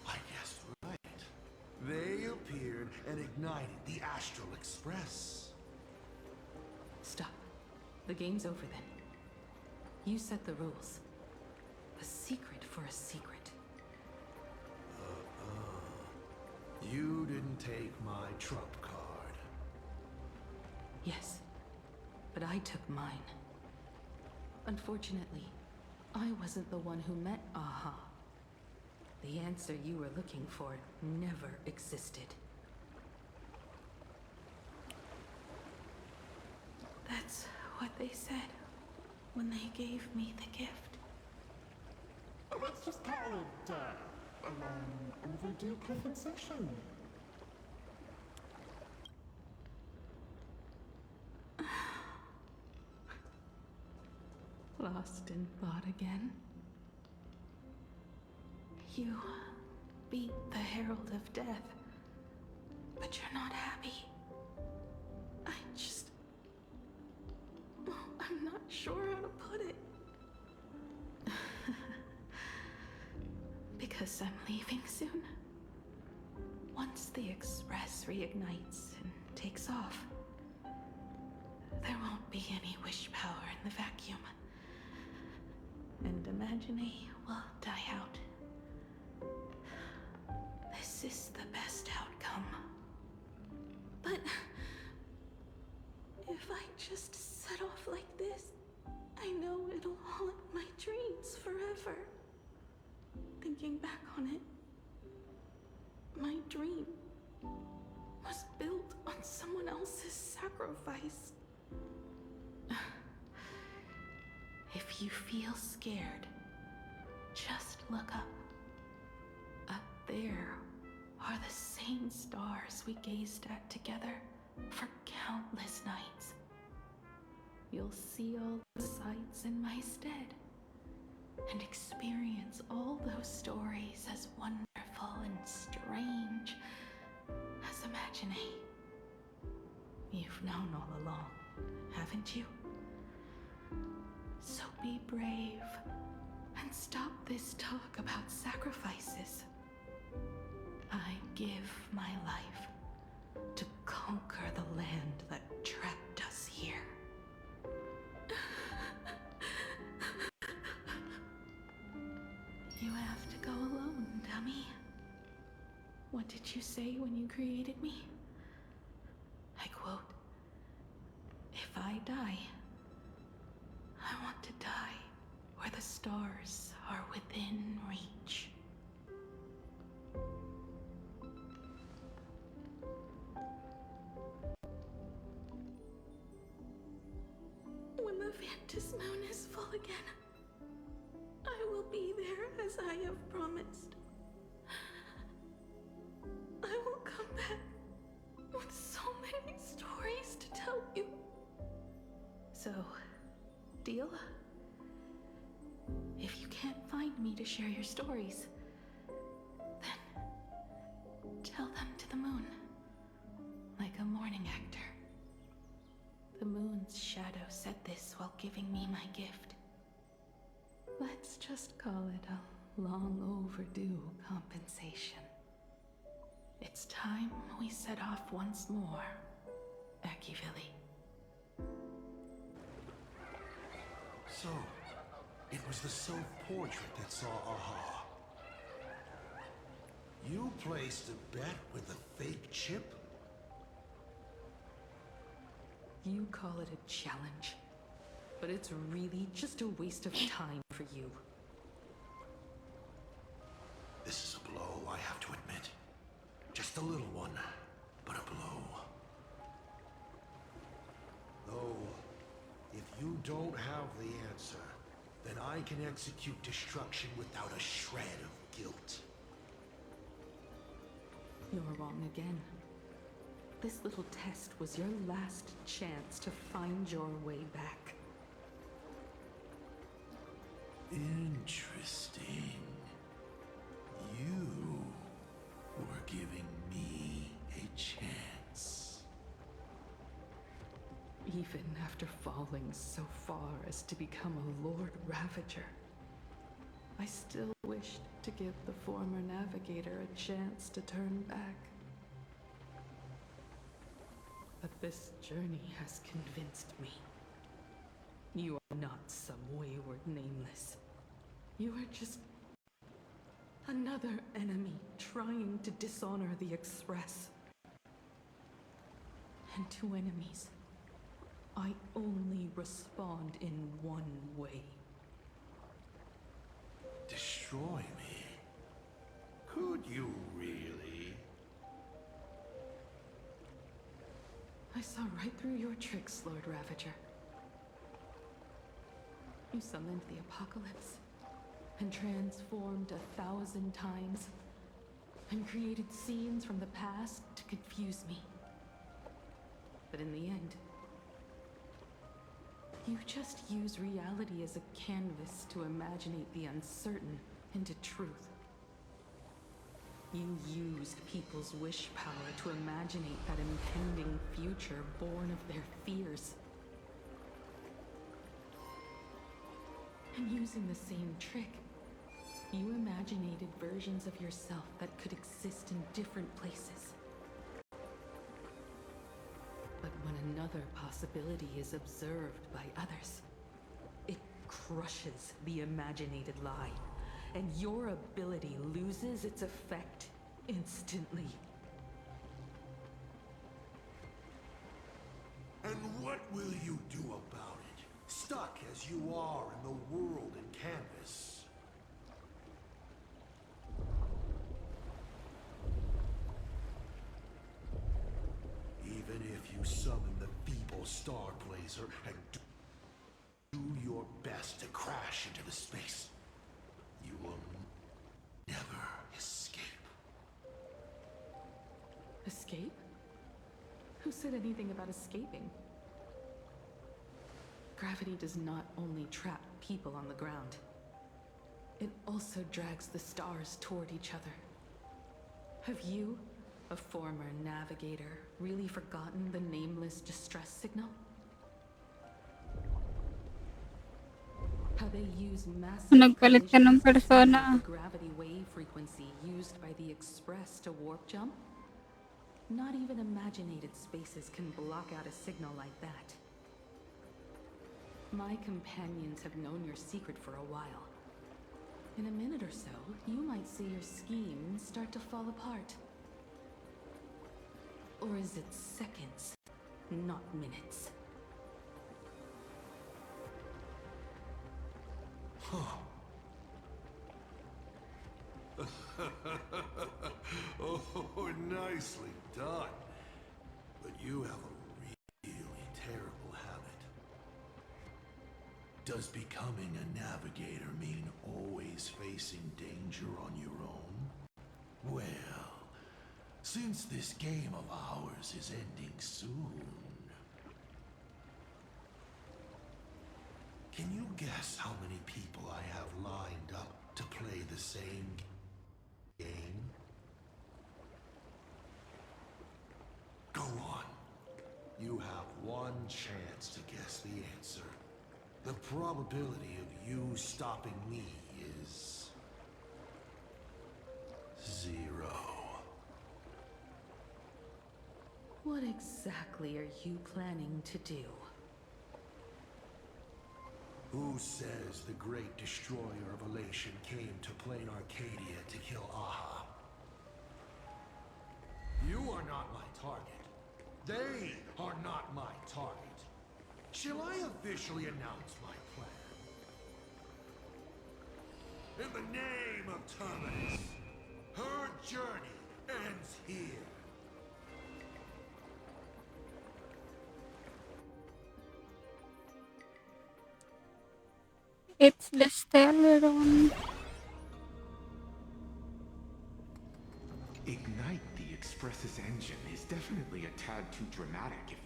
I guessed right. They appeared and ignited the Astral Express. Stop. The game's over then. You set the rules. A secret for a secret. You didn't take my trump card. Yes, but I took mine. Unfortunately, I wasn't the one who met Aha. The answer you were looking for never existed. That's what they said when they gave me the gift. Let's just call it, a long overdue compensation. Lost in thought again? You beat the Herald of Death, but you're not happy. I'm not sure how to put it. Because I'm leaving soon. Once the Express reignites and takes off, there won't be any wish power in the vacuum. And Imagine will die out. this is the best outcome. But if I just set off like this, I know it'll haunt my dreams forever. Thinking back on it, my dream was built on someone else's sacrifice. If you feel scared, just look up. Up there are the same stars we gazed at together for countless nights. You'll see all the sights in my stead and experience all those stories as wonderful and strange as Imaginate. You've known all along, haven't you? So be brave and stop this talk about sacrifices. I give my life to conquer the land that trapped us here. You have to go alone, dummy. What did you say when you created me? I quote, "If I die, I want to die where the stars are within reach." When the Vantis moon is full again, I will be there as I have promised. I will come back with so many stories to tell you. So, deal? If you can't find me to share your stories, then tell them to the moon, like a morning actor. The moon's shadow said this while giving me my gift. Let's just call it a long overdue compensation. It's time we set off once more, Akivili. So, it was the self-portrait that saw Aha. You placed a bet with a fake chip? You call it a challenge, but it's really just a waste of time for you. This is a blow, I have to admit. Just a little one, but a blow. Though, if you don't have the answer, then I can execute destruction without a shred of guilt. You're wrong again. This little test was your last chance to find your way back. Interesting. You were giving me a chance. Even after falling so far as to become a Lord Ravager, I still wished to give the former navigator a chance to turn back. But this journey has convinced me. You are not some wayward nameless. You are just another enemy trying to dishonor the Express. And to enemies, I only respond in one way. Destroy me? Could you really? I saw right through your tricks, Lord Ravager. You summoned the apocalypse, and transformed 1,000 times, and created scenes from the past to confuse me. But in the end, you just use reality as a canvas to imaginate the uncertain into truth. You used people's wish power to imaginate that impending future born of their fears. And using the same trick, you imaginated versions of yourself that could exist in different places. But when another possibility is observed by others, it crushes the imaginated lie, and your ability loses its effect instantly. And what will you do about it? Stuck as you are in the world in canvas. Even if you summon the feeble star blazer and do your best to crash into the space, you will never escape. Escape? Who said anything about escaping? Gravity does not only trap people on the ground, it also drags the stars toward each other. Have you, a former navigator, really forgotten the nameless distress signal? How they use massive Nagpalit ka ng collisions to speed persona. up the gravity wave frequency used by the Express to warp jump? Not even imaginated spaces can block out a signal like that. My companions have known your secret for a while. In a minute or so, you might see your scheme start to fall apart. Or is it seconds, not minutes? Oh, nicely done. But you have a really terrible habit. Does becoming a navigator mean always facing danger on your own? Well, since this game of ours is ending soon, can you guess how many people I have lined up to play the same game? Go on. You have one chance to guess the answer. The probability of you stopping me is 0. What exactly are you planning to do? Who says the great destroyer of Elation came to Plain Arcadia to kill Aha? You are not my target. They are not my target. Shall I officially announce my plan? In the name of Terminus, her journey ends here. It's the Stellarium. Ignite the Express's engine is definitely a tad too dramatic if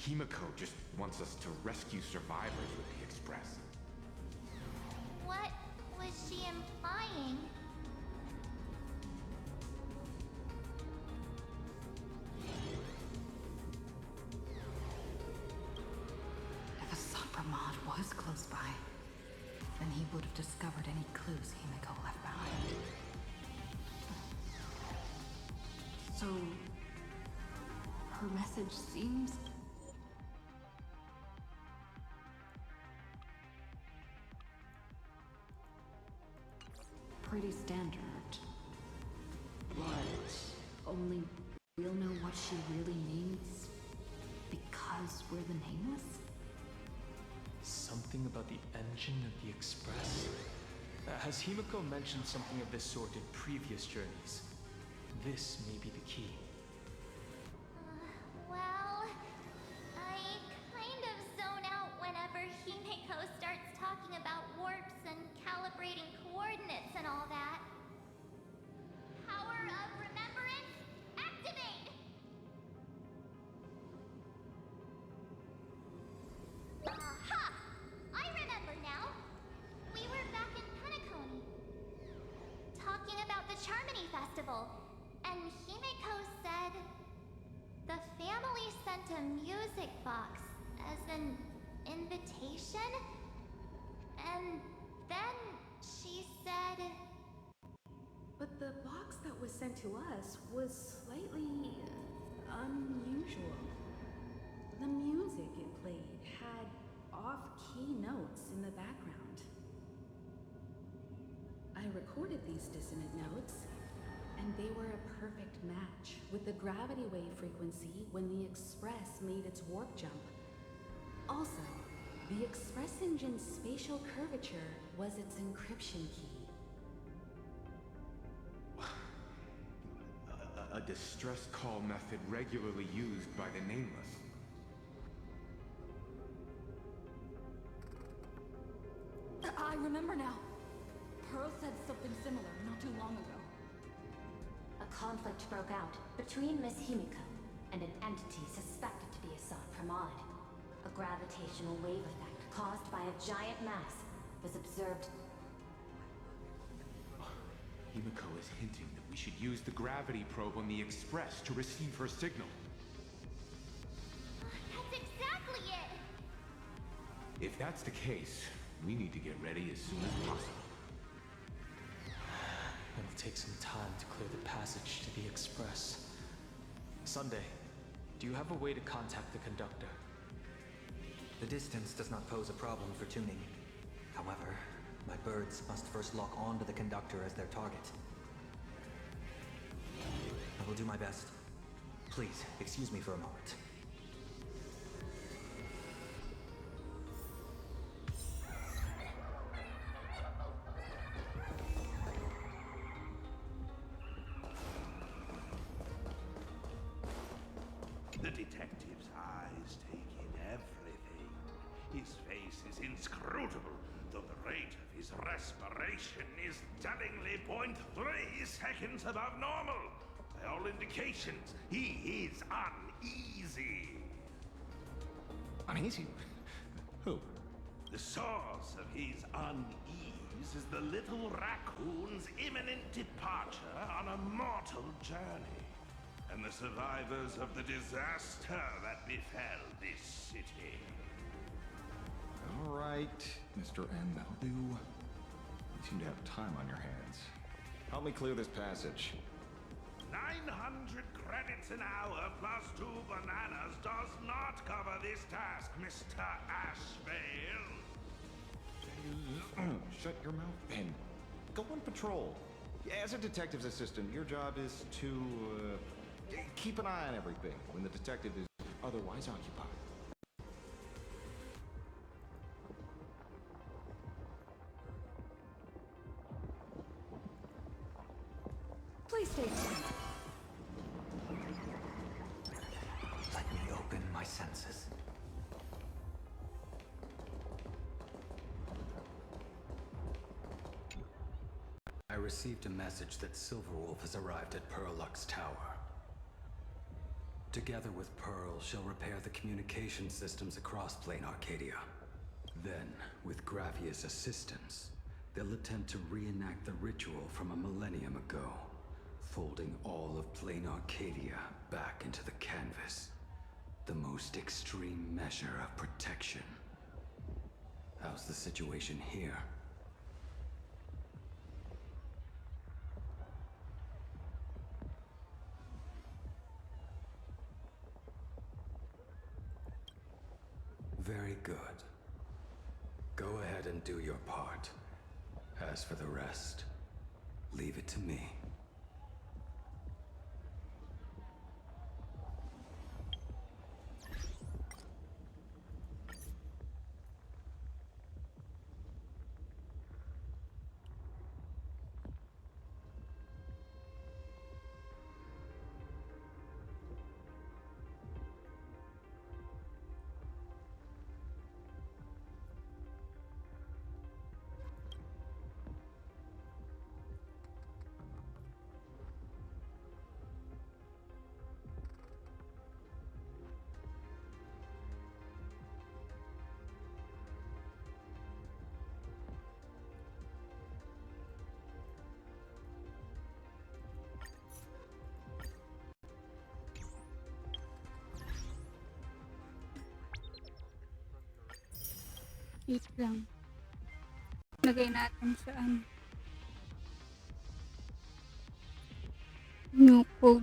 Himeko just wants us to rescue survivors with the Express. What was she implying? If a Sopramod was close by, then he would have discovered any clues Himeko left behind. So, her message seems pretty standard. But only we'll know what she really means because we're the Nameless? Something about the engine of the Express? Has Himeko mentioned something of this sort in previous journeys? This may be the key. Well, I kind of zone out whenever Himeko starts talking about warps and calibrating coordinates and all that. Power of remembrance, activate! Aha! I remember now. We were back in Penacony, talking about the Charmony Festival, and Himeko said the family sent a music box as an invitation, and then she said... But the box that was sent to us was slightly unusual. The music it played had off-key notes in the background. I recorded these dissonant notes, and they were a perfect match, with the gravity wave frequency when the Express made its warp jump. Also, the Express engine's spatial curvature was its encryption key. A distress call method regularly used by the Nameless. I remember now. Pearl said something similar not too long ago. A conflict broke out between Miss Himeko and an entity suspected to be Assad Pramod. A gravitational wave effect caused by a giant mass was observed. Himeko is hinting that we should use the gravity probe on the Express to receive her signal. That's exactly it! If that's the case, we need to get ready as soon as possible. It'll take some time to clear the passage to the Express. Sunday, do you have a way to contact the conductor? The distance does not pose a problem for tuning. However, my birds must first lock onto the conductor as their target. I will do my best. Please, excuse me for a moment. The detective's eyes take in everything. His face is inscrutable, though the rate of his respiration is tellingly 0.3 seconds above normal. By all indications, he is uneasy. Uneasy? Who? The source of his unease is the little raccoon's imminent departure on a mortal journey, and the survivors of the disaster that befell this city. All right, Mr. N, that'll do. You seem to have time on your hands. Help me clear this passage. 900 credits an hour plus 2 bananas does not cover this task, Mr. Ashvale. Shut your mouth, Ben. Go on patrol. As a detective's assistant, your job is to keep an eye on everything when the detective is otherwise occupied. Please stay tuned. Let me open my senses. I received a message that Silverwolf has arrived at Pearlux Tower. Together with Pearl, she'll repair the communication systems across Plane Arcadia. Then, with Graphia's assistance, they'll attempt to reenact the ritual from a millennium ago, folding all of Plane Arcadia back into the canvas. The most extreme measure of protection. How's the situation here? Very good. Go ahead and do your part. As for the rest, leave it to me. Wait lang. Lagay natin sa ano. New code.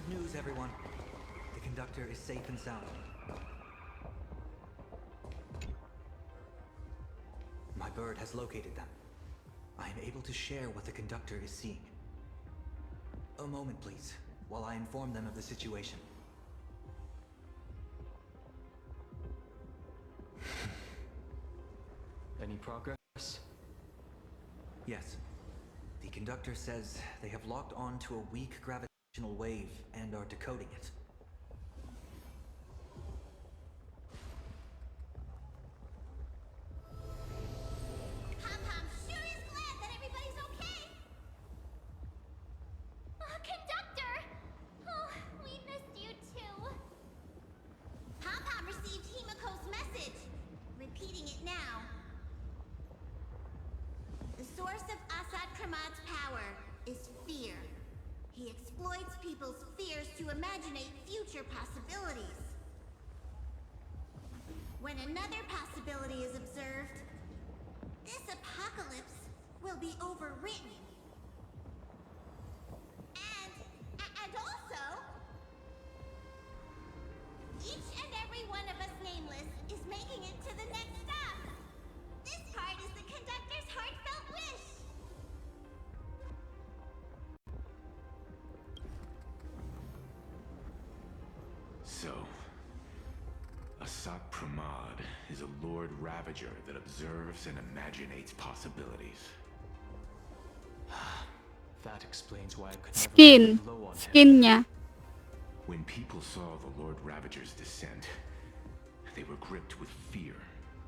Good news, everyone. The conductor is safe and sound. My bird has located them. I am able to share what the conductor is seeing. A moment, please, while I inform them of the situation. Any progress? Yes. The conductor says they have locked on to a weak gravitational wave and are decoding it. Pom-Pom sure is glad that everybody's okay. Conductor! Oh, we missed you too. Pom-Pom received Himeko's message. Repeating it now. The source of Assad Kramad's power is fear. He exploits people's fears to imaginate future possibilities. When another possibility is observed, this apocalypse will be overwritten. And also, each and every one of us nameless is making it to the next stop. This part is the conductor's heartfelt wish. So, Asat Pramad is a Lord Ravager that observes and imaginates possibilities. That explains why I could Skin. never get low on him. Skin niya. When people saw the Lord Ravager's descent, they were gripped with fear,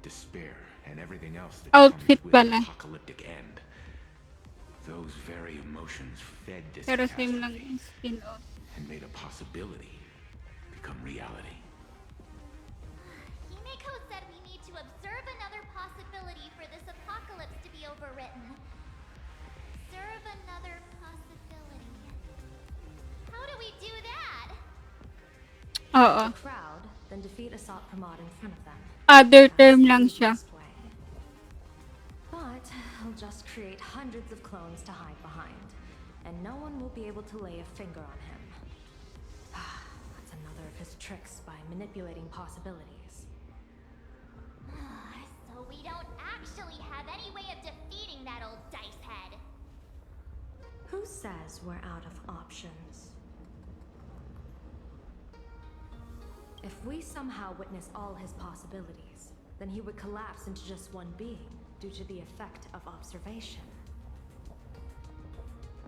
despair, and everything else that Outfit comes with an pala. apocalyptic end. Those very emotions fed this Pero same lang catastrophe yung skin out. and made a possibility become reality. Himeko said we need to observe another possibility for this apocalypse to be overwritten. Observe another possibility. How do we do that? Oo. The crowd, then defeat Asat Pramad in front of them. Other term lang siya. But he'll just create hundreds of clones to hide behind, and no one will be able to lay a finger on him. That's another of his tricks by manipulating possibilities. So we don't actually have any way of defeating that old dice head. Who says we're out of options? If we somehow witness all his possibilities, then he would collapse into just one being due to the effect of observation.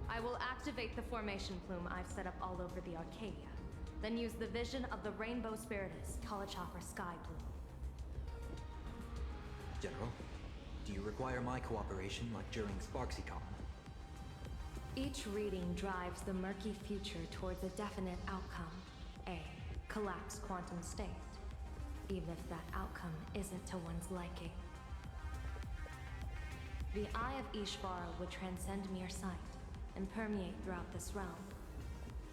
I will activate the formation plume I've set up all over the Arcadia, then use the vision of the Rainbow Spiritus Kalachakra Sky Plume. General, do you require my cooperation like during SparksyCon? Each reading drives the murky future towards a definite outcome, a collapsed quantum state, even if that outcome isn't to one's liking. The Eye of Ishvara would transcend mere sight and permeate throughout this realm.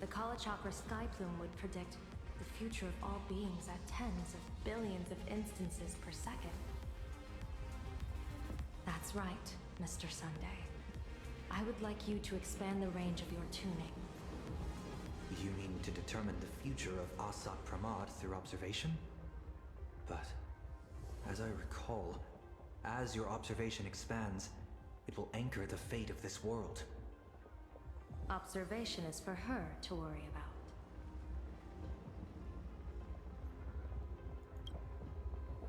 The Kalachakra Sky Plume would predict the future of all beings at tens of billions of instances per second. That's right, Mr. Sunday. I would like you to expand the range of your tuning. You mean to determine the future of Asat Pramad through observation? But, as I recall, as your observation expands, it will anchor the fate of this world. Observation is for her to worry about.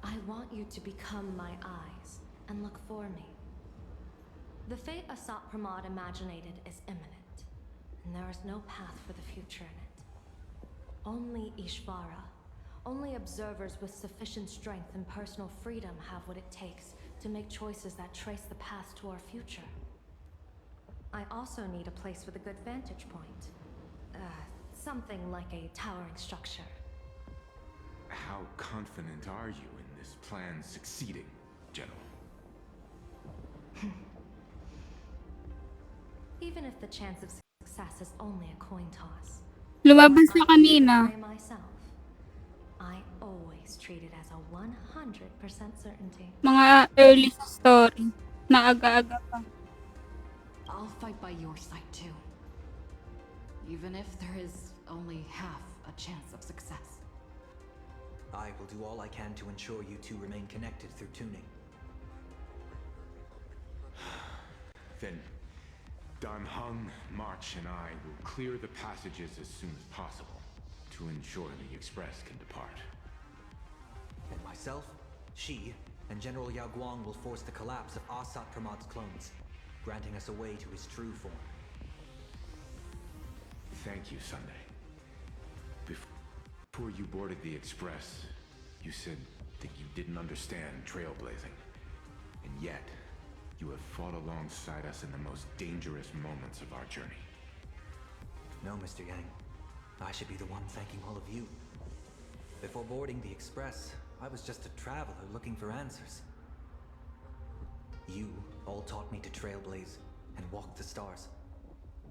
I want you to become my eyes and look for me. The fate Asat Pramad imaginated is imminent, and there is no path for the future in it. Only Ishvara, only observers with sufficient strength and personal freedom have what it takes to make choices that trace the path to our future. I also need a place with a good vantage point. Something like a towering structure. How confident are you in this plan succeeding, General? Even if the chance of success is only a coin toss. Lumabas na kanina. I myself, I always treat it as a 100% certainty. Mga early sa story. Na aga-aga pa. I'll fight by your side too. Even if there is only half a chance of success. I will do all I can to ensure you two remain connected through tuning. Then Dan Heng, March, and I will clear the passages as soon as possible to ensure the Express can depart. And myself, Shi, and General Yao Guang will force the collapse of Asat Pramad's clones, granting us a way to his true form. Thank you, Sunday. Before you boarded the Express, you said that you didn't understand trailblazing. And yet, you have fought alongside us in the most dangerous moments of our journey. No, Mr. Yang. I should be the one thanking all of you. Before boarding the Express, I was just a traveler looking for answers. You all taught me to trailblaze and walk the stars.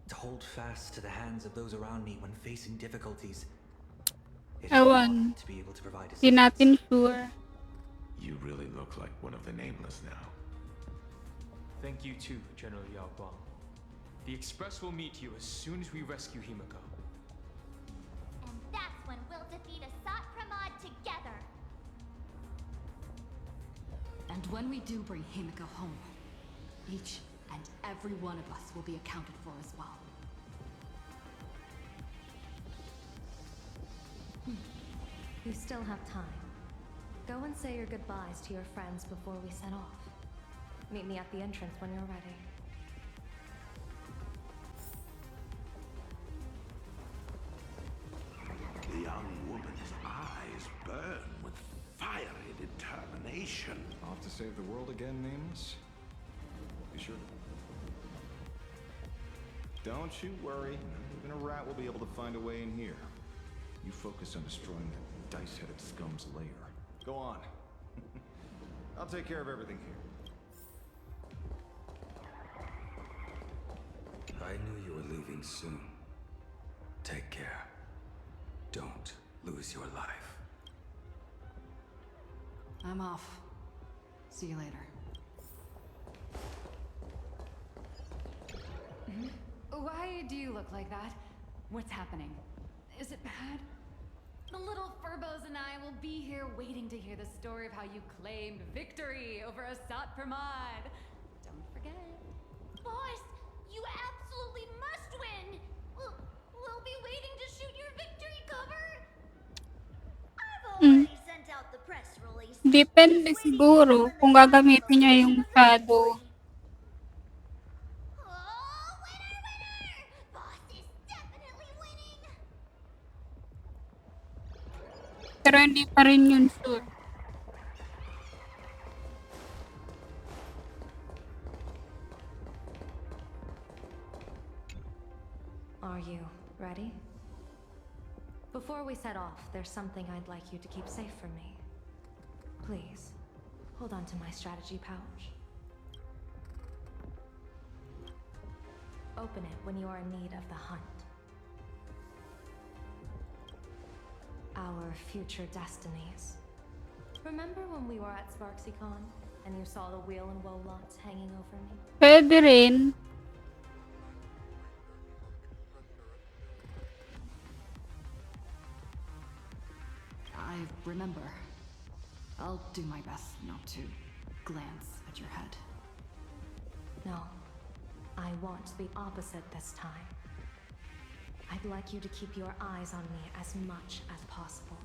To hold fast to the hands of those around me when facing difficulties. It is an honor to be able to provide Di assistance. natin sure. You really look like one of the Nameless now. Thank you too, General Yao Guang. The Express will meet you as soon as we rescue Himeko. And that's when we'll defeat Asat Pramod together. And when we do bring Himeko home, each and every one of us will be accounted for as well. You still have time. Go and say your goodbyes to your friends before we set off. Meet me at the entrance when you're ready. The young woman's eyes burn with fiery determination. Off to save the world again, Nameless? Be sure. Don't you worry. Even a rat will be able to find a way in here. You focus on destroying that dice-headed scum's lair. Go on. I'll take care of everything here. I knew you were leaving soon. Take care. Don't lose your life. I'm off. See you later. Why do you look like that? What's happening? Is it bad? The little Furbos and I will be here waiting to hear the story of how you claimed victory over Asat Pramod. Don't forget. Boss, you absolutely must win! We'll be waiting to shoot your victory cover! I've already sent out the press release. Depende siguro kung gagamitin niya yung shadow. Oh, winner, winner! Boss is definitely winning! Pero hindi pa rin yun sure. Are you ready? Before we set off, there's something I'd like you to keep safe from me. Please, hold on to my strategy pouch. Open it when you are in need of the hunt. Our future destinies. Remember when we were at SparksyCon and you saw the wheel and woe lots hanging over me? Pwede rin. I remember. I'll do my best not to glance at your head. No, I want the opposite this time. I'd like you to keep your eyes on me as much as possible.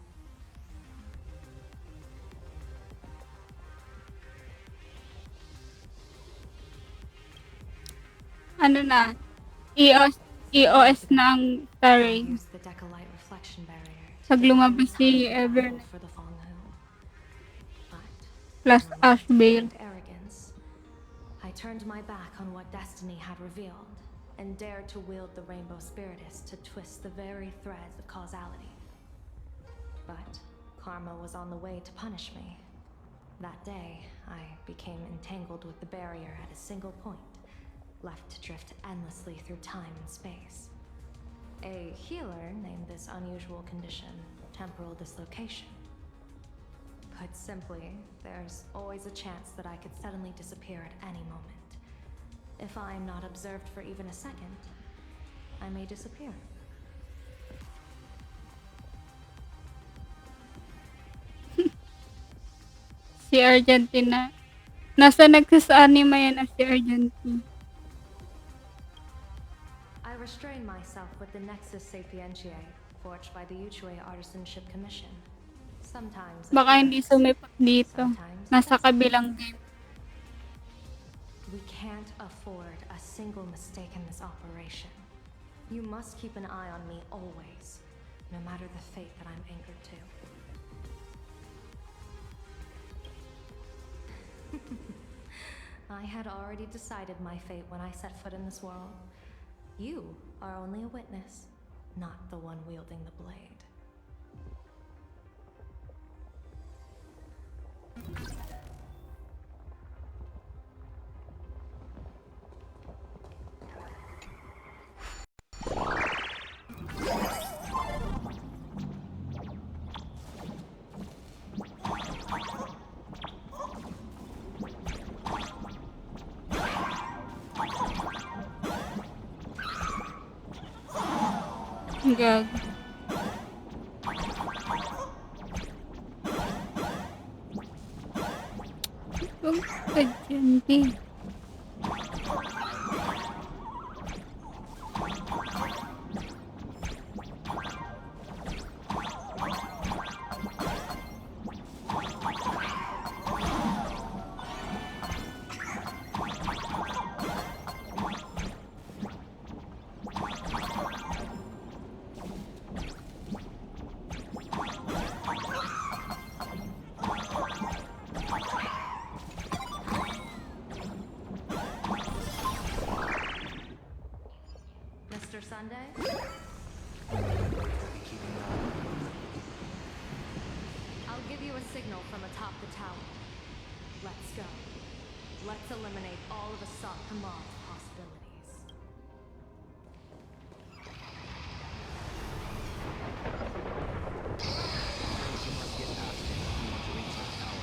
Ano na? EOS ng starring. Use the Decalite reflection barrier. Pag lumabas si Everness For the Fonghu. plus Ashbale. And arrogance. I turned my back on what destiny had revealed and dared to wield the Rainbow Spiritus to twist the very threads of causality. But karma was on the way to punish me. That day, I became entangled with the barrier at a single point, left to drift endlessly through time and space. A healer named this unusual condition temporal dislocation. Put simply, there's always a chance that I could suddenly disappear at any moment. If I'm not observed for even a second, I may disappear. si Argentina. Nasa nagsasanima yan as si Argentina. I restrain myself with the Nexus Sapientiae, forged by the Yuchue Artisanship Commission. Sometimes it Baka hindi works, sumipak dito. sometimes it Nasa doesn't. kabilang game. We can't afford a single mistake in this operation. You must keep an eye on me always, no matter the fate that I'm anchored to. I had already decided my fate when I set foot in this world. You are only a witness, not the one wielding the blade. Gag. Huwag ka dyan, di. Mr. Sunday? I'll give you a signal from atop the tower. Let's go. Let's eliminate all of Assad Kamal's possibilities. You must get past him if you want to reach that tower.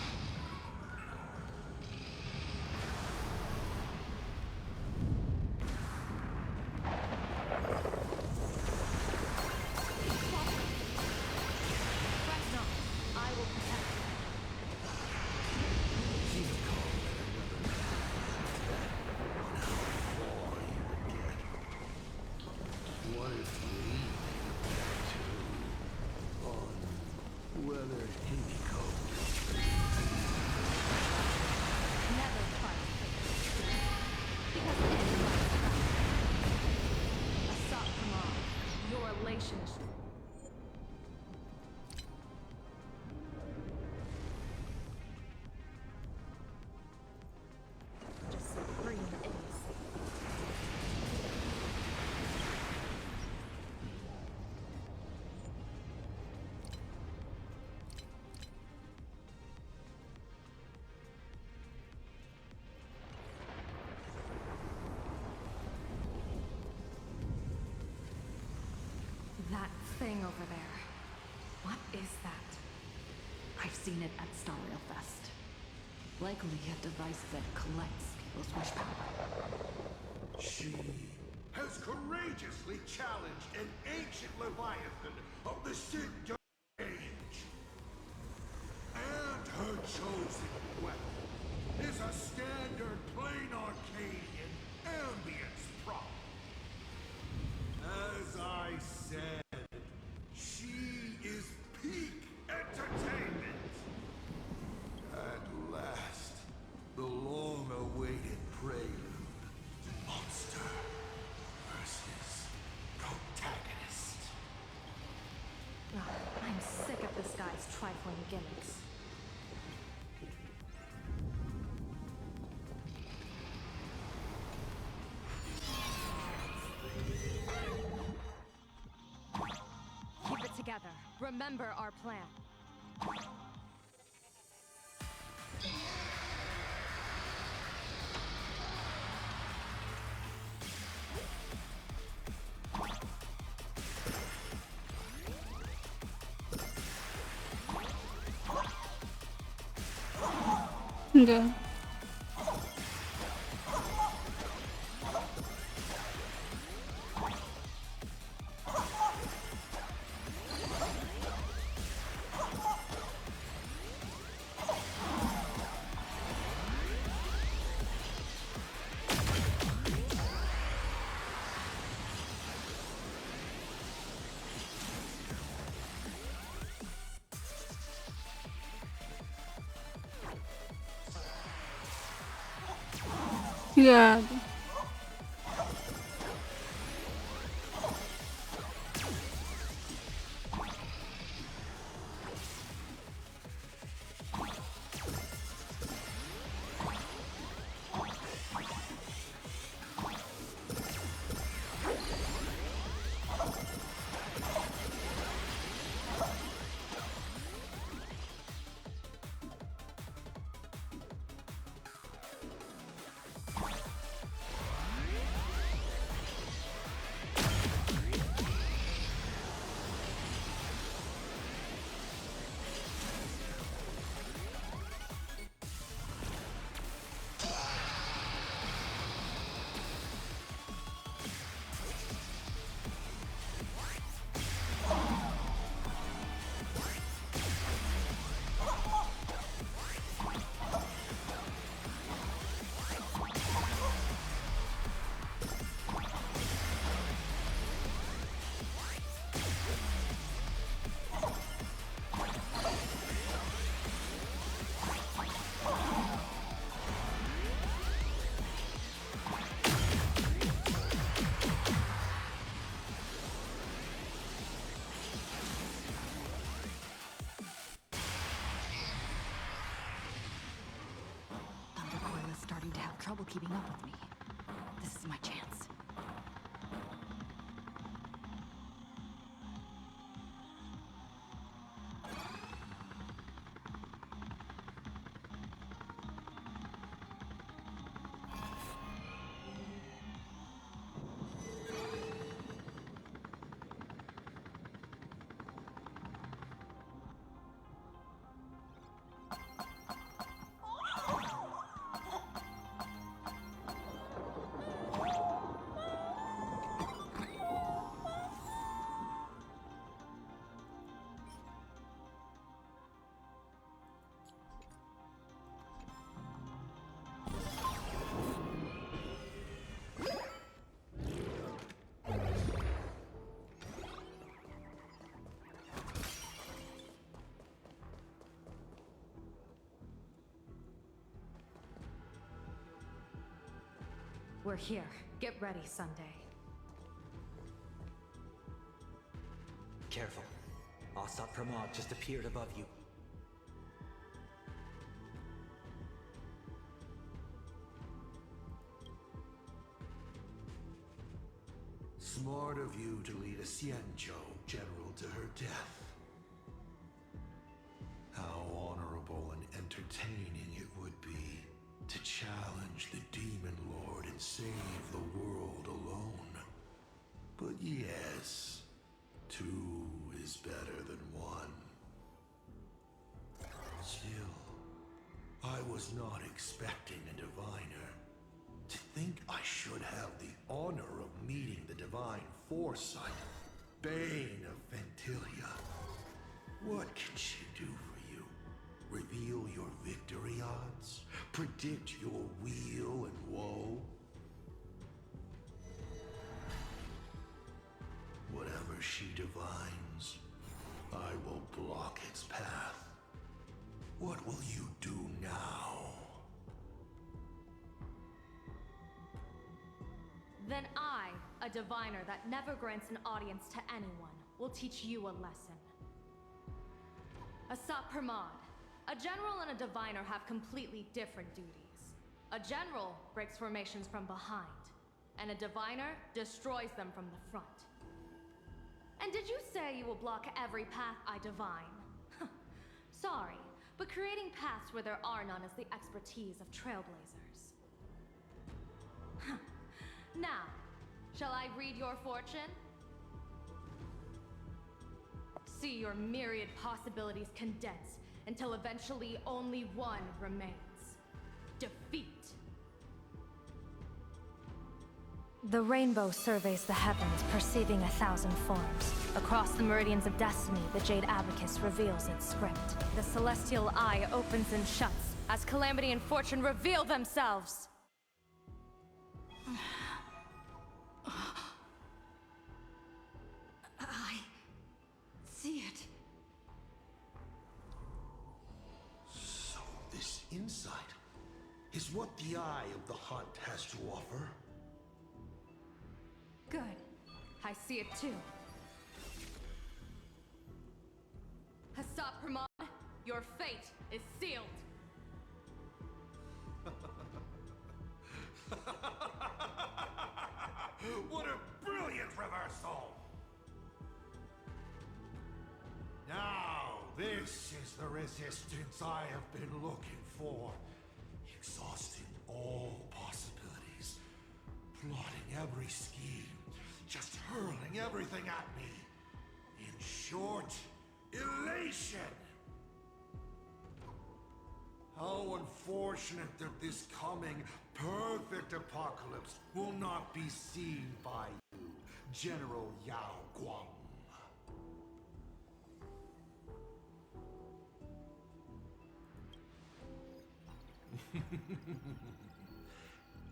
Fret not. I will protect you. What if we unweathered Himeko? Never fight because it is Assad Kamal, your elation is just supreme idiocy. That thing over there. What is that? I've seen it at Star Rail Fest. Likely a device that collects people's wish power. She has courageously challenged an ancient Leviathan of the Sith Age. And her chosen weapon is a standard plain Arcadian ambience prop. As I said, she is peak entertainment. At last, the long-awaited prelude to monster versus protagonist. Ugh, I'm sick of this guy's trifling gimmicks. Keep it together. Remember our plan. Gag. Gago. Thundercoil is starting to have trouble keeping up with me. This is my chance. We're here. Get ready, Sunday. Careful. Asat Pramod just appeared above you. Smart of you to lead a Xianzhou general to her death. How honorable and entertaining it would be to challenge the Demon Lord and save the world alone. But yes, two is better than one. Still, I was not expecting a diviner. To think I should have the honor of meeting the divine foresight, Bane of Ventilia. What can she do for you? Reveal your victory odds? Predict your weal and woe? Whatever she divines, I will block its path. What will you do now? Then I, a diviner that never grants an audience to anyone, will teach you a lesson. Asat Pramod, a general and a diviner have completely different duties. A general breaks formations from behind, and a diviner destroys them from the front. And did you say you will block every path I divine? Sorry, but creating paths where there are none is the expertise of trailblazers. Now, shall I read your fortune? See your myriad possibilities condense until eventually only one remains. Defeat. The rainbow surveys the heavens, perceiving 1,000 forms. Across the meridians of destiny, the Jade Abacus reveals its script. The celestial eye opens and shuts as calamity and fortune reveal themselves. I see it. So this insight, is what the eye of the hunt has to offer. Good. I see it too. Hassap Ramad, your fate is sealed. What a brilliant reversal! Now, this is the resistance I have been looking for. Exhausting all possibilities, plotting every scheme, just hurling everything at me. In short, elation! How unfortunate that this coming perfect apocalypse will not be seen by you, General Yao Guang.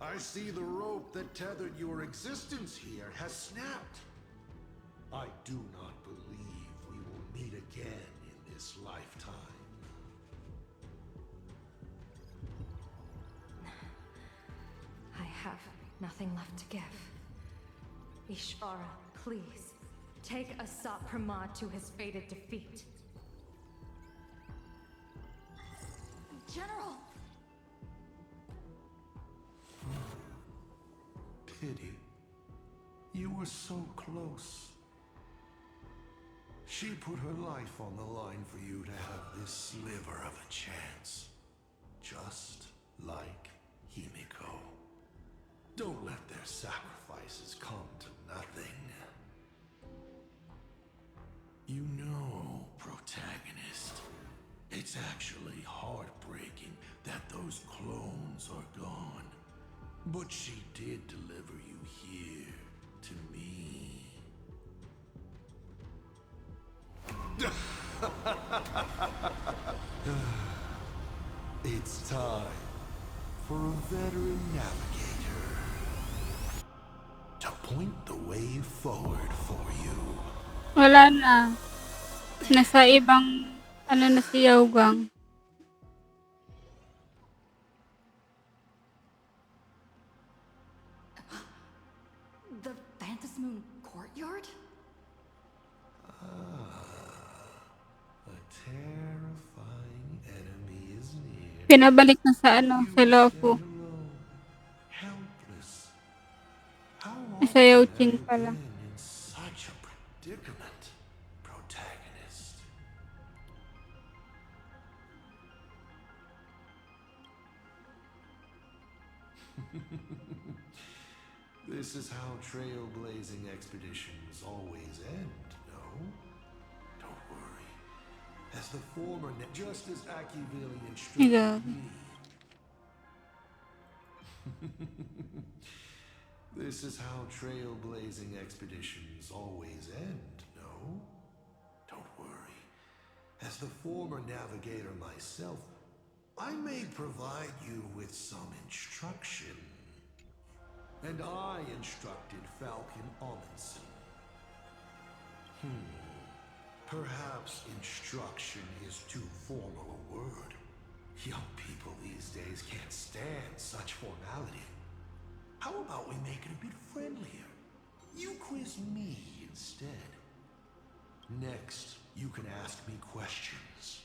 I see the rope that tethered your existence here has snapped. I do not believe we will meet again in this lifetime. I have nothing left to give. Ishvara, please, take Hassap Ramad to his fated defeat. General! Pity. You were so close. She put her life on the line for you to have this sliver of a chance. Just like Himeko. Don't let their sacrifices come to nothing. You know, protagonist, it's actually heartbreaking that those clones are gone. But she did deliver you here to me. It's time for a veteran navigator to point the way forward for you. Wala na. Nasa ibang, na si Yaogang. The Phantasmoon courtyard? A terrifying enemy is near. Pinabalik na sa sa Lofu. Helpless. How Sa often Yauching have you pala. been in such a predicament, protagonist? This is how trailblazing expeditions always end, no? Don't worry. As the former, just as Akivili instructed Yeah. me. This is how trailblazing expeditions always end, no? Don't worry. As the former navigator myself, I may provide you with some instruction. And I instructed Falcon Amundsen. Perhaps instruction is too formal a word. Young people these days can't stand such formality. How about we make it a bit friendlier? You quiz me instead. Next, you can ask me questions.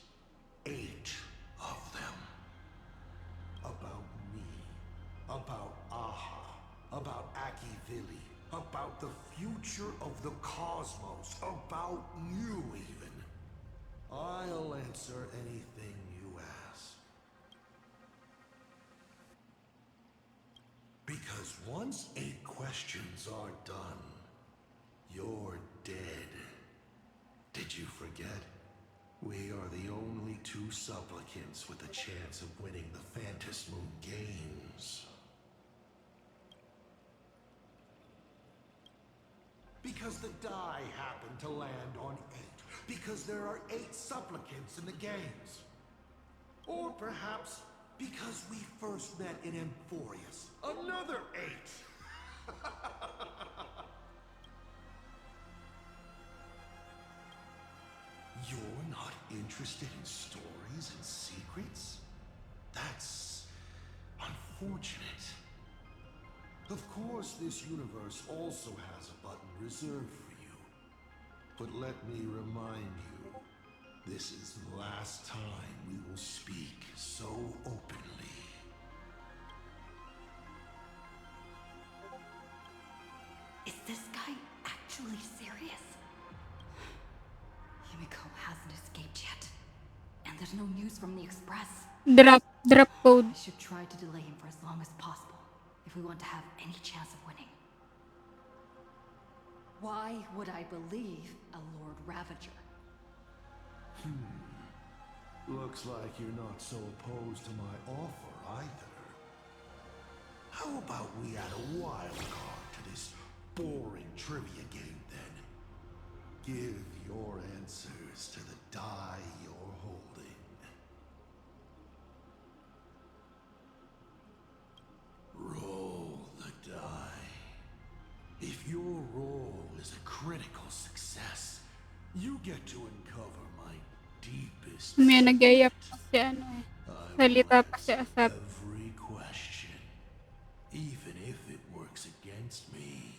8 of them. About me. About Aha. About Akivili. About the future of the cosmos. About you, even. I'll answer anything you ask. Because once 8 questions are done, you're dead. Did you forget? We are the only 2 supplicants with a chance of winning the Phantasmoon Games. Because the die happened to land on 8. Because there are 8 supplicants in the games. Or perhaps because we first met in Emphorius. Another 8! You're not interested in stories and secrets? That's Unfortunate. Of course, this universe also has a button reserved for you. But let me remind you, this is the last time we will speak so openly. Is this guy actually serious? Himeko hasn't escaped yet. And there's no news from the Express. Drop code. I should try to delay him for as long as possible, if we want to have any chance of winning. Why would I believe a Lord Ravager? Looks like you're not so opposed to my offer either. How about we add a wild card to this boring trivia game then? Give your answers to the die you're holding. Roll the die. If your roll is a critical success, you get to uncover my deepest May secret. nag-iyak pa si ano eh. I Salita will pa si answer Asap. every question, even if it works against me.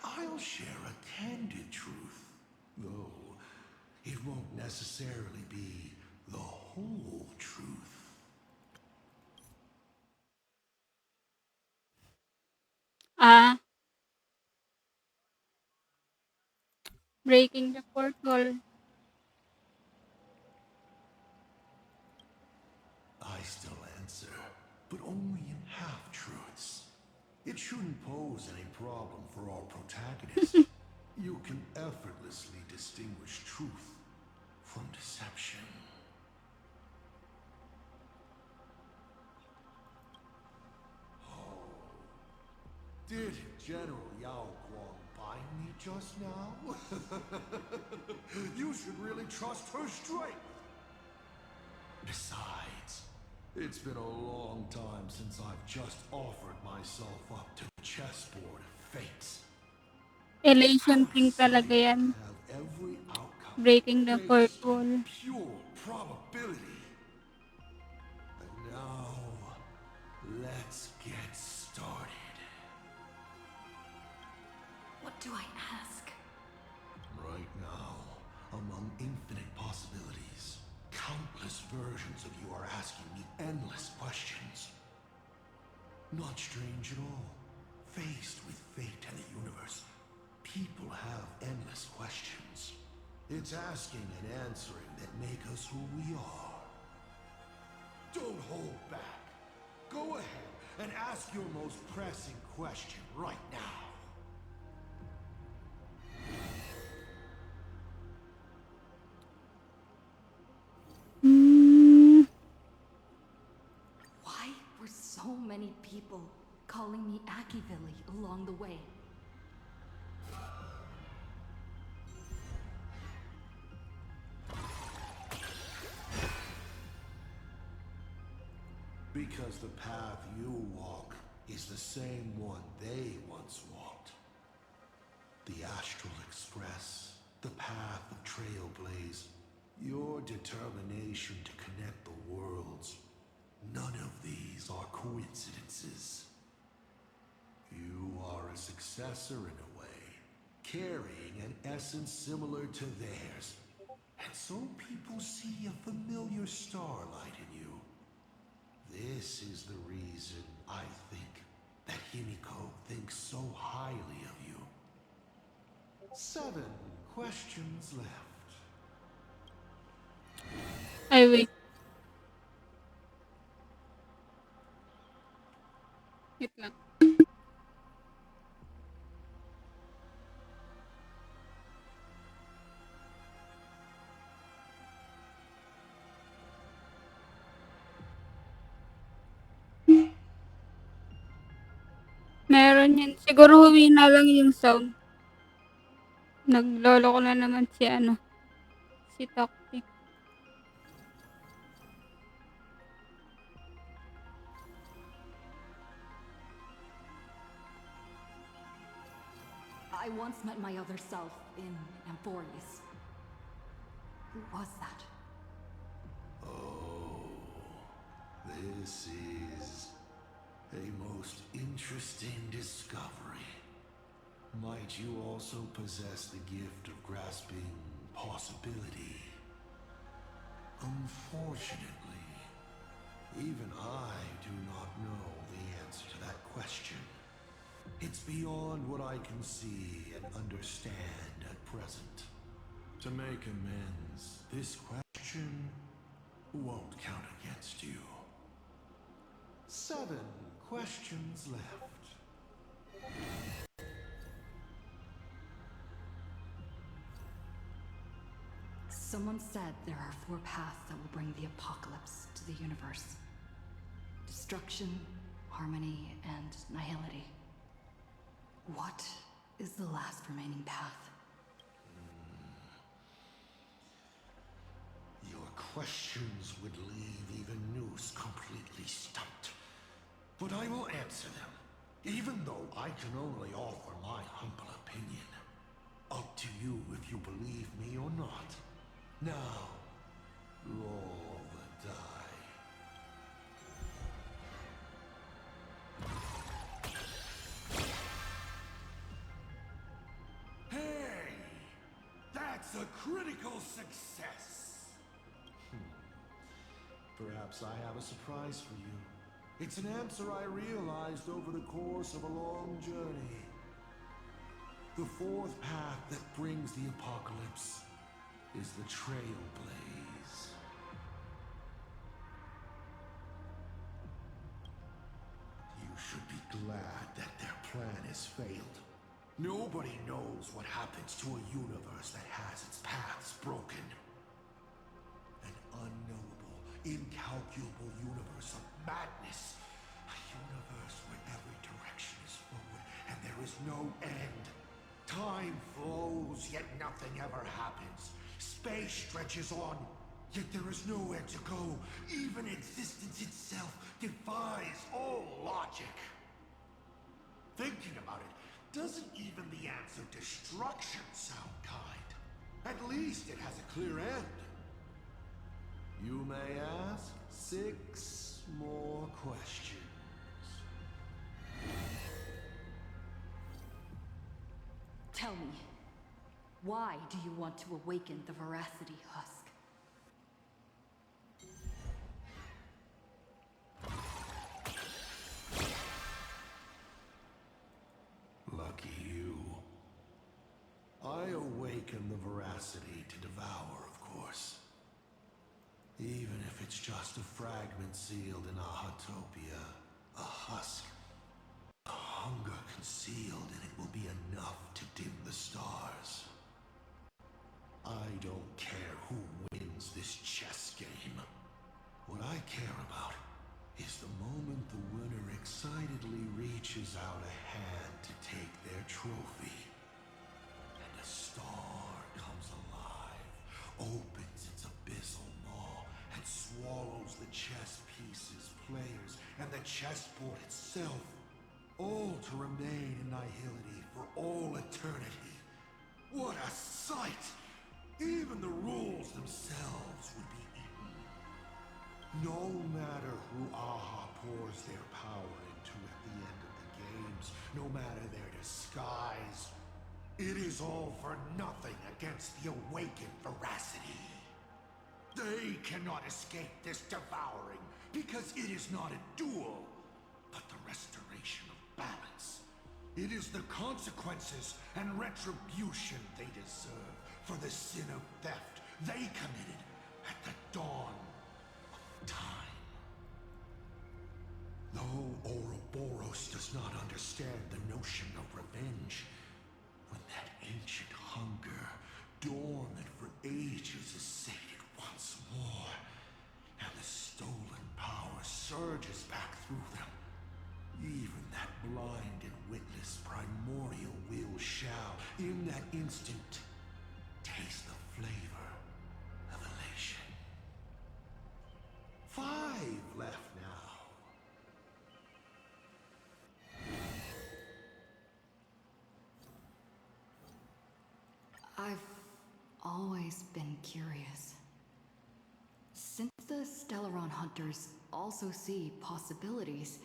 I'll share a candid truth, though it won't necessarily be the whole truth. Breaking the fourth wall. I still answer, but only in half-truths. It shouldn't pose any problem for our protagonist. You can effortlessly distinguish truth from deception. Oh. Did General Yao Guang bind me just now? You should really trust her strength. Besides, it's been a long time since I've just offered myself up to the chessboard of fate. Elation thing talaga yan. Have every outcome Breaking the fourth based wall. on pure probability. And now, let's get started. What do I ask? Right now, among infinite possibilities, countless versions of you are asking me endless questions. Not strange at all. Faced with fate and the universe, people have endless questions. It's asking and answering that make us who we are. Don't hold back. Go ahead and ask your most pressing question right now. Why were so many people calling me Akivilli along the way? Because the path you walk is the same one they once walked. The Astral Express, the path of Trailblaze, your determination to connect the worlds. None of these are coincidences. You are a successor in a way, carrying an essence similar to theirs. And so people see a familiar starlight in you. This is the reason I think that Himeko thinks so highly of you. 7 questions left. Ay, wait. Wait lang. Meron yan. Siguro humina lang yung sound. Naglolo ko na naman si ano. Si Toktik. I once met my other self in Amphorius. Who was that? Oh, this is a most interesting discovery. Might you also possess the gift of grasping possibility? Unfortunately, even I do not know the answer to that question. It's beyond what I can see and understand at present. To make amends, this question won't count against you. 7 questions left. Someone said there are 4 paths that will bring the apocalypse to the universe. Destruction, harmony, and nihility. What is the last remaining path? Your questions would leave even Noose completely stumped. But I will answer them, even though I can only offer my humble opinion. Up to you if you believe me or not. Now, roll the die. Hey! That's a critical success! Perhaps I have a surprise for you. It's an answer I realized over the course of a long journey. The 4th path that brings the apocalypse is the Trailblaze. You should be glad that their plan has failed. Nobody knows what happens to a universe that has its paths broken. An unknowable, incalculable universe of madness. A universe where every direction is forward and there is no end. Time flows, yet nothing ever happens. Space stretches on, yet there is nowhere to go. Even existence itself defies all logic. Thinking about it, doesn't even the answer destruction sound kind? At least it has a clear end. You may ask 6 more questions. Tell me, why do you want to awaken the Veracity Husk? Lucky you. I awaken the Veracity to devour, of course. Even if it's just a fragment sealed in a Hotopia, a husk. The hunger concealed in it will be enough to dim the stars. I don't care who wins this chess game. What I care about is the moment the winner excitedly reaches out a hand to take their trophy. And a star comes alive, opens its abyssal maw, and swallows the chess pieces, players, and the chessboard itself. All to remain in nihility for all eternity. What a sight! Even the rules themselves would be eaten. No matter who Aha pours their power into at the end of the games, no matter their disguise, it is all for nothing against the awakened Veracity. They cannot escape this devouring because it is not a duel, but the restoration of balance. It is the consequences and retribution they deserve for the sin of theft they committed at the dawn of time. Though Ouroboros does not understand the notion of revenge, when that ancient hunger, dormant for ages, is sated once more, and the stolen power surges back through them, even that blind and witless primordial will shall, in that instant, taste the flavor of elation. 5 left now. I've always been curious. Since the Stellaron hunters also see possibilities,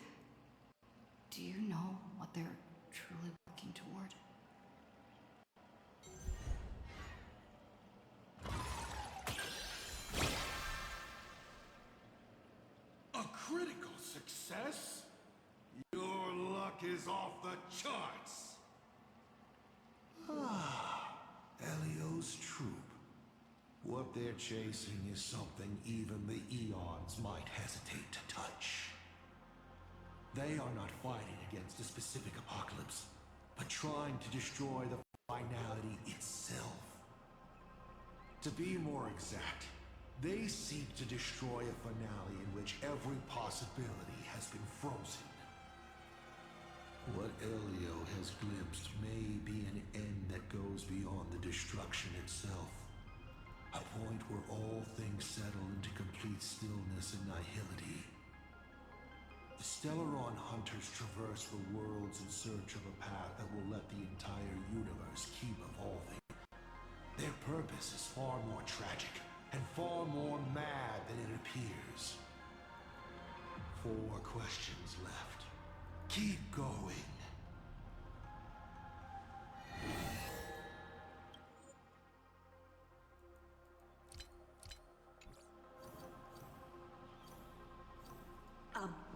do you know what they're truly working toward? A critical success? Your luck is off the charts. Ah, Elio's troop. What they're chasing is something even the Eons might hesitate to touch. They are not fighting against a specific apocalypse, but trying to destroy the finality itself. To be more exact, they seek to destroy a finale in which every possibility has been frozen. What Elio has glimpsed may be an end that goes beyond the destruction itself. A point where all things settle into complete stillness and nihility. The Stellaron hunters traverse the worlds in search of a path that will let the entire universe keep evolving. Their purpose is far more tragic and far more mad than it appears. 4 questions left. Keep going.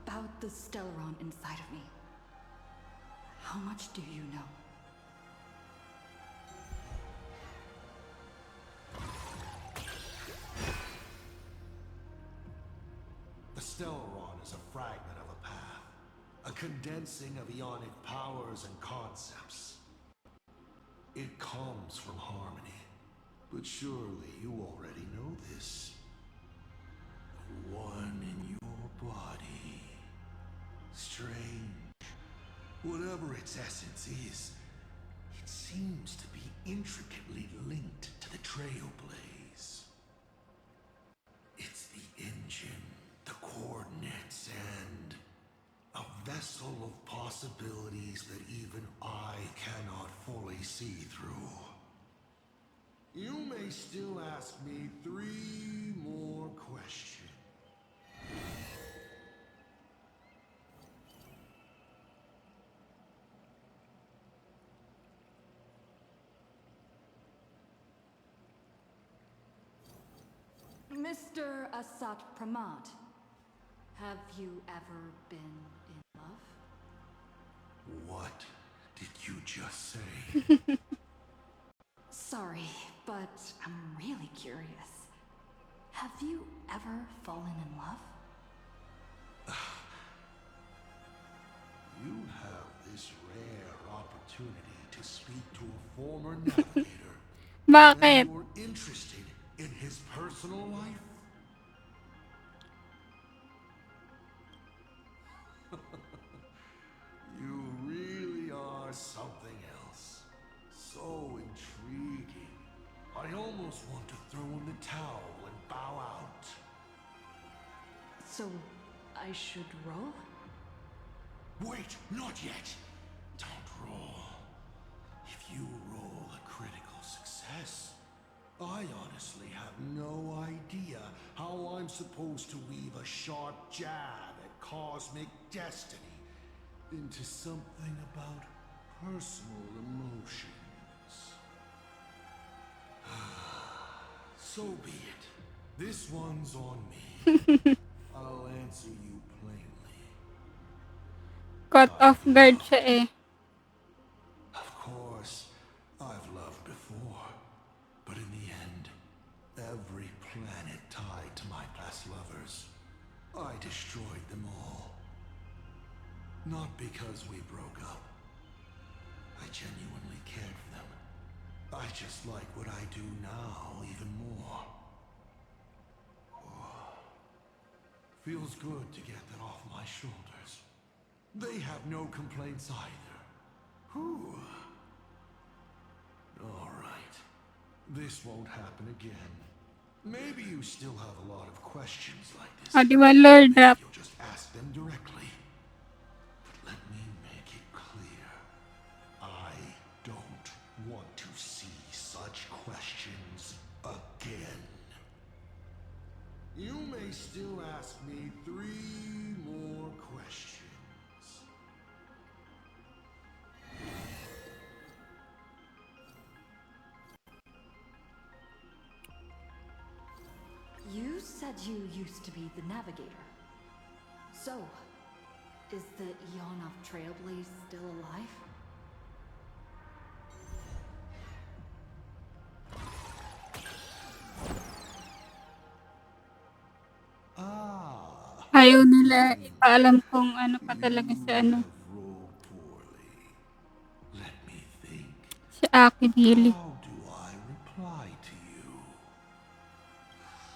About the Stellaron inside of me. How much do you know? The Stellaron is a fragment of a path, a condensing of Ionic powers and concepts. It comes from harmony, but surely you already know this. The one in your body. Strange. Whatever its essence is, it seems to be intricately linked to the Trailblaze. It's the engine, the coordinates, and a vessel of possibilities that even I cannot fully see through. You may still ask me 3 more questions. Mr. Asat Pramad, have you ever been in love? What did you just say? Sorry, but I'm really curious. Have you ever fallen in love? You have this rare opportunity to speak to a former navigator. Bakit? And you're interested in his personal life? You really are something else. So intriguing. I almost want to throw in the towel and bow out. So, I should roll? Wait, not yet. Don't roll. If you roll a critical success, I honestly have no idea how I'm supposed to weave a sharp jab at cosmic destiny into something about personal emotions. So be it. This one's on me. I'll answer you plainly. Caught off guard siya eh. Of course, I've loved before, but in the end, every planet tied to my past lovers, I destroyed them all. Not because we broke up. I genuinely cared for them. I just like what I do now even more. Feels good to get that off my shoulders. They have no complaints either. Whew. All right. This won't happen again. Maybe you still have a lot of questions like this. O, di ba Lord Maybe Rap? you'll just ask them directly. But let me make it clear. I don't want to see such such questions again. You may still ask me 3 more questions. You said you used to be the navigator. So, is the Eon of Trailblaze still alive? Ayaw nila ipaalam kung ano pa talaga si ano, Let me think. si Aki Dili. How do I reply to you?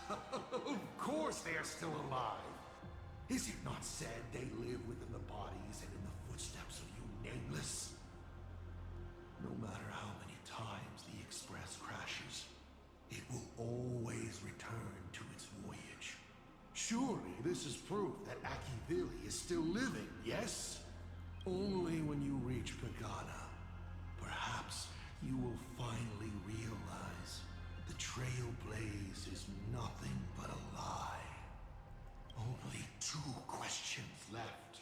Of course they are still alive. Is it not said they live within the bodies and in the footsteps of you nameless? No matter how many times the Express crashes, it will always return to its voyage. Surely this is proof that Akivili is still living, yes? Only when you reach Pagana, perhaps you will finally realize the Trailblaze is nothing but a lie. Only 2 questions left.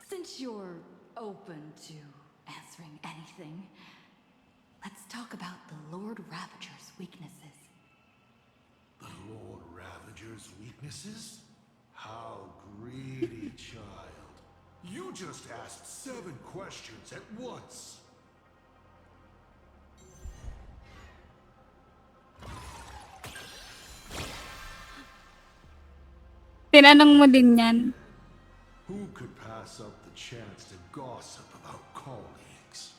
Since you're open to answering anything, let's talk about the Lord Ravager's weaknesses. The Lord Ravager's weaknesses? How greedy, child. You just asked 7 questions at once. Tinanong mo din yan. Who could pass up the chance to gossip about colleagues?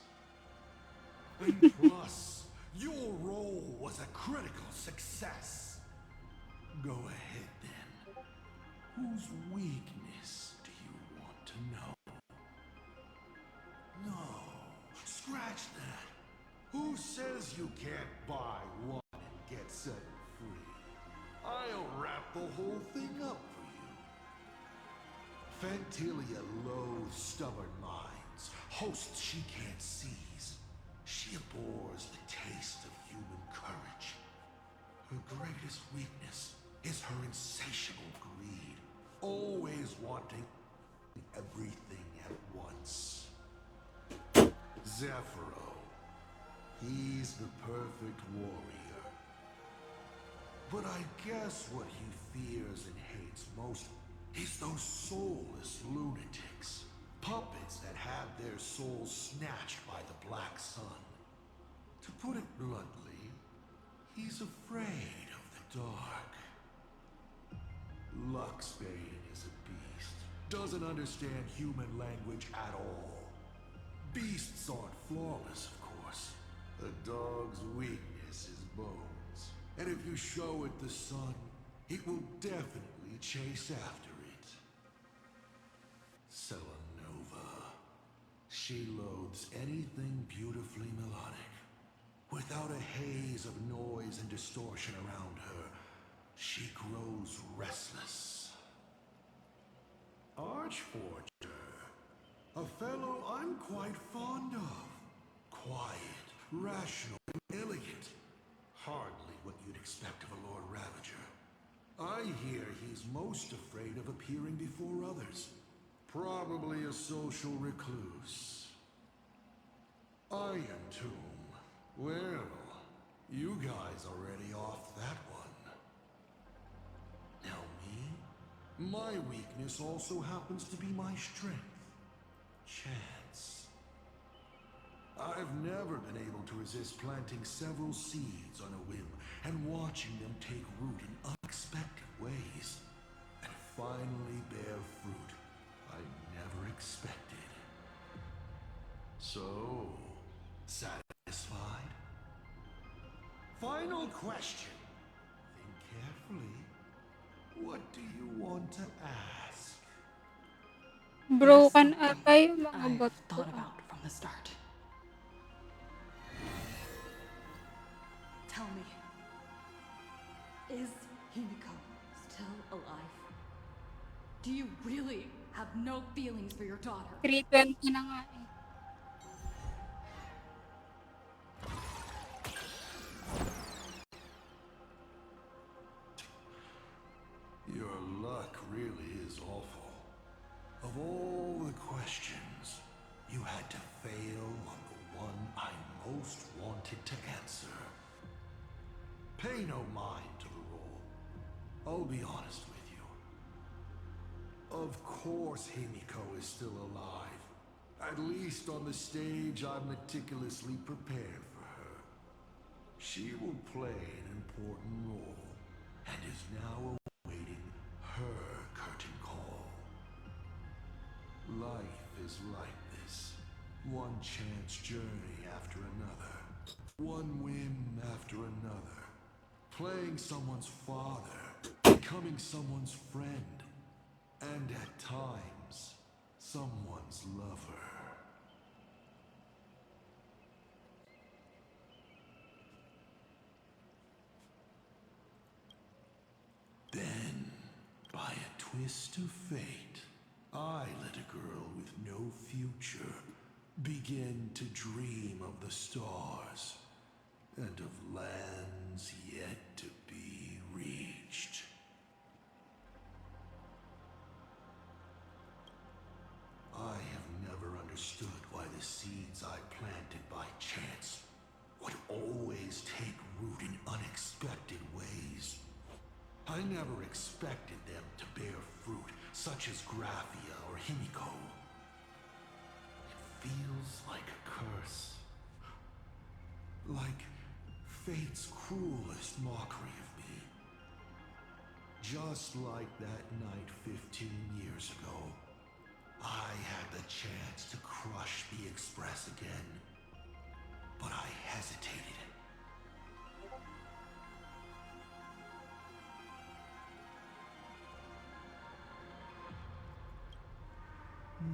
And plus, your role was a critical success. Go ahead then. Whose weakness do you want to know? No, scratch that. Who says you can't buy one and get 7 free? I'll wrap the whole thing up for you. Fantilia loathes stubborn minds, hosts she can't seize. She abhors the taste of human courage. Her greatest weakness is her insatiable greed, always wanting everything at once. Zephyro. He's the perfect warrior. But I guess what he fears and hates most is those soulless lunatics. Puppets that have their souls snatched by the Black Sun. To put it bluntly, he's afraid of the dark. Luxbane is a beast. Doesn't understand human language at all. Beasts aren't flawless, of course. A dog's weakness is bones. And if you show it the sun, it will definitely chase after it. Selenova. She loathes anything beautifully melodic. Without a haze of noise and distortion around her, she grows restless. Archforger. A fellow I'm quite fond of. Quiet, rational, and elegant. Hardly what you'd expect of a Lord Ravager. I hear he's most afraid of appearing before others. Probably a social recluse. Iron Tomb. Well, you guys already off that one. Now me? My weakness also happens to be my strength. Chance. I've never been able to resist planting several seeds on a whim and watching them take root in unexpected ways and finally bear fruit I never expected. So, satisfied? Final question. Think carefully. What do you want to ask? Broken ata yung mga I've bot ko. thought about from the start. Tell me, is Himeko still alive? Do you really have no feelings for your daughter? 320 na nga eh. Your luck really is awful. Of all the questions, you had to fail on the one I most wanted to answer. Pay no mind to the roll. I'll be honest with you. Of course Himeko is still alive. At least on the stage I meticulously prepared for her. She will play an important role, and is now awaiting her curtain call. Life is like this. One chance journey after another. One whim after another. Playing someone's father, becoming someone's friend, and at times, someone's lover. Then, by a twist of fate, I let a girl with no future begin to dream of the stars and of lands yet to be reached. I have never understood why the seeds I planted by chance would always take root in unexpected ways. I never expected them to bear fruit, such as Graphia or Himeko. It feels like a curse. Like fate's cruelest mockery of me. Just like that night 15 years ago, I had the chance to crush the Express again, but I hesitated.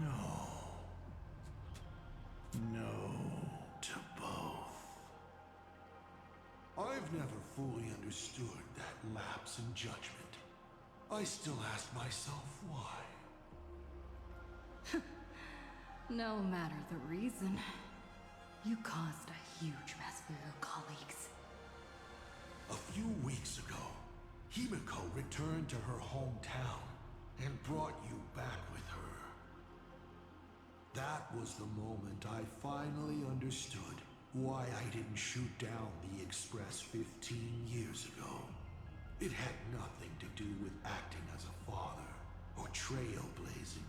No. No to both. I've never fully understood that lapse in judgment. I still ask myself why. No matter the reason, you caused a huge mess for your colleagues. A few weeks ago, Himeko returned to her hometown and brought you back with her. That was the moment I finally understood why I didn't shoot down the Express 15 years ago. It had nothing to do with acting as a father or trailblazing,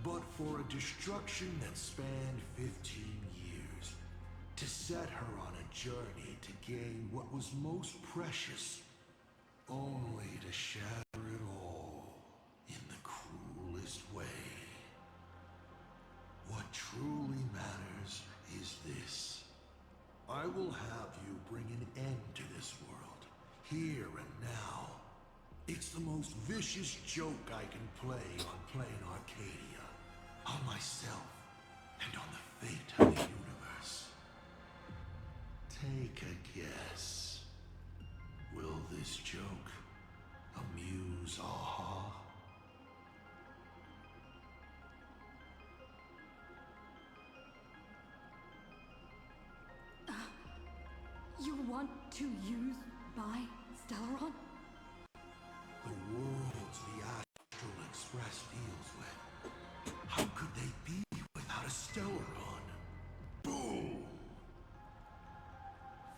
but for a destruction that spanned 15 years, to set her on a journey to gain what was most precious, only to shatter it all in the cruelest way. What truly matters is this. I will have you bring an end to this world, here and now. It's the most vicious joke I can play on Plain Arcadia, on myself, and on the fate of the universe. Take a guess. Will this joke amuse Aha? You want to use my Stellaron? The worlds the Astral Express deals with. How could they be without a Stellaron? Boom!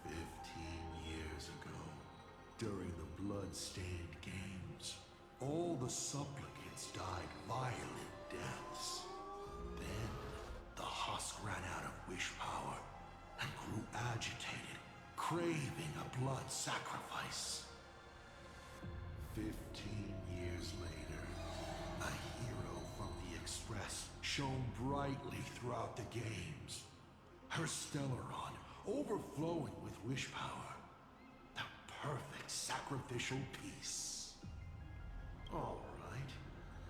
15 years ago, during the blood-stained games, all the supplicants died violent deaths. Then, the husk ran out of wish power and grew agitated, craving a blood sacrifice. 15 years later, a hero from the Express shone brightly throughout the games. Her Stellaron overflowing with wish power. The perfect sacrificial piece. All right.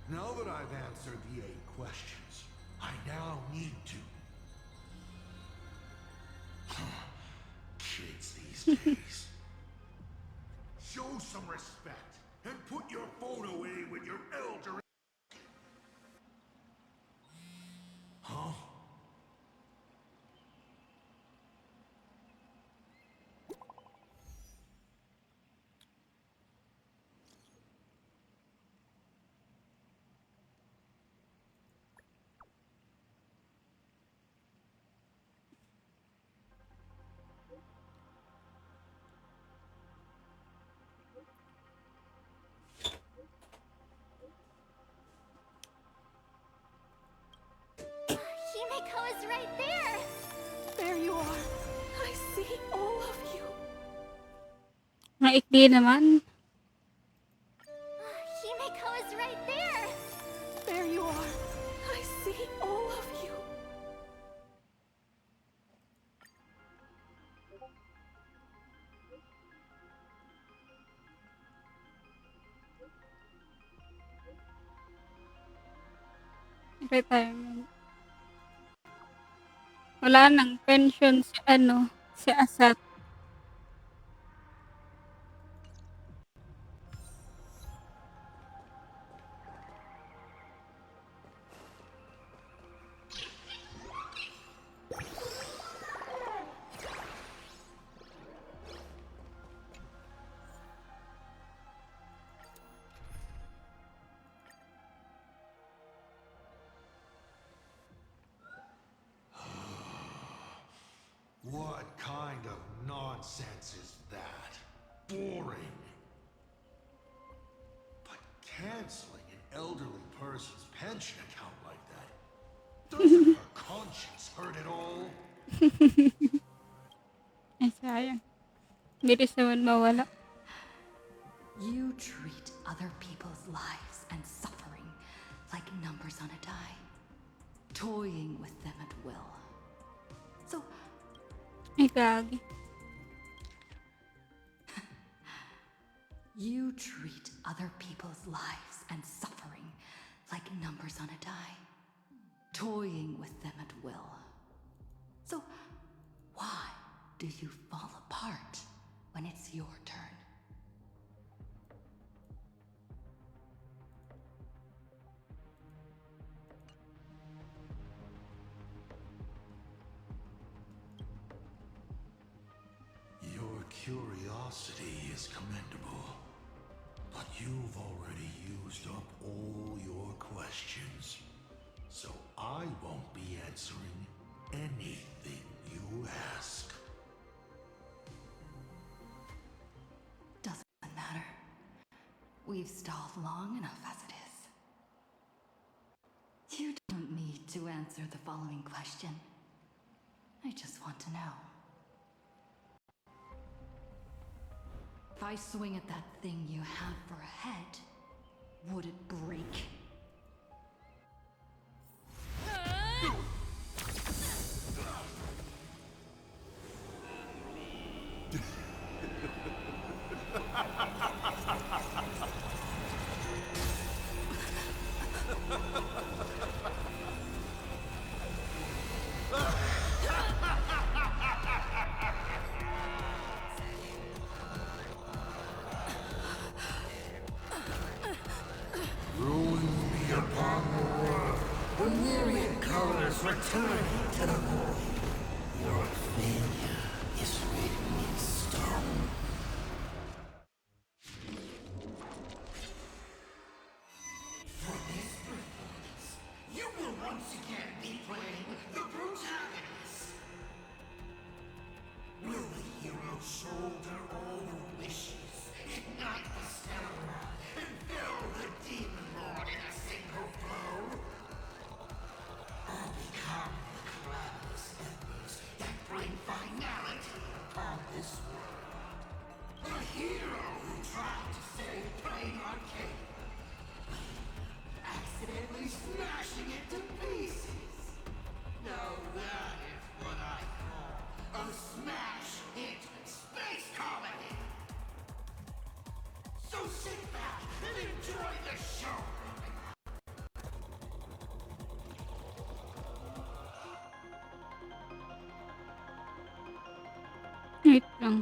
Now that I've answered the 8 questions, I now need to... Kids these days. Show some respect And put your phone away when you're elder. Huh? Himeko is right there! There you are. I see all of you. Maikli naman. Himeko is right there! There you are. I see all of you. Retirement. Wala nang pension si si Asat. What kind of nonsense is that? Boring. But canceling an elderly person's pension account like that, doesn't her conscience hurt at all? Ay, sayang. Bilis naman mawala. You treat other people's lives and suffering like numbers on a die, toying with them at will. So, Ay, gagi. you treat other people's lives and suffering like numbers on a die, toying with them at will. So, why do you fall apart when it's your turn? Your curiosity is commendable, but you've already used up all your questions. So I won't be answering anything you ask. Doesn't matter. We've stalled long enough as it is. You don't need to answer the following question. I just want to know. If I swing at that thing you have for a head, would it break? Ruin be upon the world. The myriad colors return to the void. Your failure is written in stone. For this performance, you will once again be playing the protagonist. Will the hero shoulder all the wishes, ignite the stellar, and fill the demon lord in a single blow? Or become the cloudless embers that bring finality upon this world? A hero who tried to save Plain Arcade, accidentally smashing it to pieces. Now that is what I call a smash hit space comedy. So sit back and enjoy the show. Wait lang.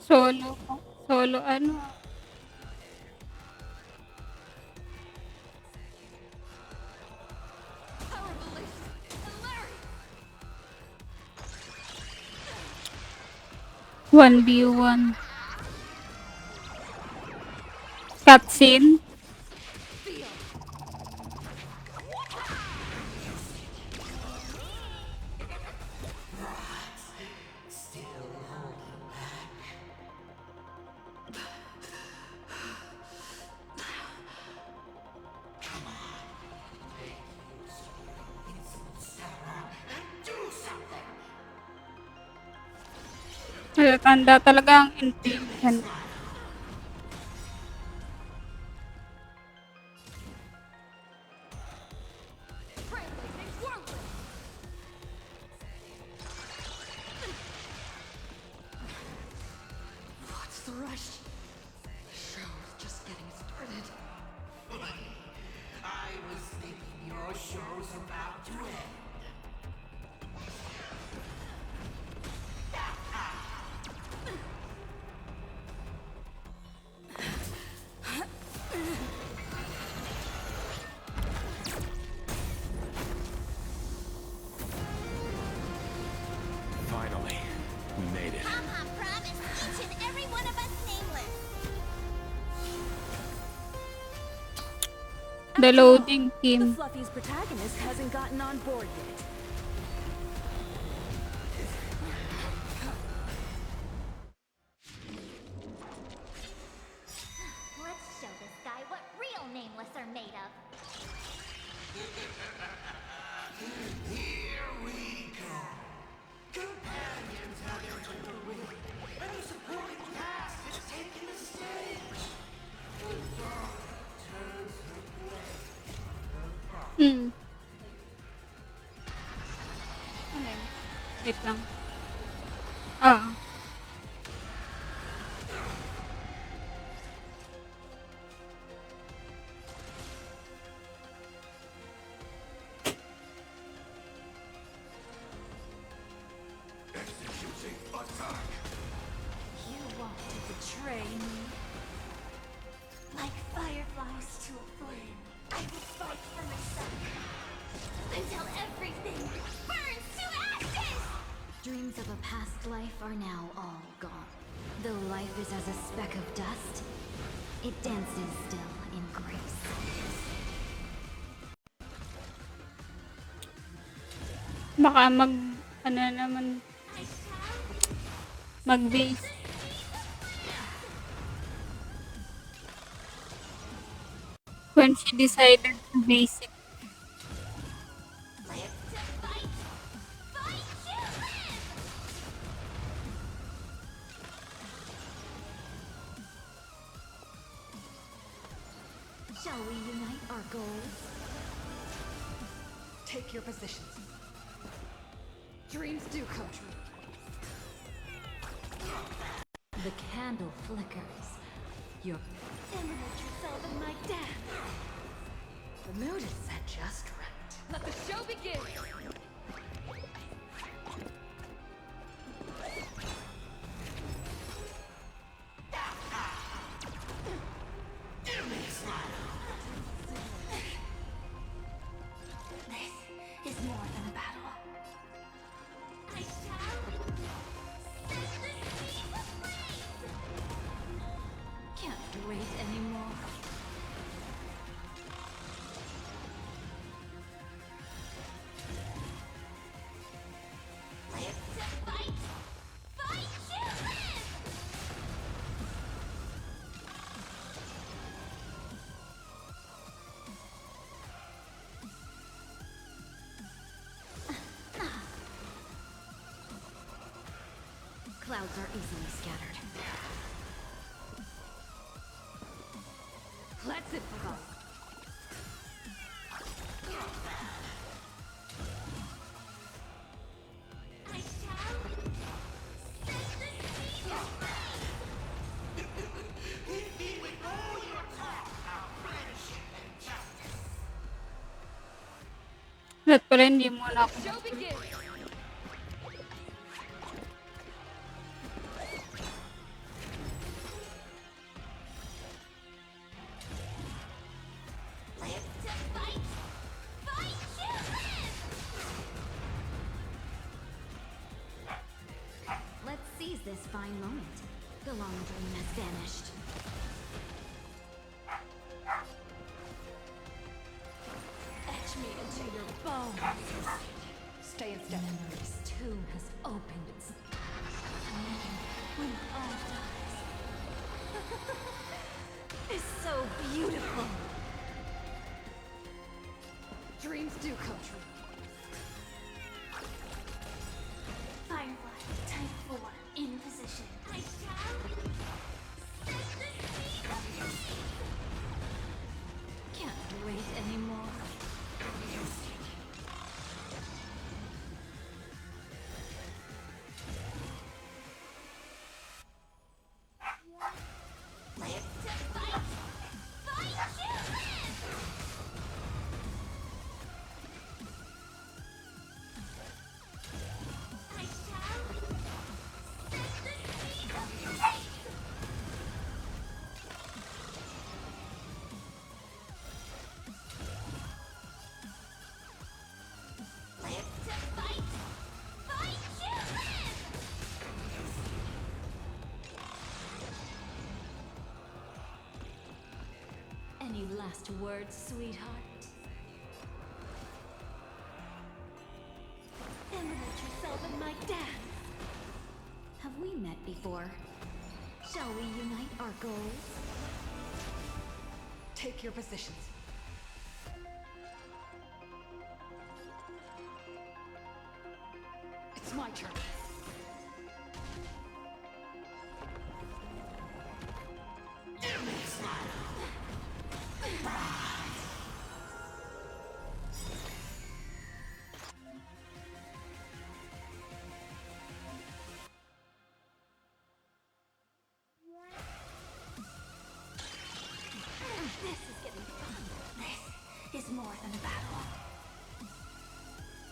Solo ano, one v one cutscene. Tanda talaga ang intelligent. What's the rush? The show's just getting started. I was thinking your show's about to end. Finally, we made it. Mama promised each and every one of us nameless. The loading team. Fluffy's protagonist hasn't gotten on board yet. Let's show this guy what real nameless are made of. Here we go. Companions have entered the room, and the supporting cast has taken the stage. The dark turns her blade on her body. Ano yun? Wait lang. Ah. Executing attack. You want to betray me? Like fireflies to a flame, I will fight for myself until everything burns to ashes! Dreams of a past life are now all gone. Though life is as a speck of dust, it dances still in grace. Baka ano naman, mag-base. When she decided to base it. Shall we unite our goals? Take your positions. Dreams do come true. The candle flickers. Your Eliminate yourself in my death. The mood is set just right. Let the show begin. This is more than a battle. I shall set the sea ablaze! can't wait anymore. Live to fight! Fight to live! Clouds are easily scattered. Let's it for I shall set the sea ablaze! Hit me with all your talk about friendship and justice. Ba't pala hindi mo na ako show begin. fine moment. The long dream has vanished. Etch me into your bones. Stay in step. Memory's tomb has opened its... When all dies. Is so beautiful. Dreams do come true. Firefly, type 4, in position. I shall set the sea. Can't wait anymore. Live to fight! Fight to live! I shall set the sea ablaze! Live to fight! Fight to live! Any last words, sweetheart? Eliminate yourself in my death. Have we met before? Shall we unite our goals? Take your positions. It's my turn. This is getting fun. This is more than a battle.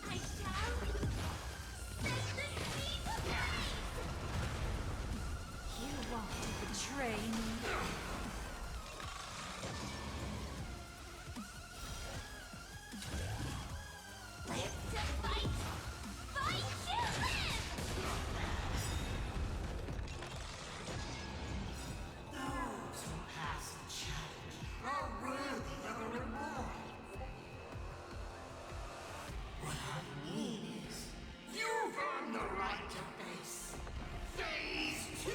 I shall set the sea ablaze! You want to betray me? Live to fight! Fight to live! Those who pass the challenge are worthy of a reward. What I mean is, you've earned the right to face Phase 2!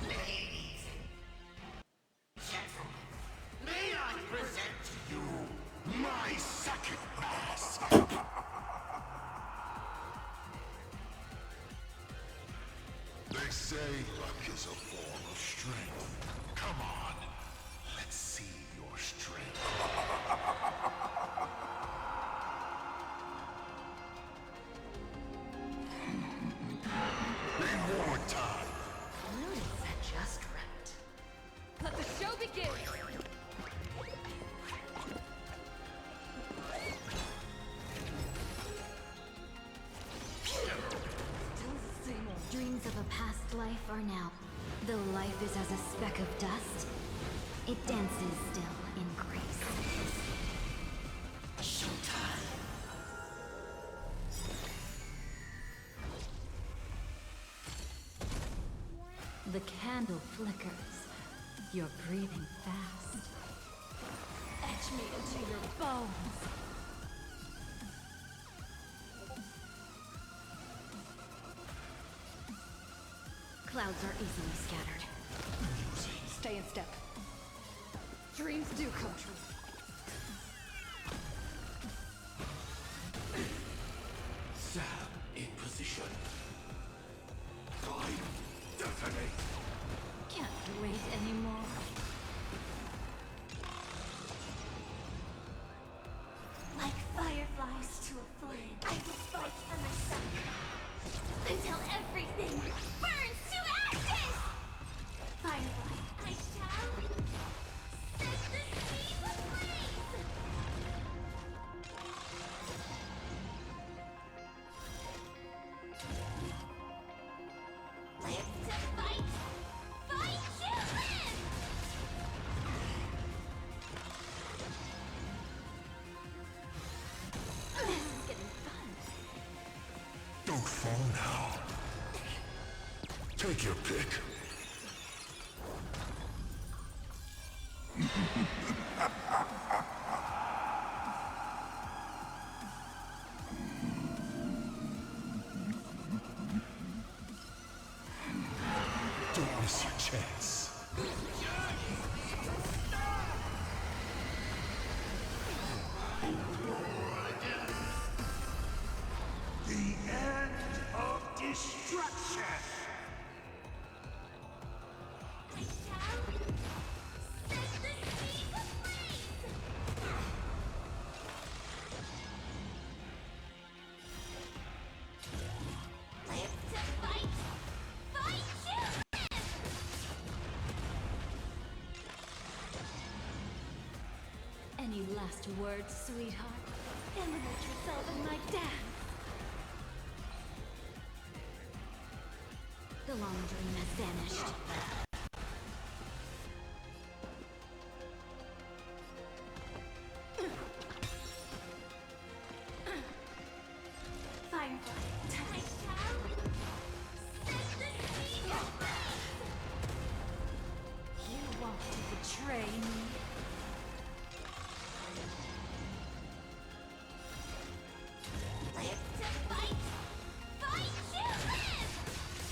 Ladies and gentlemen, may I present to you my second mask? They say luck is a form of strength. Come on, let's see your strength. Reward time. Loonies are just right. Let the show begin! Still the same old Dreams of a past life are now. Though life is as a speck of dust, it dances still in grace. Showtime. The candle flickers. You're breathing fast. etch me into your bones. Clouds are easily scattered. Stay in step. Dreams do come true. Sam in position. Time detonate. Can't wait anymore. Like fireflies to a flame, I will fight for myself until everything burns to ashes! Firefly, I shall set the sea ablaze! Take your pick. Don't miss your chance. The end of destruction! Any last words, sweetheart? Eliminate yourself in my dance. The long dream has vanished. Firefly, you want to betray me?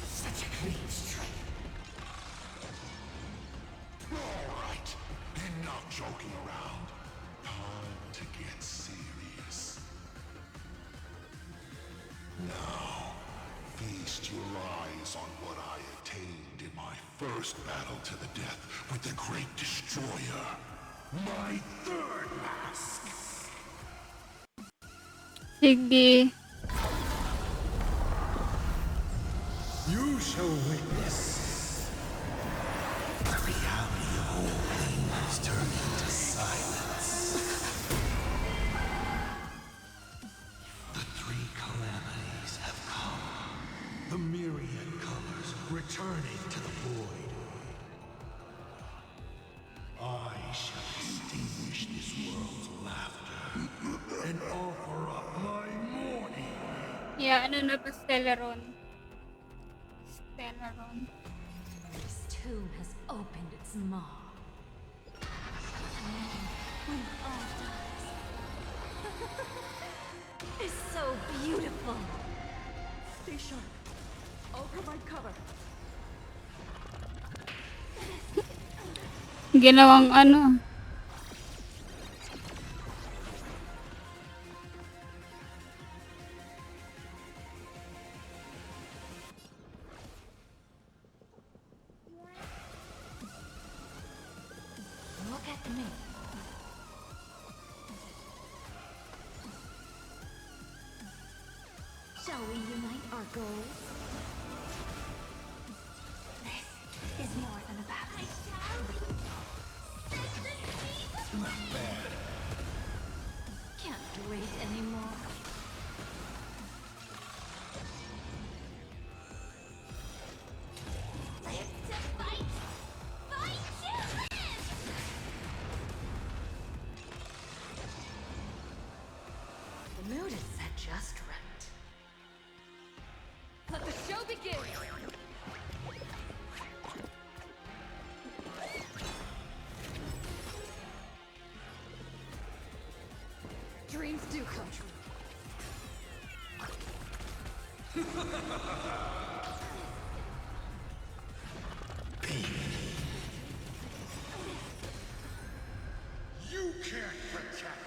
Such a clean strike. Alright, enough joking around. Time to get serious. Now, feast your eyes on what I attained in my first battle to the death with the Great Destroyer. My third mask! Sige. You shall witness. The reality of all things turned into silence. The three calamities have come. The myriad colors returning to the void. I shall extinguish this world's laughter and offer up my mourning. Yeah, ano na ba Stellaron? Stellaron. This tomb has opened its maw. When all dies, is so beautiful. Stay sharp. I'll provide cover. Ginawang ano. Look at me. Shall we unite our goals? This is more than a battle. Not bad. Can't wait anymore. The mood is set just right. Let the show begin! Dreams do come true. You can't protect.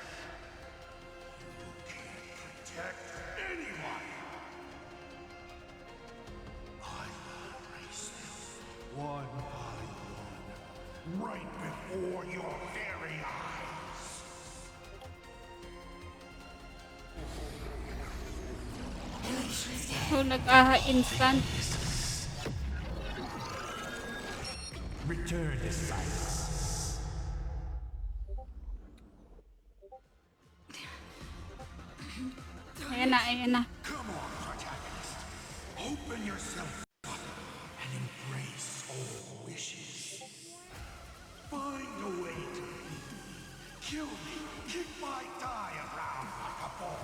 You can't protect anyone. I erase them one by one, right before your very eyes. So, nag-aha instant. Return to silence. Ayan na, ayan na. Come on, protagonist. Open yourself up and embrace all wishes. Find a way to beat me. Kill me. Kick my die around like a ball.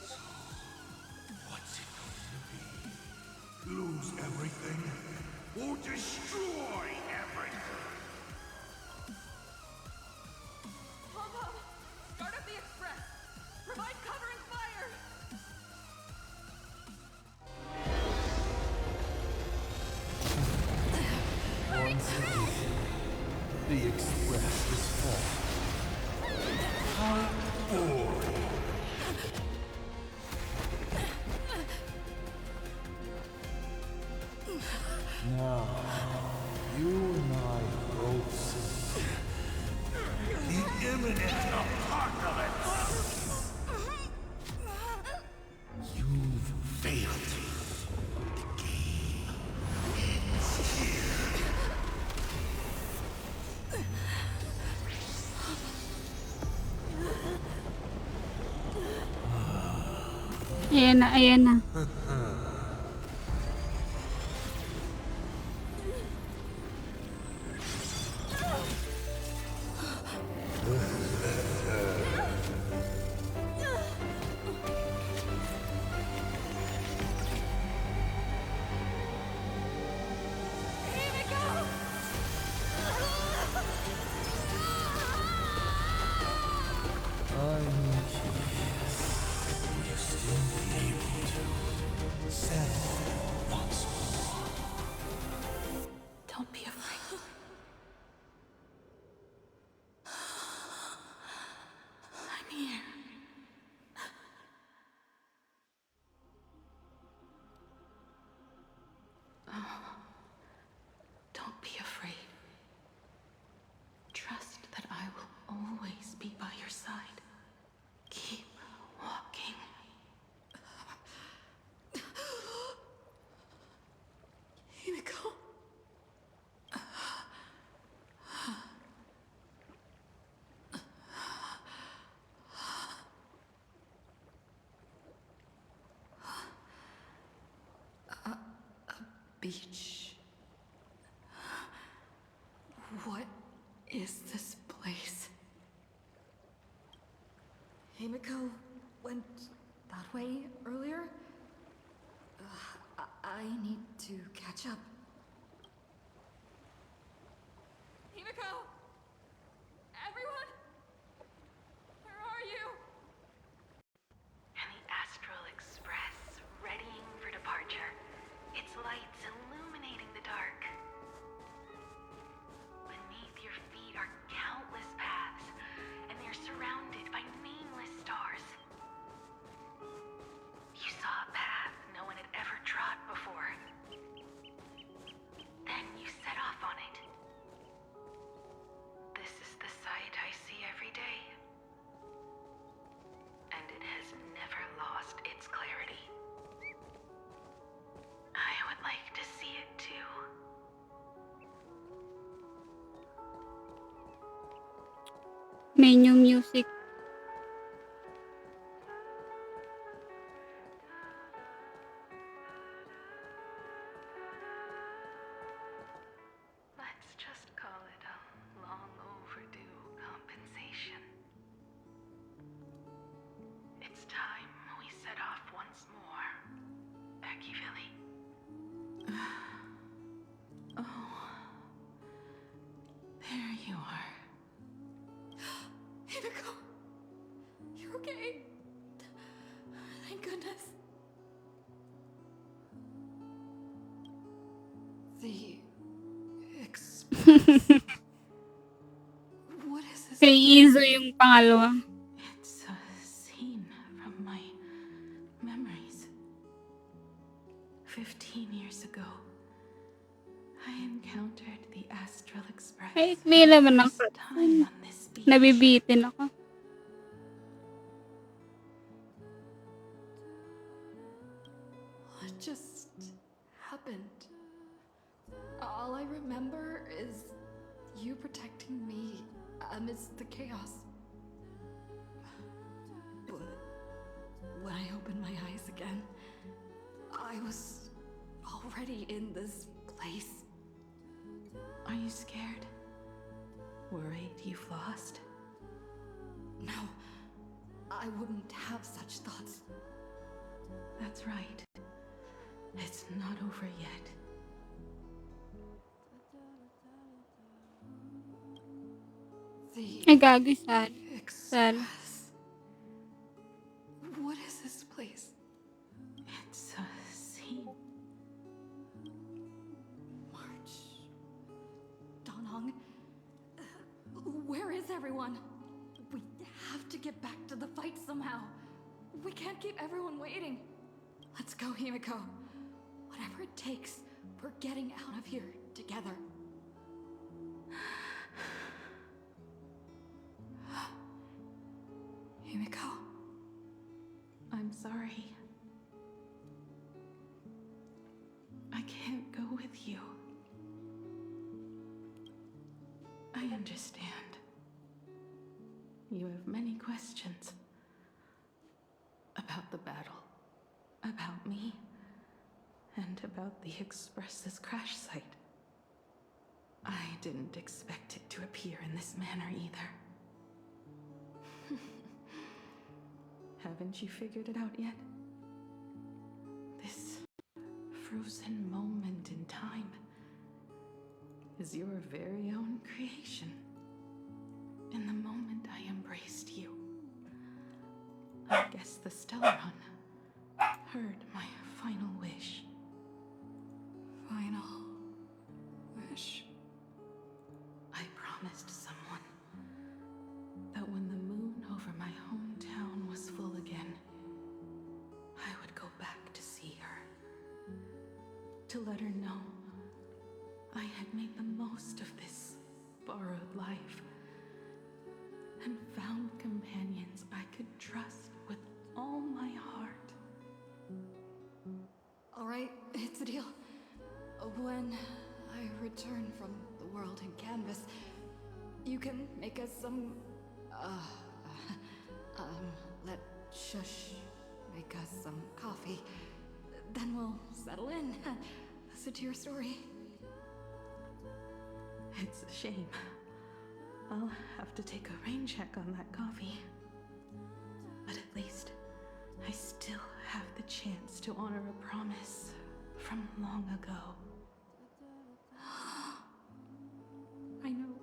So, what's it going to be? Lose everything or destroy everything. Pom-Pom, start up the express. Provide cover and fire. Once again, the express is full. How boring. Now, you and I both see the imminent apocalypse. You've failed. The game ends here. Ayan na, ayan na. I'm curious. Will you still be able to settle once more? Don't be afraid. I'm here. Don't be afraid. Trust that I will always be by your side. Keep walking. Himeko. Beach. What is this place? Himeko went that way earlier? I need to catch up. Himeko! Everyone? Where are you? And the Astral Express, readying for departure, its lights illuminating the dark. Beneath your feet are countless paths, and they're surrounded by nameless stars. You saw a path no one had ever trod before. Then you set off on it. This is the sight I see every day. And it has never lost its clarity. I would like to see it too. Menu music. Let's just call it a long overdue compensation. It's time we set off once more, Akivilli. Oh. There you are. Himeko! You're okay? Thank goodness. The express. What is this? Kay Izo yung pangalawa. It's a scene from my memories. 15 years ago, I encountered the Astral Express. Ay, may naman ako. First time on this beach. Nabibitin ako. What just happened? All I remember is you protecting me amidst the chaos. But when I opened my eyes again, I was already in this place. Are you scared? Worried you've lost? No, I wouldn't have such thoughts. That's right. It's not over yet. Ay, gagi, Sal. Sal. What is this place? It's a scene. March. Donhong. Where is everyone? We have to get back to the fight somehow. We can't keep everyone waiting. Let's go, Himeko. Whatever it takes, we're getting out of here together. Himeko. I'm sorry. I can't go with you. I understand. You have many questions. About the battle. About me. And about the Express's crash site. I didn't expect it to appear in this manner either. Haven't you figured it out yet? This frozen moment in time is your very own creation. In the moment I embraced you, I guess the Stellaron heard my final wish. Final wish. I promised someone that when the moon over my hometown was full again, I would go back to see her. To let her know I had made the most of this borrowed life and found companions I could trust with all my heart. Alright, it's a deal. When I return from the world in canvas, you can make us some, let Shush make us some coffee. Then we'll settle in. Listen to your story. It's a shame. I'll have to take a rain check on that coffee. But at least I still have the chance to honor a promise from long ago. I know.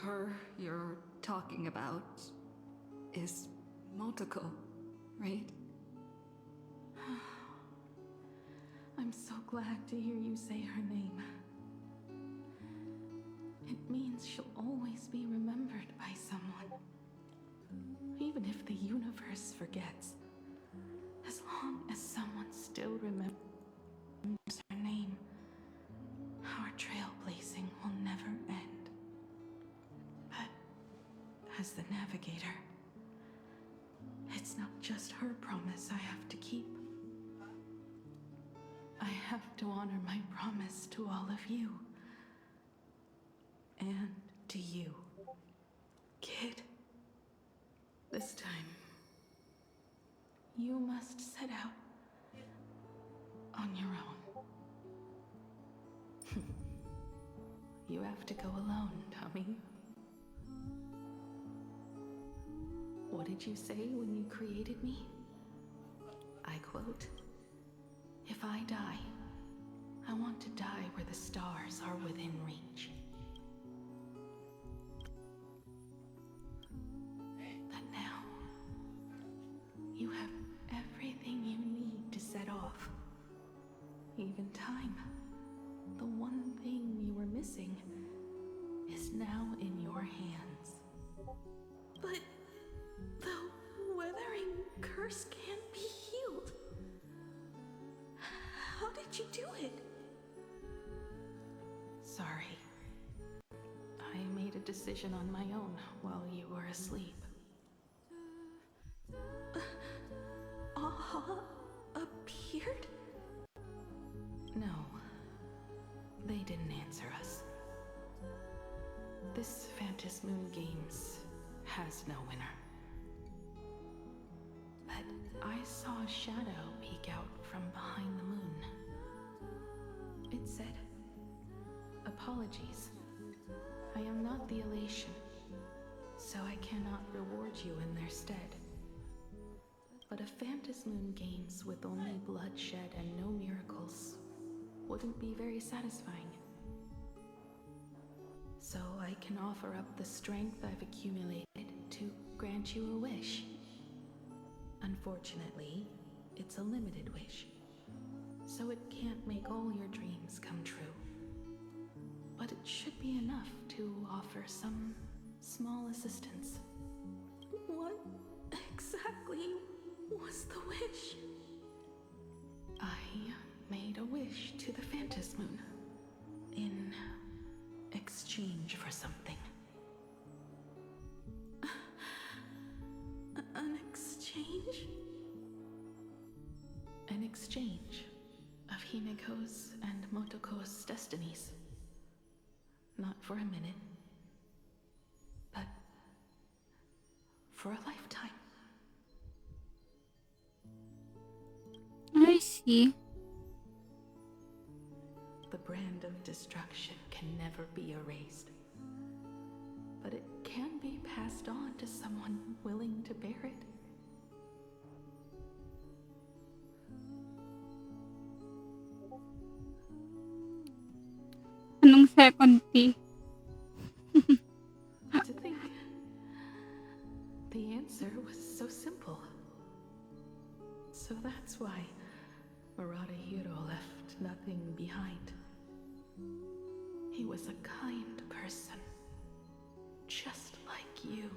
Her you're talking about is Motoko, right? I'm so glad to hear you say her name. It means she'll always be remembered by someone. Even if the universe forgets, as long as someone still remembers her name, our trailblazing will never end. But as the navigator, it's not just her promise I have to keep. I have to honor my promise to all of you. And to you, kid. This time, you must set out on your own. You have to go alone, Tommy. What did you say when you created me? I quote, "If I die, I want to die where the stars are within reach." But now, you have everything you need to set off. Even time. The one thing you were missing is now in your hands. But the weathering curse can't be healed. How did you do it? Sorry. I made a decision on my own while you were asleep. Aha appeared? No. They didn't answer us. This Phantom Moon Games has no winner. But I saw a shadow peek out from behind the moon. It said, "Apologies. I am not the elation, so I cannot reward you in their stead. Moon games with only bloodshed and no miracles wouldn't be very satisfying. So I can offer up the strength I've accumulated to grant you a wish. Unfortunately, it's a limited wish, so it can't make all your dreams come true. But it should be enough to offer some small assistance. What exactly was the wish? I made a wish to the Phantom Moon in exchange for something. An exchange? An exchange of Himeko's and Motoko's destinies. Not for a minute, but for a lifetime. I see. The brand of destruction can never be erased, but it can be passed on to someone willing to bear it. Anong second P? To think, the answer was so simple. So that's why Hiro left nothing behind. He was a kind person, just like you.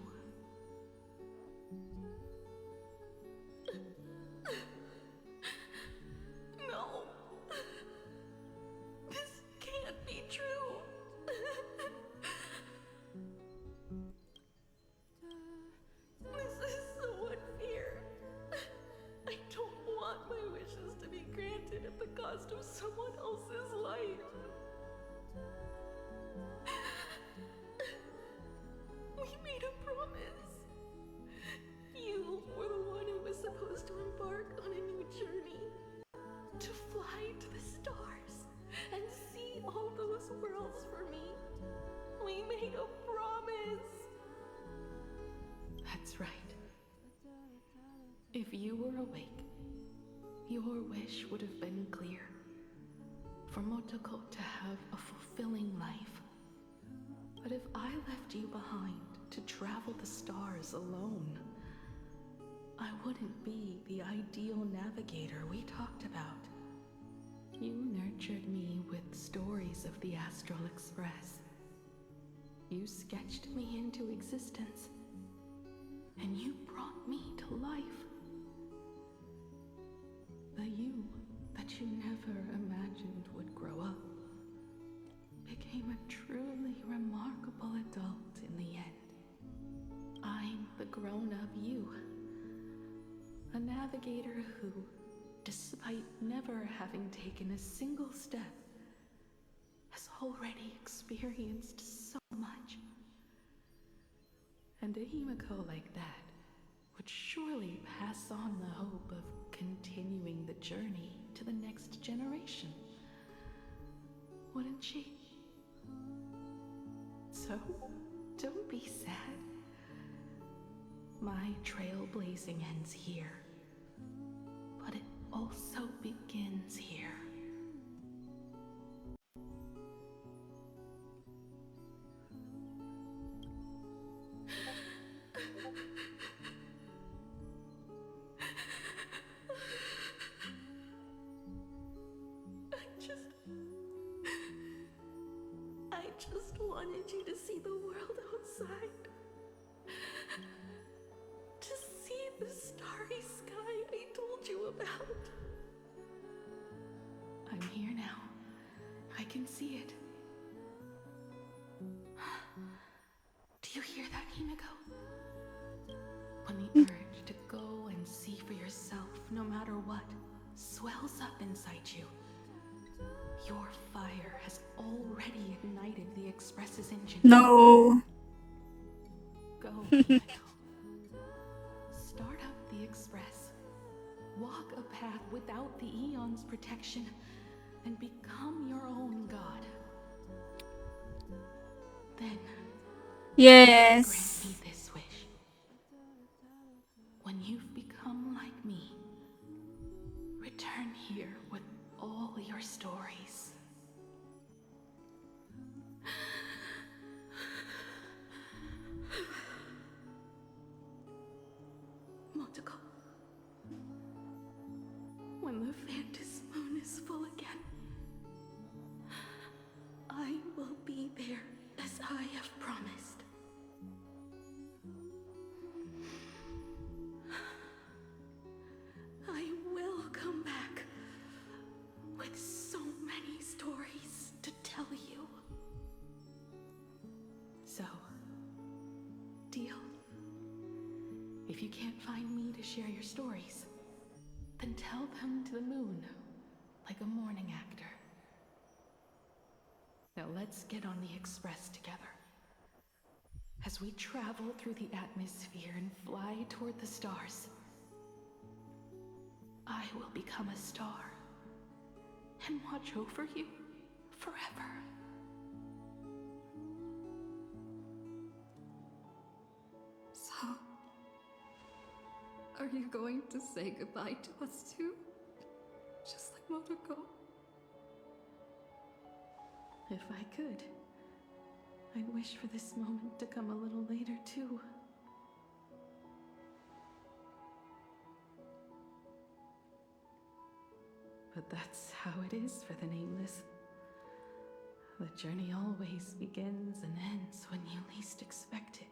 No. This can't be true. This is so unfair. I don't want my wishes to be granted at the cost of someone else's life. We made a promise. You were the one who was supposed to embark on a new journey. To fly to the stars and see all those worlds for me. We made a promise. That's right. If you were awake, your wish would have been clear. For Motoko to have a fulfilling life. But if I left you behind to travel the stars alone, I wouldn't be the ideal navigator we talked about. You nurtured me with stories of the Astral Express. You sketched me into existence, and you brought me to life. The you that you never imagined would grow up became a truly remarkable adult in the end. I'm the grown-up you, a navigator who, despite never having taken a single step, has already experienced so much. And a Himeko like that would surely pass on the hope of continuing the journey to the next generation. Wouldn't she? So, don't be sad. My trailblazing ends here, but it also begins here. I just wanted you to see the world outside. To see the starry sky I told you about. I'm here now. I can see it. Do you hear that, Himeko? When the urge to go and see for yourself, no matter what, swells up inside you, your fire has already ignited the Express's engine. No. Go, Himeko. Start up the Express. Walk a path without the Eon's protection and become your own god. Then, Yes. grant me this wish. When you've become like me, here with all your stories. Motoko, when the Phantom Moon is full again, I will be there as I have promised. I will come back with so many stories to tell you. So, deal? If you can't find me to share your stories, then tell them to the moon, like a morning actor. Now let's get on the express together. As we travel through the atmosphere and fly toward the stars, I will become a star and watch over you forever. So, are you going to say goodbye to us too? Just like Motoko? If I could, I'd wish for this moment to come a little later too. But that's how it is for the nameless. The journey always begins and ends when you least expect it.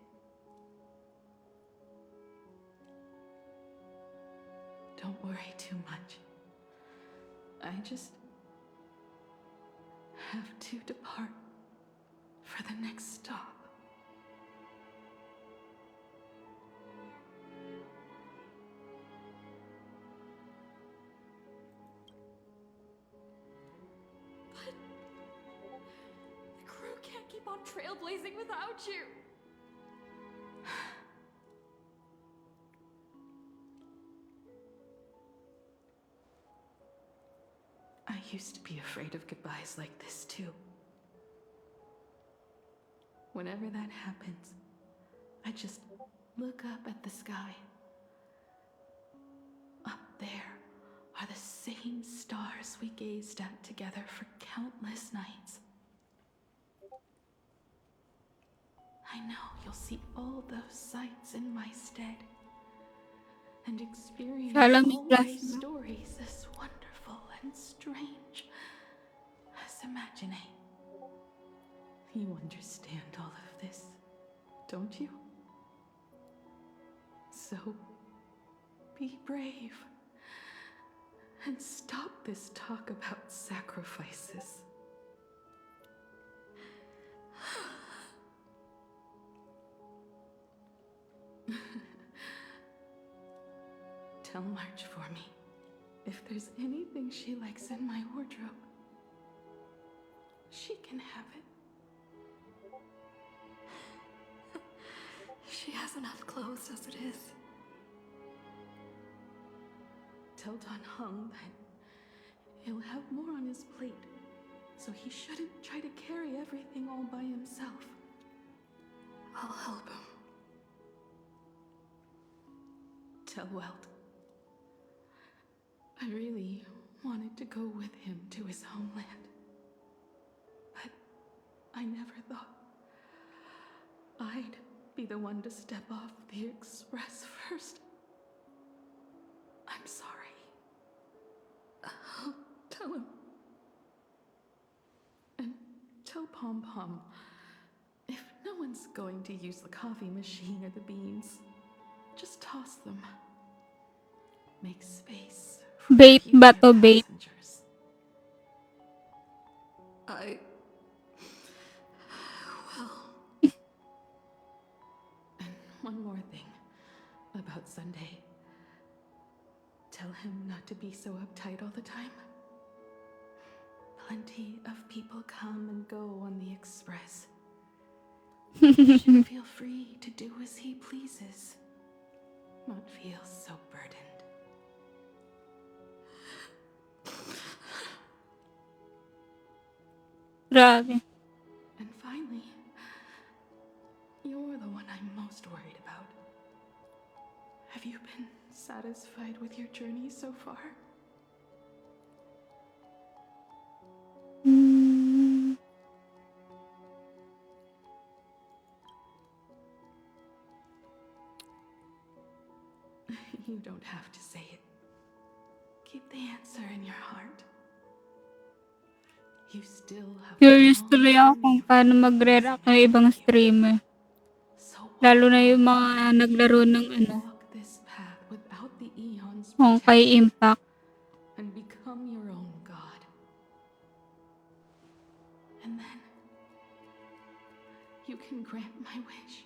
Don't worry too much. I just have to depart for the next stop. But the crew can't keep on trailblazing without you. I used to be afraid of goodbyes like this too. Whenever that happens, I just look up at the sky. Up there are the same stars we gazed at together for countless nights. I know you'll see all those sights in my stead and experience Shalom, all Miss those Plasma. stories as wonderful and strange as imagining. You understand all of this, don't you? So, be brave and stop this talk about sacrifices. Tell March for me if there's anything she likes in my wardrobe. She can have it. She has enough clothes as it is. Tell Don Hung that he'll have more on his plate, so he shouldn't try to carry everything all by himself. I'll help him. Tell Welt I really wanted to go with him to his homeland, but I never thought I'd be the one to step off the express first. I'm sorry. I'll tell him. And tell Pom Pom, if no one's going to use the coffee machine or the beans, just toss them. Make space for Bait future ba to, bait? passengers. Well. And one more thing about Sunday. Tell him not to be so uptight all the time. Plenty of people come and go on the express. He should feel free to do as he pleases, not feel so burdened. Grabe. And finally, you're the one I'm most worried about. Have you been satisfied with your journey so far? You don't have to say it. Keep the answer in your heart. You still have Curious a tuloy ako kung paano magre-react ng ibang streamer. Lalo na yung mga naglaro ng this path without the eons Honkai Impact. and become your own god. And then you can grant my wish.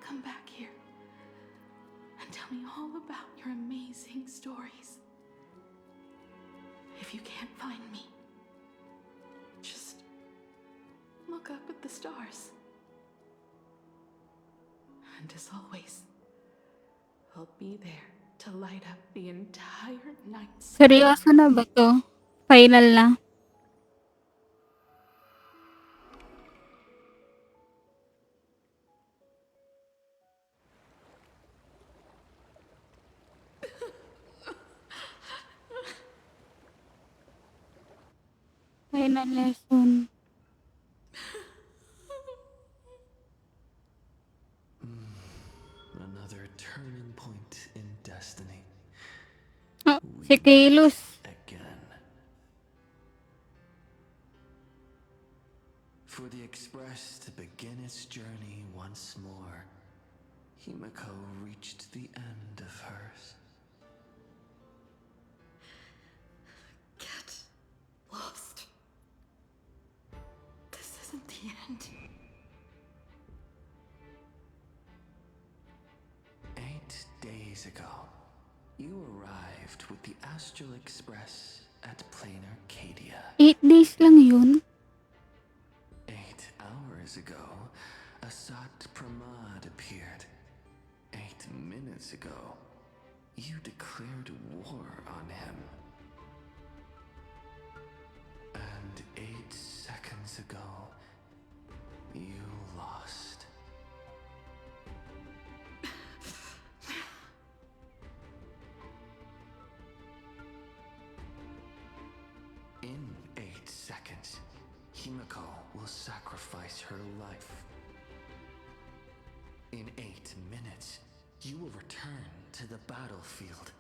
Come back here and tell me all about your amazing stories. If you can't find me, just look up at the stars. And as always, I'll be there to light up the entire night sky. Seryoso na ba to? Final na? Final lesson. Another turning point in destiny. Oh, si Kalos. Again. For the Express to begin its journey once more, Himeko reached the end of hers. Get lost. This isn't the end. 8 days ago, you arrived with the Astral Express at Plain Arcadia. 8 days lang yun? 8 hours ago, Asat Pramad appeared. 8 minutes ago, you declared war on him. And 8 seconds ago, you lost. In 8 seconds, Himeko will sacrifice her life. In 8 minutes, you will return to the battlefield.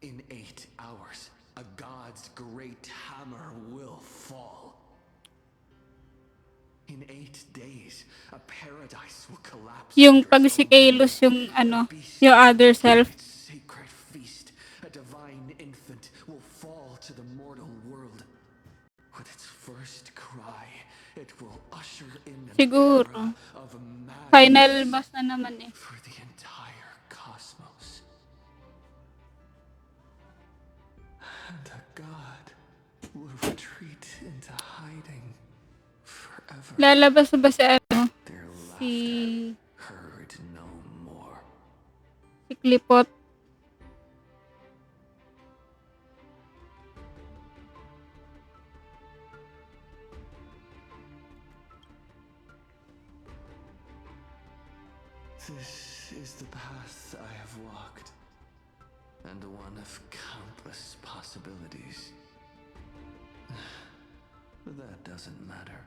In 8 hours, a god's great hammer will fall. In 8 days, a paradise will collapse. Yung pag si Kalos yung yung other self. Sacred feast, a divine infant will fall to the mortal world. With its first cry, it will usher in an Siguro. era of madness Final boss na naman eh. for the entire cosmos. And a god will retreat into hiding forever. Lalabas ba si si Heard no more. si Clipot? This is the path I have walked, and one of countless possibilities. That doesn't matter.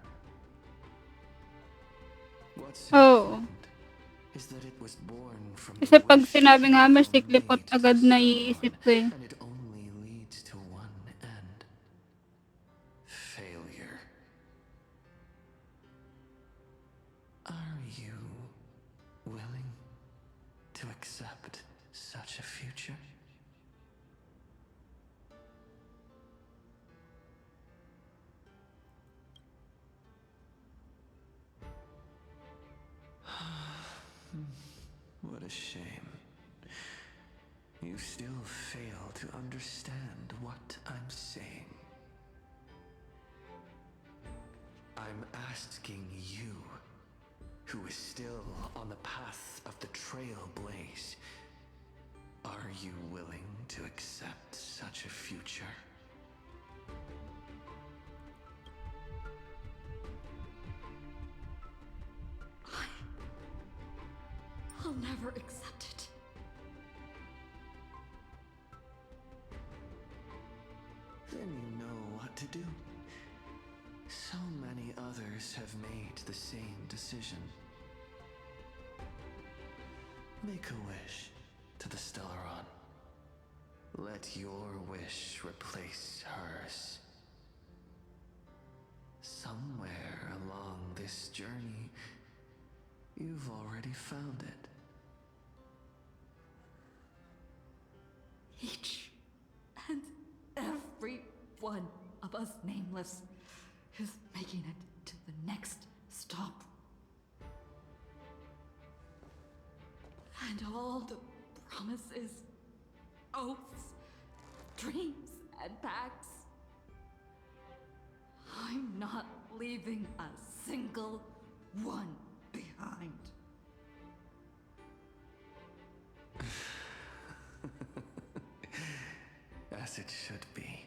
What's important is that it was born from Kasi pag sinabing hammer si Clipot, agad naiisip ko eh. and it only leads to one end. Failure. Are you willing to accept such a future? What a shame. You still fail to understand what I'm saying. I'm asking you, who is still on the path of the Trailblaze, are you willing to accept such a future? I'll never accept it. Then you know what to do. So many others have made the same decision. Make a wish to the Stellaron. Let your wish replace hers. Somewhere along this journey, you've already found it. Each and every one of us nameless is making it to the next stop. And all the promises, oaths, dreams, and pacts. I'm not leaving a single one behind. As it should be.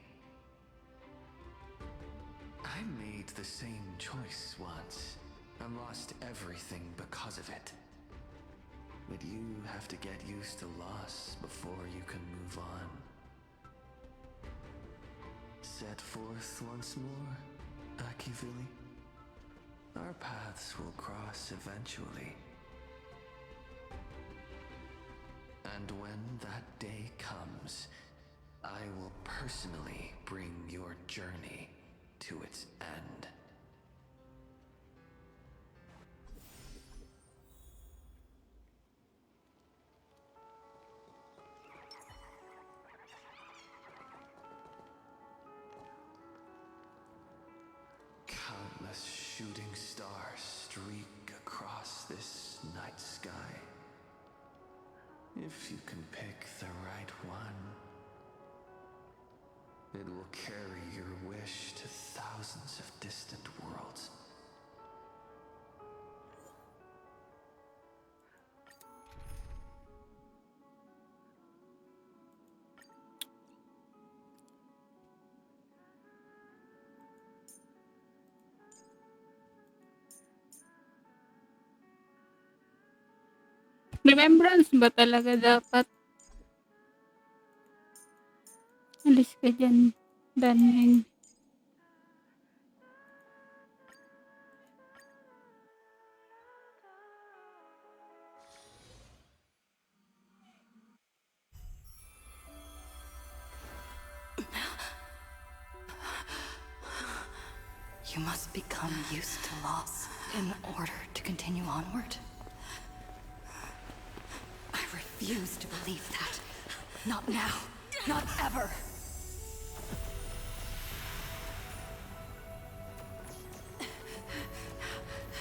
I made the same choice once and lost everything because of it. But you have to get used to loss before you can move on. Set forth once more, Akivili. Our paths will cross eventually. And when that day comes, I will personally bring your journey to its end. Countless shooting stars streak across this night sky. If you can pick the right one, it will carry your wish to thousands of distant worlds. Remembrance ba talaga dapat? Alis ka dyan, Daneng. You must become used to loss in order to continue onward. I refuse to believe that. Not now. Not ever.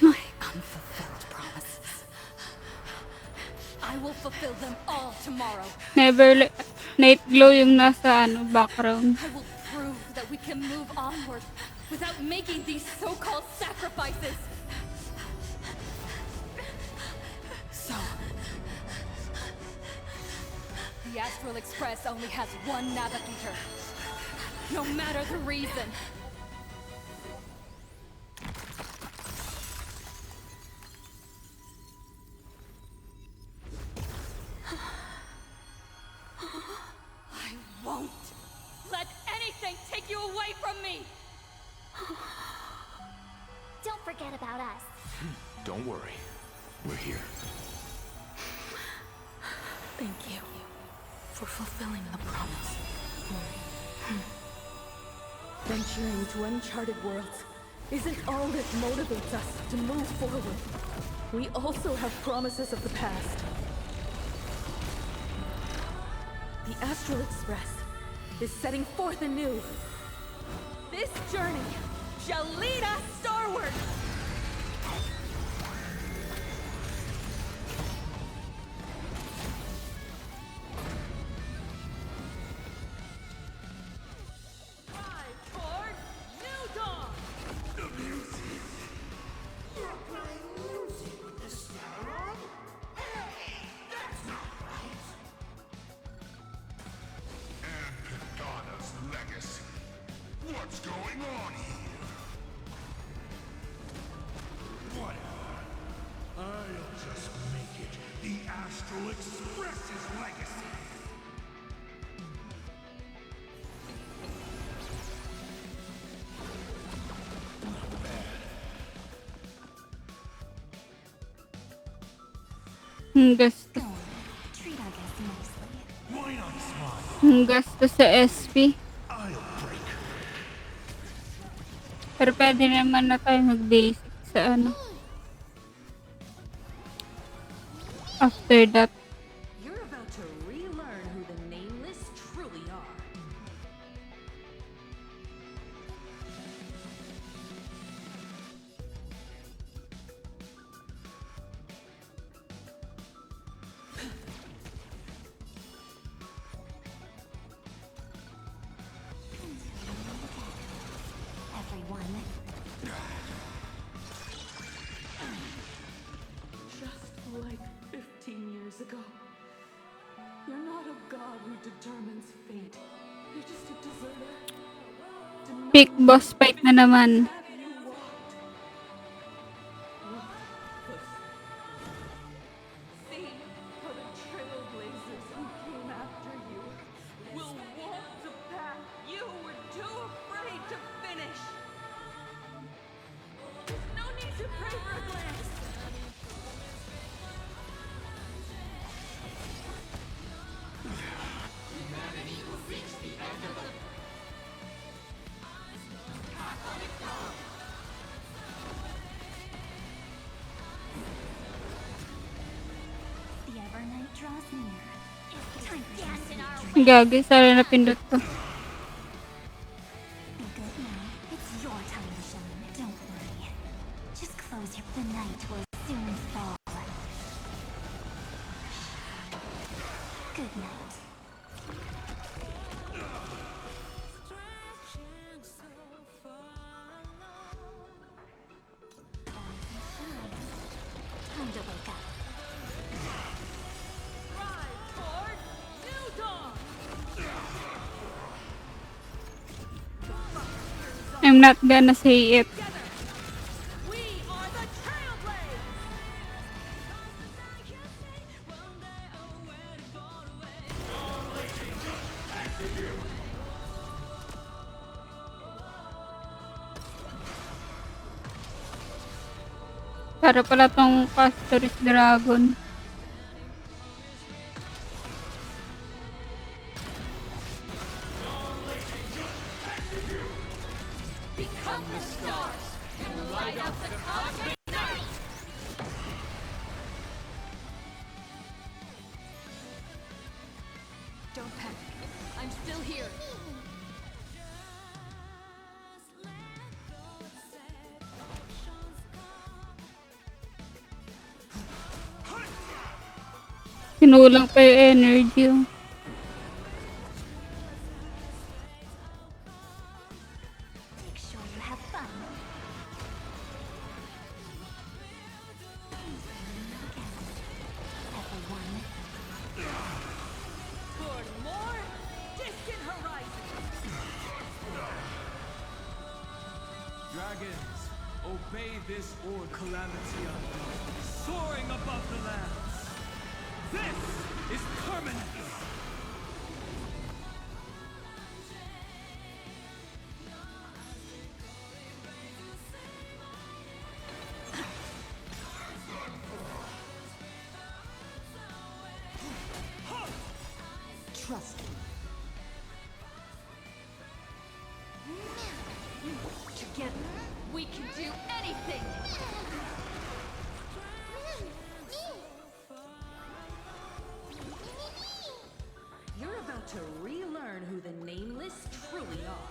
My unfulfilled promises. I will fulfill them all tomorrow. Never night glow yung nasa background. I will prove that we can move onward without making these so-called sacrifices. So, the Astral Express only has one navigator, no matter the reason. I won't let anything take you away from me! Don't forget about us. Don't worry. We're here. Thank you for fulfilling the promise. Venturing to uncharted worlds isn't all that motivates us to move forward. We also have promises of the past. The Astral Express is setting forth anew. This journey shall lead us starward! What's going on here? Whatever. I'll just make it the Astral Express's legacy. Gusto. Treat our guests nice. Ang gasto sa SP. Pero pwede naman na tayo mag-basic sa ano. After that. You're about to relearn who the Nameless truly are. Everyone. Just like 15 years ago. You're not a god who determines fate. You're just a deserter. Big boss fight na naman. See how the trailblazers who came after you will walk the path you were too afraid to finish. There's no need to pray for a glance. Humanity will reach the end of the The Evernight draws near. It's time for Stand in our some way. Gagi, sana napindot ko. Be good now. It's your time to shine. Don't worry. Just close your. The night will soon fall. Good night. Time to wake up. Rise toward new dawn. I'm not gonna say it. We are the Trailblazers. Para pala tong Pastor's Dragon. Become the stars and light up the cosmic night! Don't panic. I'm still here. Sinulang pa yung energy. Oh. Make sure you have fun. Everyone. Toward more distant horizons. Dragons, obey this order. Calamity unknown, soaring above the lands. This is permanence. Trust me. Together, we can do anything. You're about to relearn who the Nameless truly are.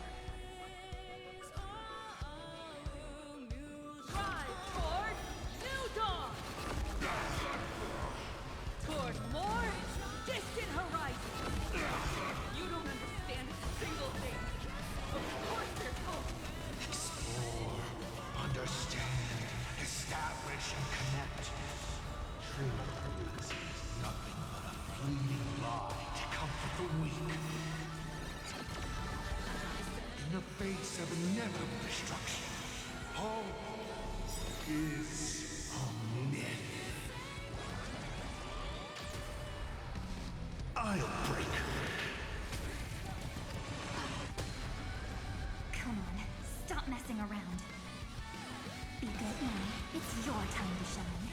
Rise toward new dawn. Toward more distant horizons. You don't understand a single thing. Of course there's hope. Explore, understand, establish, and connect. Trailblazing is nothing but a fleeting lie to comfort the weak. In the face of inevitable destruction, hope is a myth. I'll break. Come on, stop messing around. Be good now. It's your time to shine.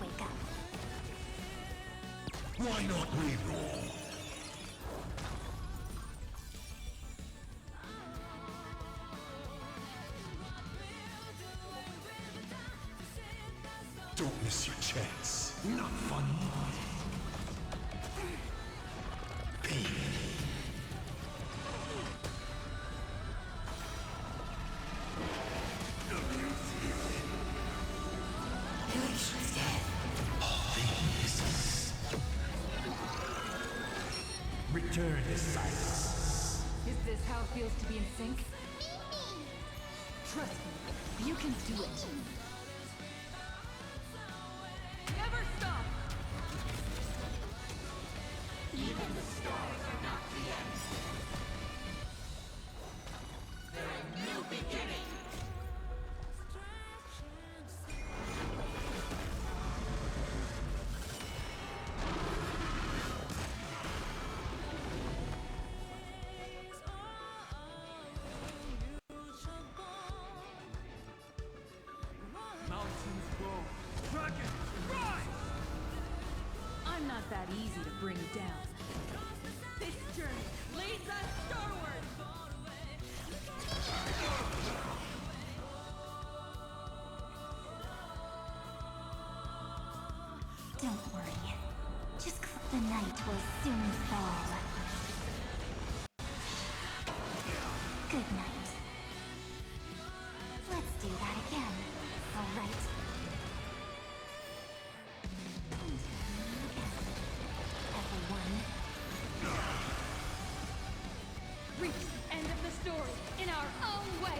wake up. Why not reroll? Don't miss your chance. Not funny. Return to silence. Is this how it feels to be in sync? Trust me, you can do it. Never stop! Even the stars are not the end. They're a new beginning. Mountains grow, dragons rise! I'm not that easy to bring down. This journey leads us starward! Don't worry. Just the night will soon fall. Good night. Let's do that again. All right. Everyone. Reach the end of the story in our own way!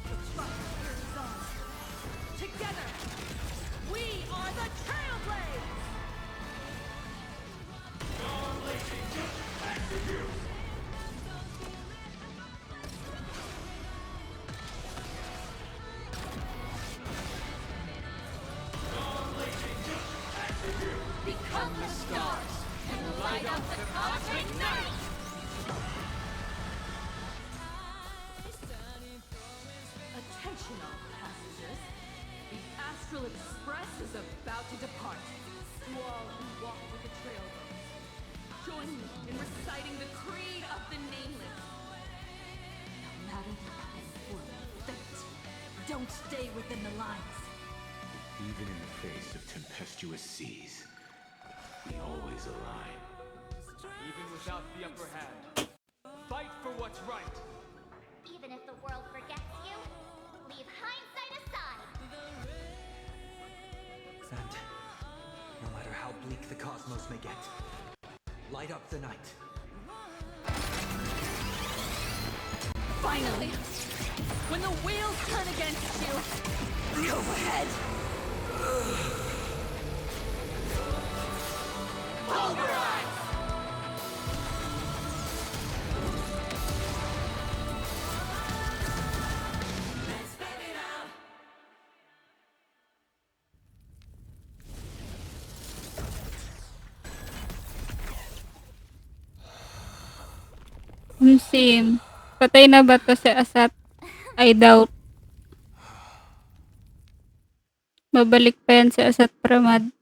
The fight is on. Together, we are the Trailblades! Become the stars and light up the cosmic night! Attention all passengers. The Astral Express is about to depart. To all who walk with the Trailblades, join me in reciting the creed of the Nameless. No matter the form of fate, don't stay within the lines. Even in the face of tempestuous seas, we always align. Even without the upper hand, fight for what's right. Even if the world forgets you, leave hindsight aside. And no matter how bleak the cosmos may get, light up the night. Finally! When the wheels turn against you, go ahead! Pulverize! Let's back it up. Sim. Patay na ba to si Asat? I doubt. Babalik pa yan si Asat Pramad.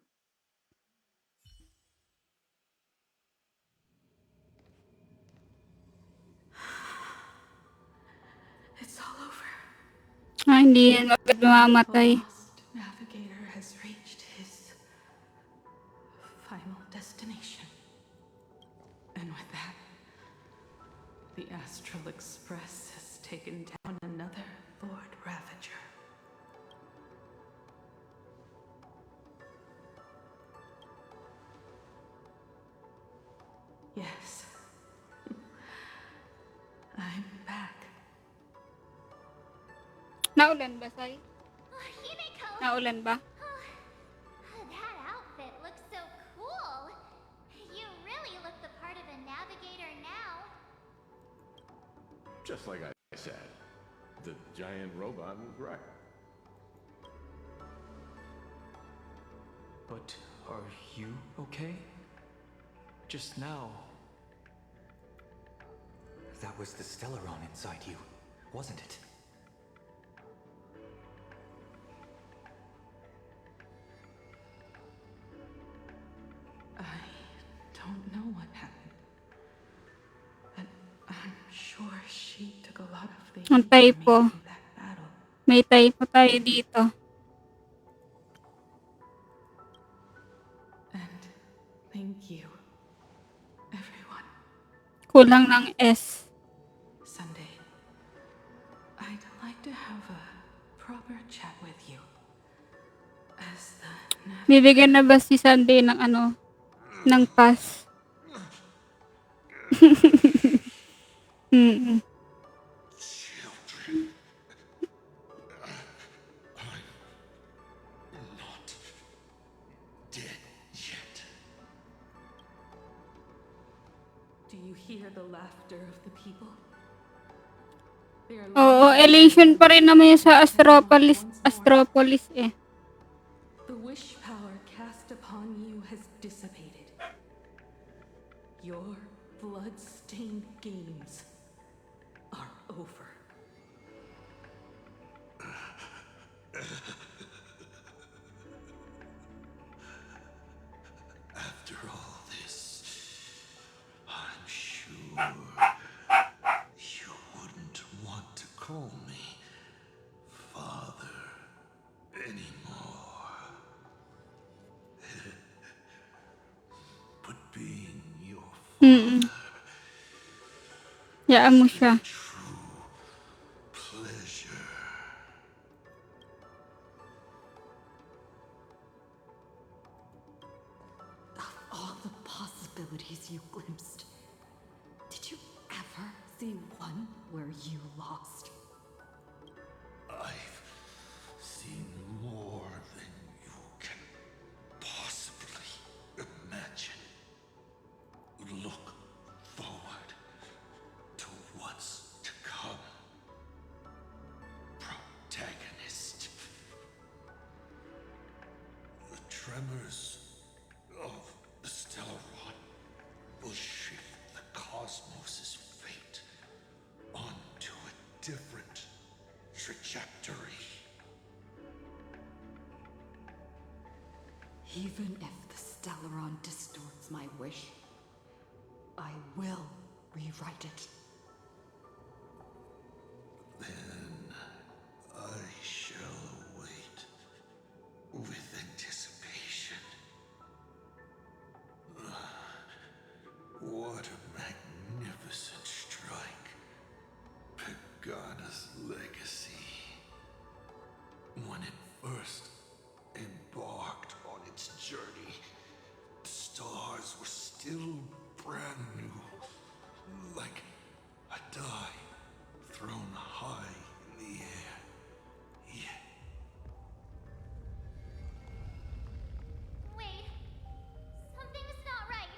It's all over. Hindi yan agad mamamatay. The lost navigator has reached his final destination. And with that, the Astral Express has taken down another Lord Ravager. Yes. I'm back. Naulan ba, Sai? Himeko! Naulan ba? That outfit looks so cool. You really look the part of a navigator now. Just like I said, the giant robot was right. But Are you okay? Just now. That was the Stellaron inside you, wasn't it? I don't know what happened. But I'm sure she took a lot of the Ang heat for me typo. through that battle. May typo tayo dito. And thank you, everyone. Kulang ng S. Sunday, I'd like to have a proper chat with you. As the Bibigyan na ba si Sunday ng ng pass? Mm. Children. I'm not dead yet. Do you hear the laughter of the people? Oo, elation pa rin naman yun sa Astropolis eh. The wish power cast upon you has dissipated. Your blood-stained games are over. After all this, I'm sure you wouldn't want to call me father anymore. But being your father Yaan mo siya. pleasure. Of all the possibilities you glimpsed, did you ever see one where you lost? I've seen more than you can possibly imagine. Look forward to what's to come. Protagonist. The tremors of the Stellaron will shift the cosmos's fate onto a different trajectory. Even if the Stellaron distorts my wish, I will rewrite it. Then I shall wait with anticipation. What a magnificent strike. Pagana's legacy. When it first embarked on its journey, the stars were still brand new, like a die thrown high in the air. Yet Wait. Something's not right.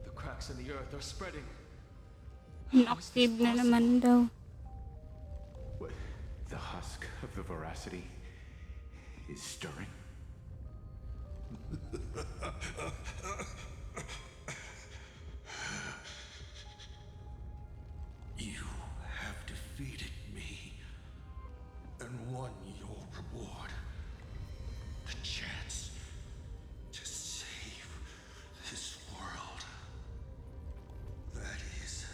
The cracks in the earth are spreading. Inactive na naman daw. What? The husk of the veracity is stirring? you have defeated me and won your reward. The chance to save this world. That is,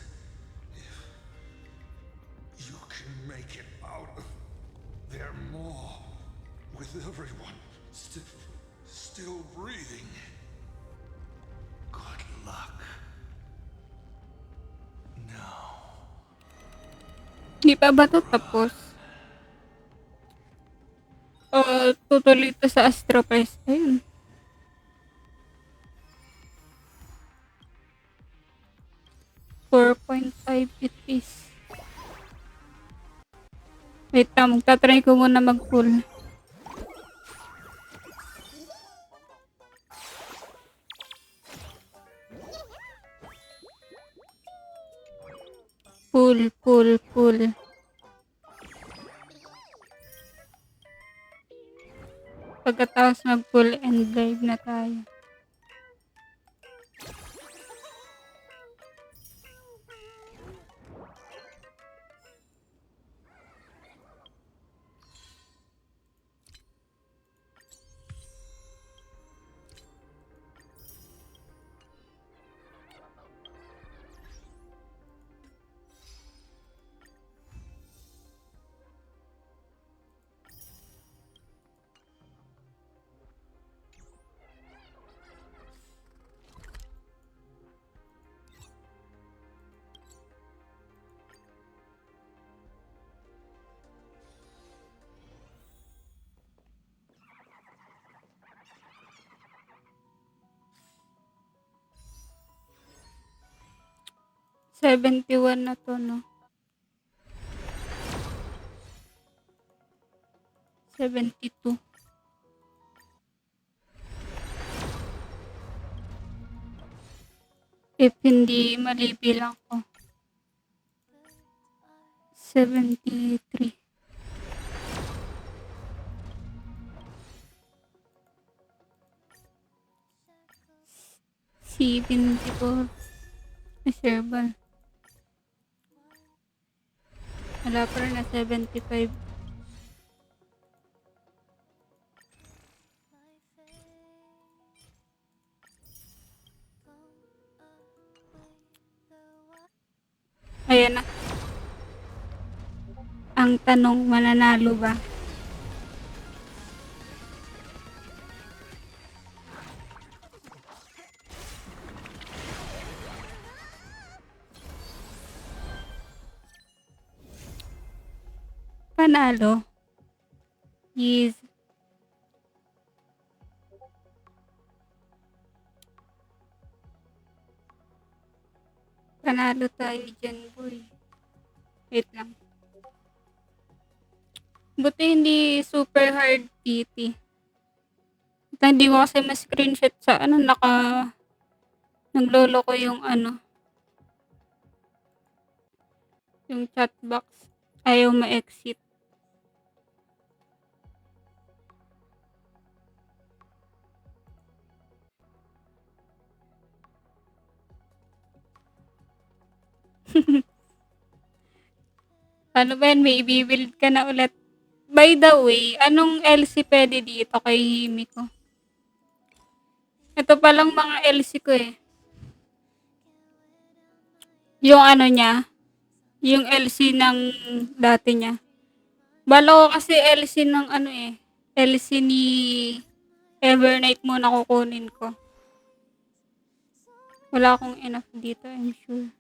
if you can make it out of there more with everyone still breathing. Good luck. Now. Di pa ba ito tapos? O tutuloy ito sa Astropolis? Ayun. .5 it is. Wait lang, magta-try ko muna mag-full. Full. Pagkatapos mag-full end drive na tayo. $71 na to, no? 72. If hindi mali bilang ko. 73. 74. Miserable. Wala pa rin na 75. Ayan na. Ang tanong, mananalo ba? Panalo? Yes. Panalo tayo dyan, boy. Wait lang. Buti hindi super hard PT. At hindi ko kasi ma-screenshot sa naglolo ko yung yung chat box. Ayaw ma-exit. Ano ba yan? May i-build ka na ulit. By the way, anong LC pwede dito kay Himeko? Ito palang mga LC ko eh. Yung niya, yung LC ng dati niya. Bala ko kasi LC ng LC ni Evernight muna kukunin ko. Wala akong enough dito, I'm sure.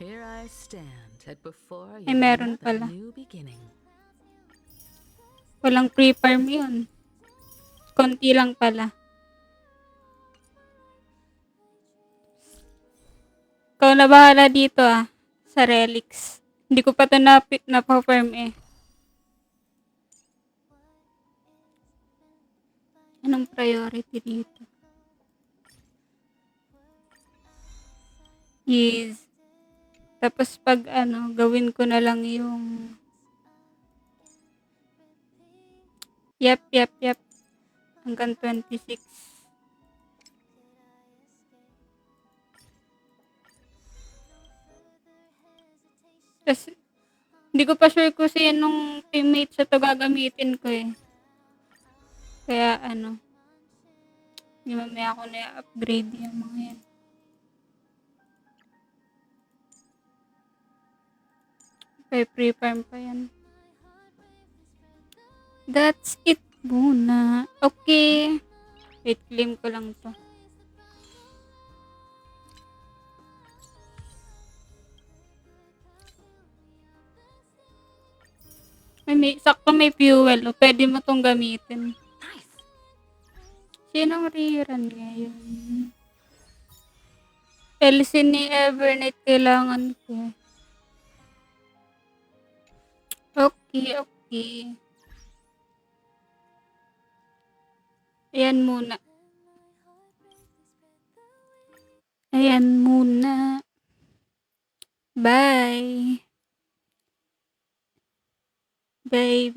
Here I stand at before Ay, you meron another pala. new beginning. Walang pre-farm yun. Konti lang pala. Ikaw na bahala dito sa relics. Hindi ko pa ito na-farm eh. Anong priority dito? Yes. Tapos pag gawin ko na lang yung Yep. Hanggang 26. Tapos, hindi ko pa sure kung sinong teammate sa to gagamitin ko eh. Kaya hindi mamaya ako na-upgrade yung mga yan. Kaya pre-farm pa yan. That's it muna. Okay. Wait, claim ko lang to. Sakto may fuel. Pwede mo tong gamitin. Sinong rerun ngayon? LC ni Evernight kailangan ko. Okay. Ayan muna. Bye. Bye.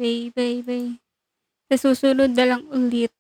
Sa susunod na lang ulit.